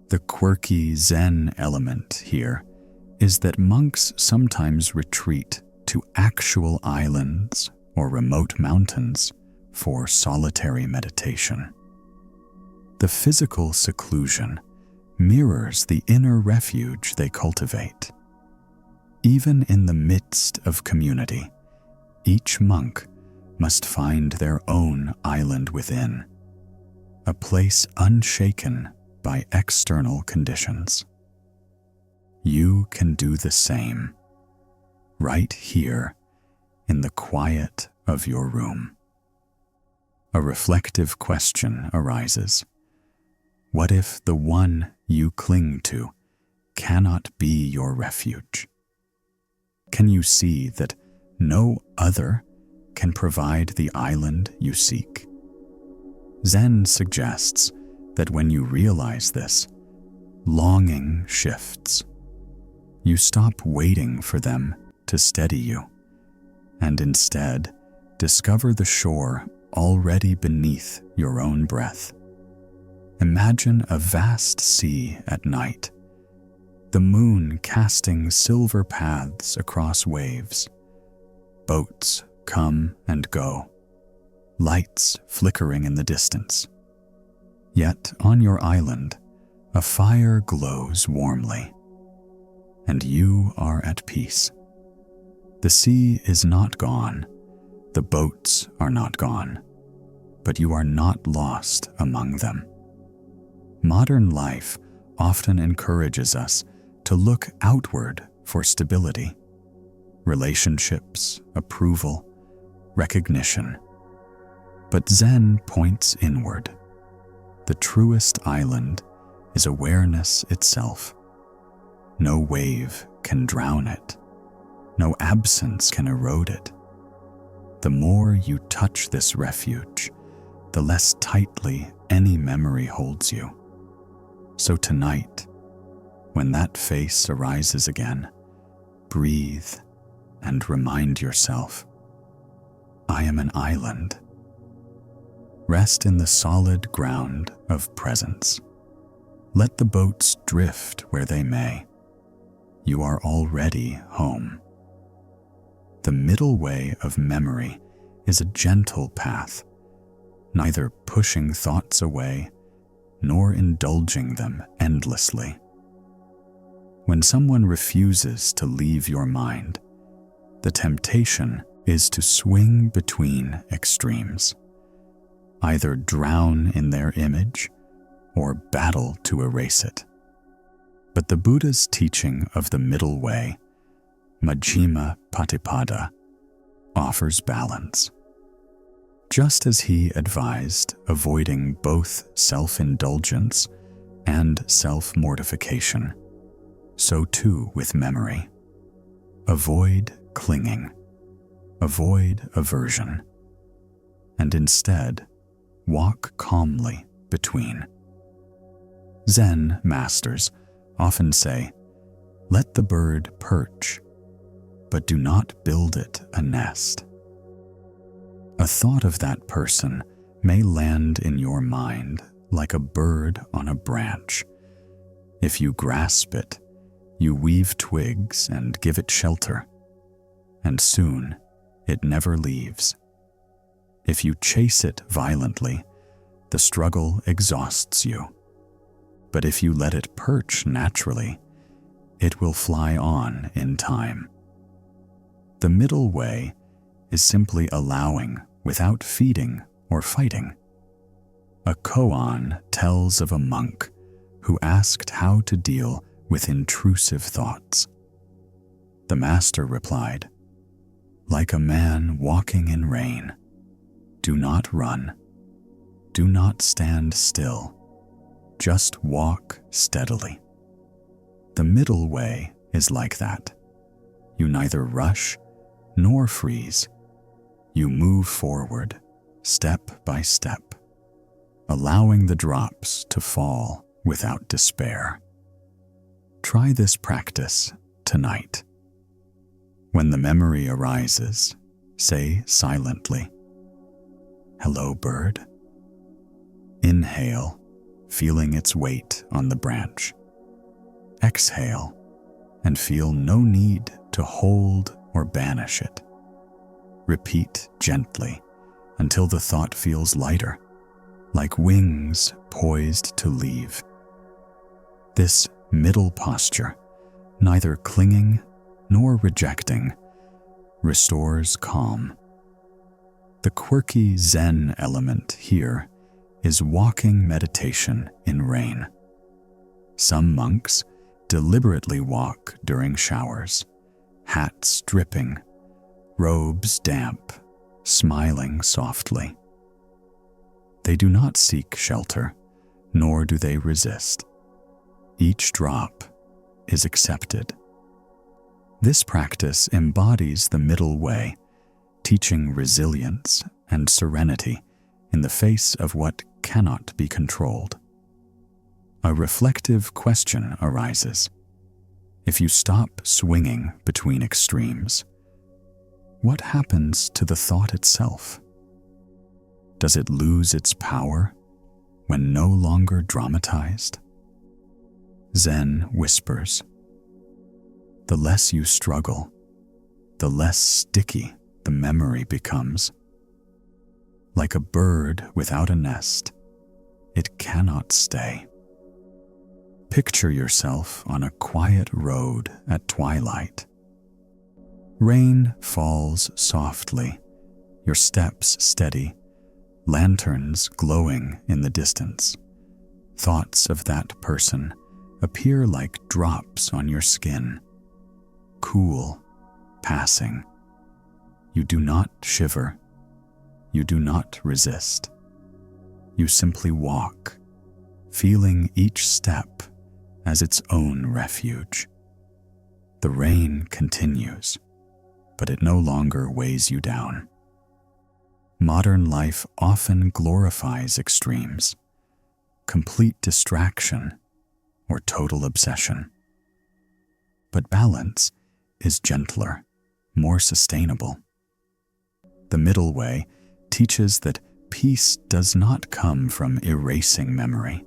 A: The quirky Zen element here is that monks sometimes retreat to actual islands or remote mountains for solitary meditation. The physical seclusion mirrors the inner refuge they cultivate. Even in the midst of community, each monk must find their own island within, a place unshaken by external conditions. You can do the same, right here in the quiet of your room. A reflective question arises. What if the one you cling to cannot be your refuge? Can you see that no other can provide the island you seek? Zen suggests that when you realize this, longing shifts. You stop waiting for them to steady you, and instead discover the shore already beneath your own breath. Imagine a vast sea at night, the moon casting silver paths across waves. Boats come and go, lights flickering in the distance. Yet on your island, a fire glows warmly, and you are at peace. The sea is not gone, the boats are not gone, but you are not lost among them. Modern life often encourages us to look outward for stability, relationships, approval, recognition. But Zen points inward. The truest island is awareness itself. No wave can drown it. No absence can erode it. The more you touch this refuge, the less tightly any memory holds you. So tonight, when that face arises again, breathe and remind yourself, I am an island. Rest in the solid ground of presence. Let the boats drift where they may. You are already home. The middle way of memory is a gentle path, neither pushing thoughts away nor indulging them endlessly. When someone refuses to leave your mind, the temptation is to swing between extremes, either drown in their image or battle to erase it. But the Buddha's teaching of the middle way, Majjhima Patipada, offers balance. Just as he advised avoiding both self-indulgence and self-mortification, so too with memory. Avoid clinging, avoid aversion, and instead walk calmly between. Zen masters often say, "Let the bird perch, but do not build it a nest." A thought of that person may land in your mind like a bird on a branch. If you grasp it, you weave twigs and give it shelter, and soon it never leaves. If you chase it violently, the struggle exhausts you. But if you let it perch naturally, it will fly on in time. The middle way is simply allowing without feeding or fighting. A koan tells of a monk who asked how to deal with intrusive thoughts. The master replied, "Like a man walking in rain, do not run, do not stand still, just walk steadily." The middle way is like that. You neither rush nor freeze. You move forward, step by step, allowing the drops to fall without despair. Try this practice tonight. When the memory arises, say silently, "Hello, bird." Inhale, feeling its weight on the branch. Exhale, and feel no need to hold or banish it. Repeat gently until the thought feels lighter, like wings poised to leave. This middle posture, neither clinging nor rejecting, restores calm. The quirky Zen element here is walking meditation in rain. Some monks deliberately walk during showers, hats dripping, robes damp, smiling softly. They do not seek shelter, nor do they resist. Each drop is accepted. This practice embodies the middle way, teaching resilience and serenity in the face of what cannot be controlled. A reflective question arises. If you stop swinging between extremes, what happens to the thought itself? Does it lose its power when no longer dramatized? Zen whispers, the less you struggle, the less sticky the memory becomes. Like a bird without a nest, it cannot stay. Picture yourself on a quiet road at twilight. Rain falls softly, your steps steady, lanterns glowing in the distance. Thoughts of that person appear like drops on your skin, cool, passing. You do not shiver. You do not resist. You simply walk, feeling each step as its own refuge. The rain continues, but it no longer weighs you down. Modern life often glorifies extremes, complete distraction, or total obsession. But balance is gentler, more sustainable. The middle way teaches that peace does not come from erasing memory,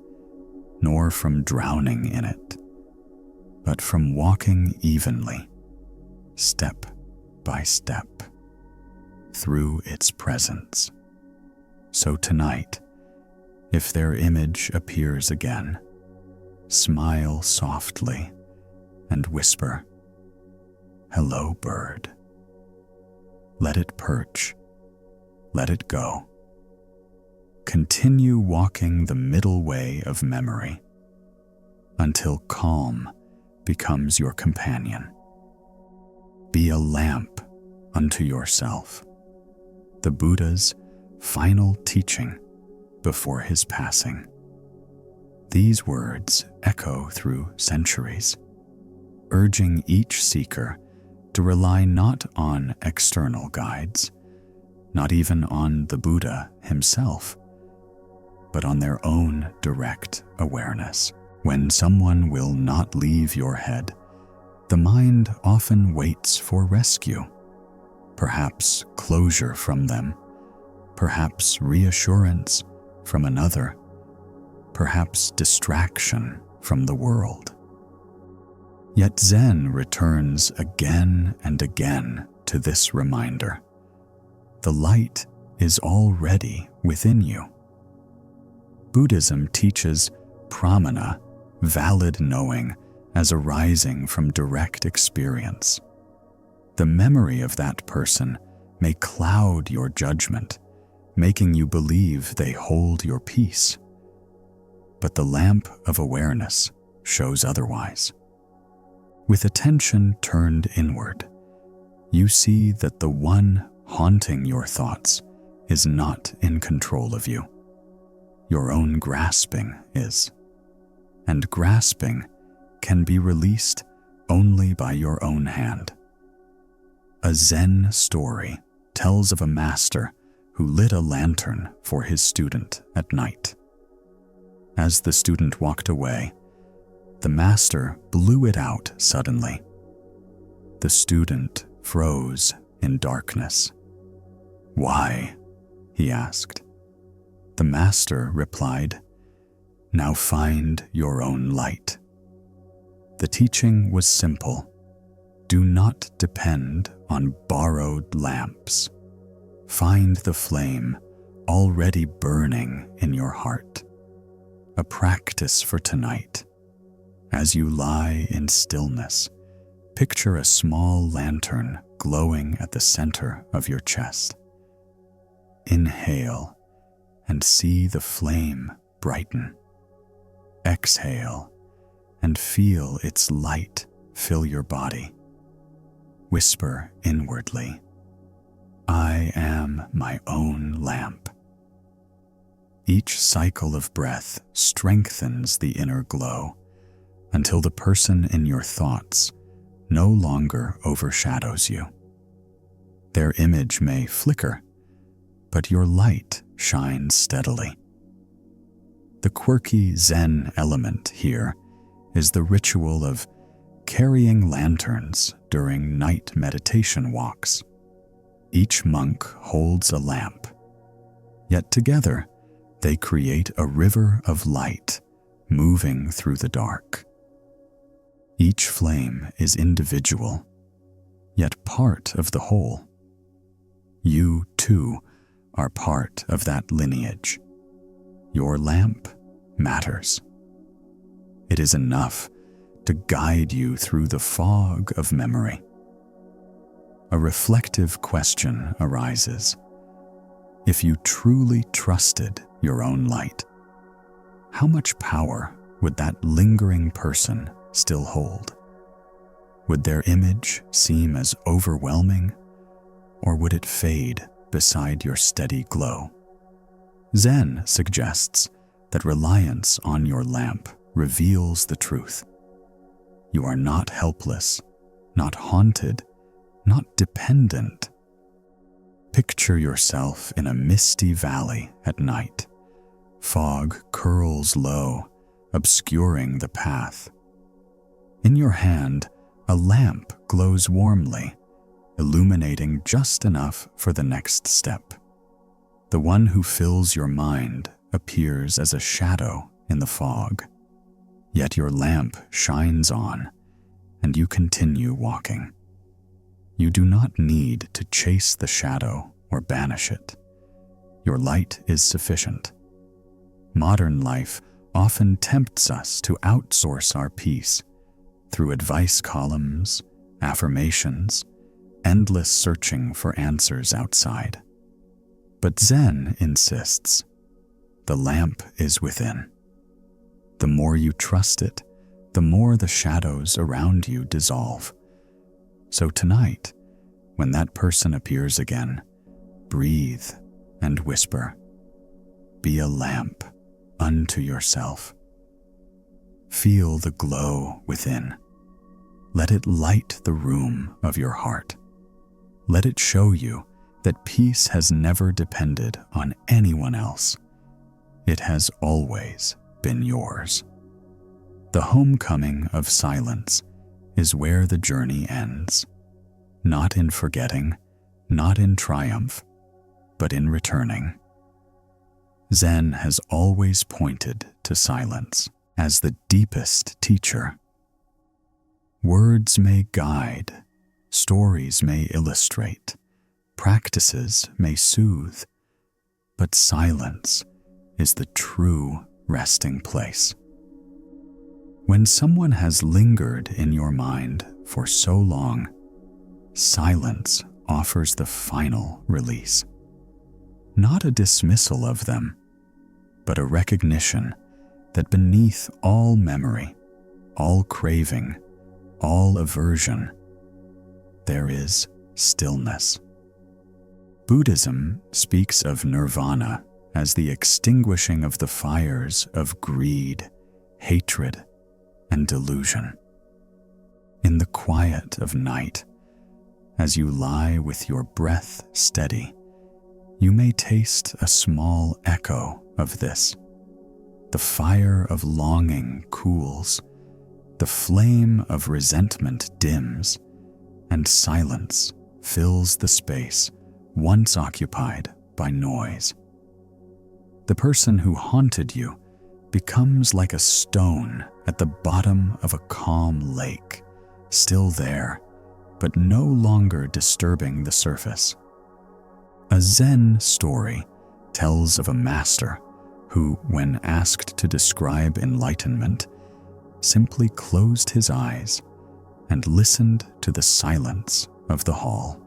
A: nor from drowning in it, but from walking evenly, step by step, through its presence. So tonight, if their image appears again, smile softly and whisper, "Hello, bird." Let it perch. Let it go. Continue walking the middle way of memory until calm becomes your companion. Be a lamp unto yourself, the Buddha's final teaching before his passing. These words echo through centuries, urging each seeker to rely not on external guides, not even on the Buddha himself, but on their own direct awareness. When someone will not leave your head, the mind often waits for rescue, perhaps closure from them, perhaps reassurance from another, perhaps distraction from the world. Yet Zen returns again and again to this reminder: the light is already within you. Buddhism teaches pramana, valid knowing, as arising from direct experience. The memory of that person may cloud your judgment, making you believe they hold your peace. But the lamp of awareness shows otherwise. With attention turned inward, you see that the one haunting your thoughts is not in control of you. Your own grasping is. And grasping can be released only by your own hand. A Zen story tells of a master who lit a lantern for his student at night. As the student walked away, the master blew it out suddenly. The student froze in darkness. "Why?" he asked. The master replied, "Now find your own light." The teaching was simple. Do not depend on borrowed lamps. Find the flame already burning in your heart. A practice for tonight. As you lie in stillness, picture a small lantern glowing at the center of your chest. Inhale and see the flame brighten. Exhale and feel its light fill your body. Whisper inwardly, "I am my own lamp." Each cycle of breath strengthens the inner glow until the person in your thoughts no longer overshadows you. Their image may flicker, but your light shines steadily. The quirky Zen element here is the ritual of carrying lanterns during night meditation walks. Each monk holds a lamp, yet together they create a river of light moving through the dark. Each flame is individual, yet part of the whole. You, too, are part of that lineage. Your lamp matters. It is enough to guide you through the fog of memory. A reflective question arises. If you truly trusted your own light, how much power would that lingering person still hold? Would their image seem as overwhelming, or would it fade beside your steady glow? Zen suggests that reliance on your lamp reveals the truth. You are not helpless, not haunted, not dependent. Picture yourself in a misty valley at night. Fog curls low, obscuring the path. In your hand, a lamp glows warmly, illuminating just enough for the next step. The one who fills your mind appears as a shadow in the fog. Yet your lamp shines on, and you continue walking. You do not need to chase the shadow or banish it. Your light is sufficient. Modern life often tempts us to outsource our peace through advice columns, affirmations, endless searching for answers outside. But Zen insists, the lamp is within. The more you trust it, the more the shadows around you dissolve. So tonight, When that person appears again, breathe and whisper, "Be a lamp unto yourself." Feel the glow within. Let it light the room of your heart. Let it show you that peace has never depended on anyone else. It has always been yours. The homecoming of silence is where the journey ends, not in forgetting, not in triumph, but in returning. Zen has always pointed to silence as the deepest teacher. Words may guide, stories may illustrate, practices may soothe, but silence is the true resting place. When someone has lingered in your mind for so long, silence offers the final release. Not a dismissal of them, but a recognition that beneath all memory, all craving, all aversion, there is stillness. Buddhism speaks of nirvana as the extinguishing of the fires of greed, hatred, and delusion. In the quiet of night, as you lie with your breath steady, you may taste a small echo of this. The fire of longing cools, the flame of resentment dims, and silence fills the space once occupied by noise. The person who haunted you becomes like a stone at the bottom of a calm lake, still there, but no longer disturbing the surface. A Zen story tells of a master who, when asked to describe enlightenment, simply closed his eyes and listened to the silence of the hall.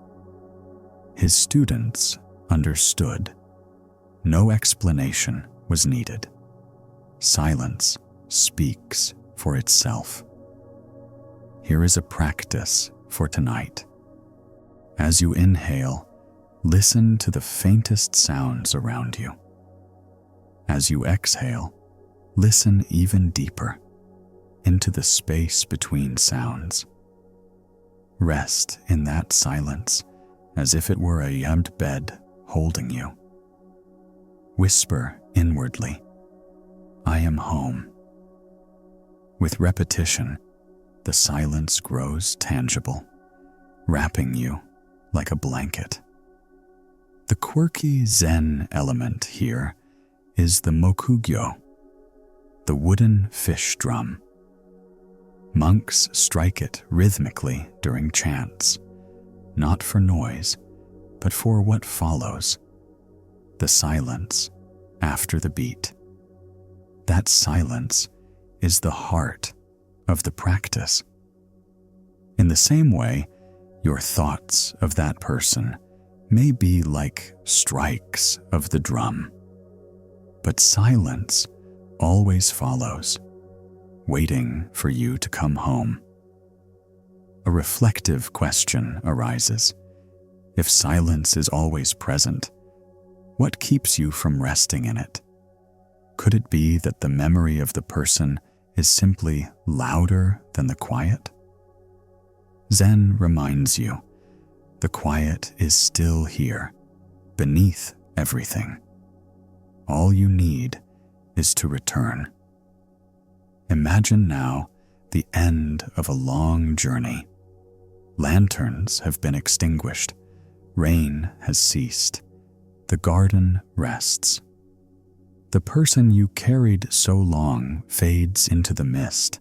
A: His students understood. No explanation was needed. Silence speaks for itself. Here is a practice for tonight. As you inhale, listen to the faintest sounds around you. As you exhale, listen even deeper into the space between sounds. Rest in that silence as if it were a yabbed bed holding you. Whisper inwardly, "I am home." With repetition, the silence grows tangible, wrapping you like a blanket. The quirky Zen element here is the mokugyo, the wooden fish drum. Monks strike it rhythmically during chants, not for noise, but for what follows, the silence after the beat. That silence is the heart of the practice. In the same way, your thoughts of that person may be like strikes of the drum, but silence always follows, waiting for you to come home. A reflective question arises. If silence is always present, what keeps you from resting in it? Could it be that the memory of the person is simply louder than the quiet? Zen reminds you, the quiet is still here, beneath everything. All you need is to return. Imagine now the end of a long journey. Lanterns have been extinguished. Rain has ceased. The garden rests. The person you carried so long fades into the mist,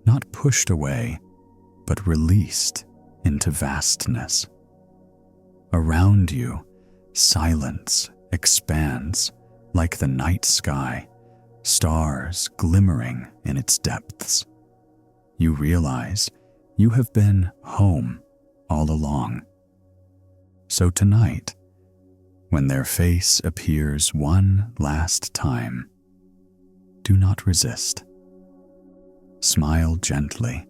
A: not pushed away, but released into vastness. Around you, silence expands like the night sky, stars glimmering in its depths. You realize you have been home all along. So tonight, when their face appears one last time, do not resist. Smile gently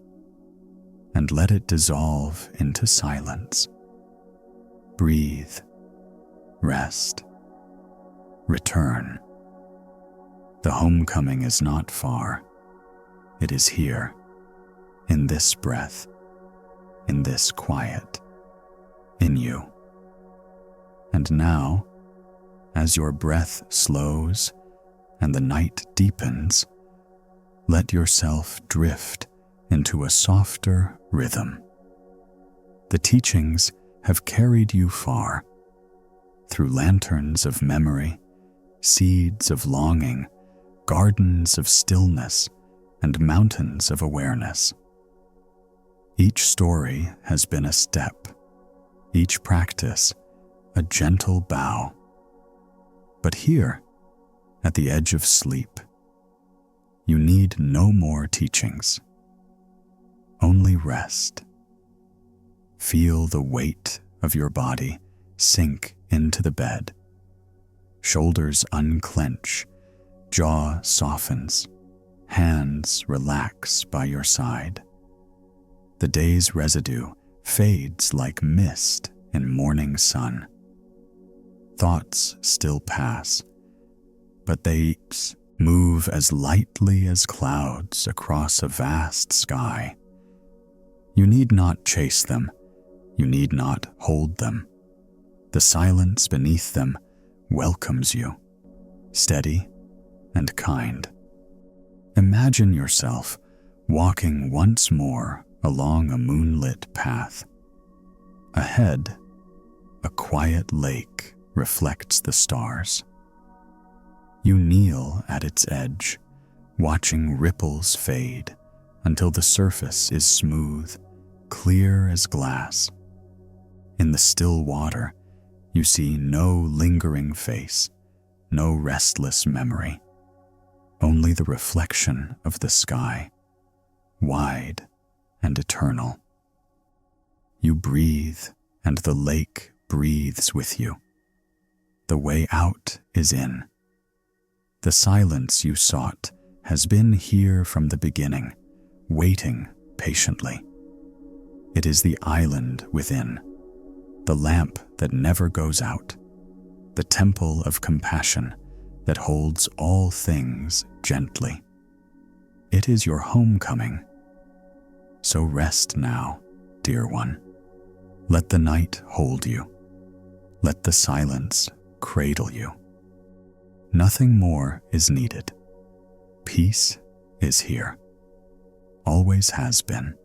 A: and let it dissolve into silence Breathe, rest, return. The homecoming is not far. It is here, in this breath, in this quiet, in you. And now, as your breath slows and the night deepens, let yourself drift into a softer rhythm. The teachings have carried you far, through lanterns of memory, seeds of longing, gardens of stillness, and mountains of awareness. Each story has been a step, each practice a gentle bow. But here, at the edge of sleep, you need no more teachings, only rest. Feel the weight of your body sink into the bed. Shoulders unclench, jaw softens, hands relax by your side. The day's residue fades like mist in morning sun. Thoughts still pass, but they move as lightly as clouds across a vast sky. You need not chase them. You need not hold them. The silence beneath them welcomes you, steady and kind. Imagine yourself walking once more along a moonlit path. Ahead, a quiet lake reflects the stars. You kneel at its edge, watching ripples fade until the surface is smooth, clear as glass. In the still water, you see no lingering face, no restless memory, only the reflection of the sky, wide and eternal. You breathe, and the lake breathes with you. The way out is in. The silence you sought has been here from the beginning, waiting patiently. It is the island within, the lamp that never goes out, the temple of compassion that holds all things gently. It is your homecoming. So rest now, dear one. Let the night hold you. Let the silence cradle you. Nothing more is needed. Peace is here. Always has been.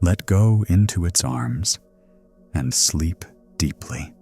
A: Let go into its arms and sleep deeply.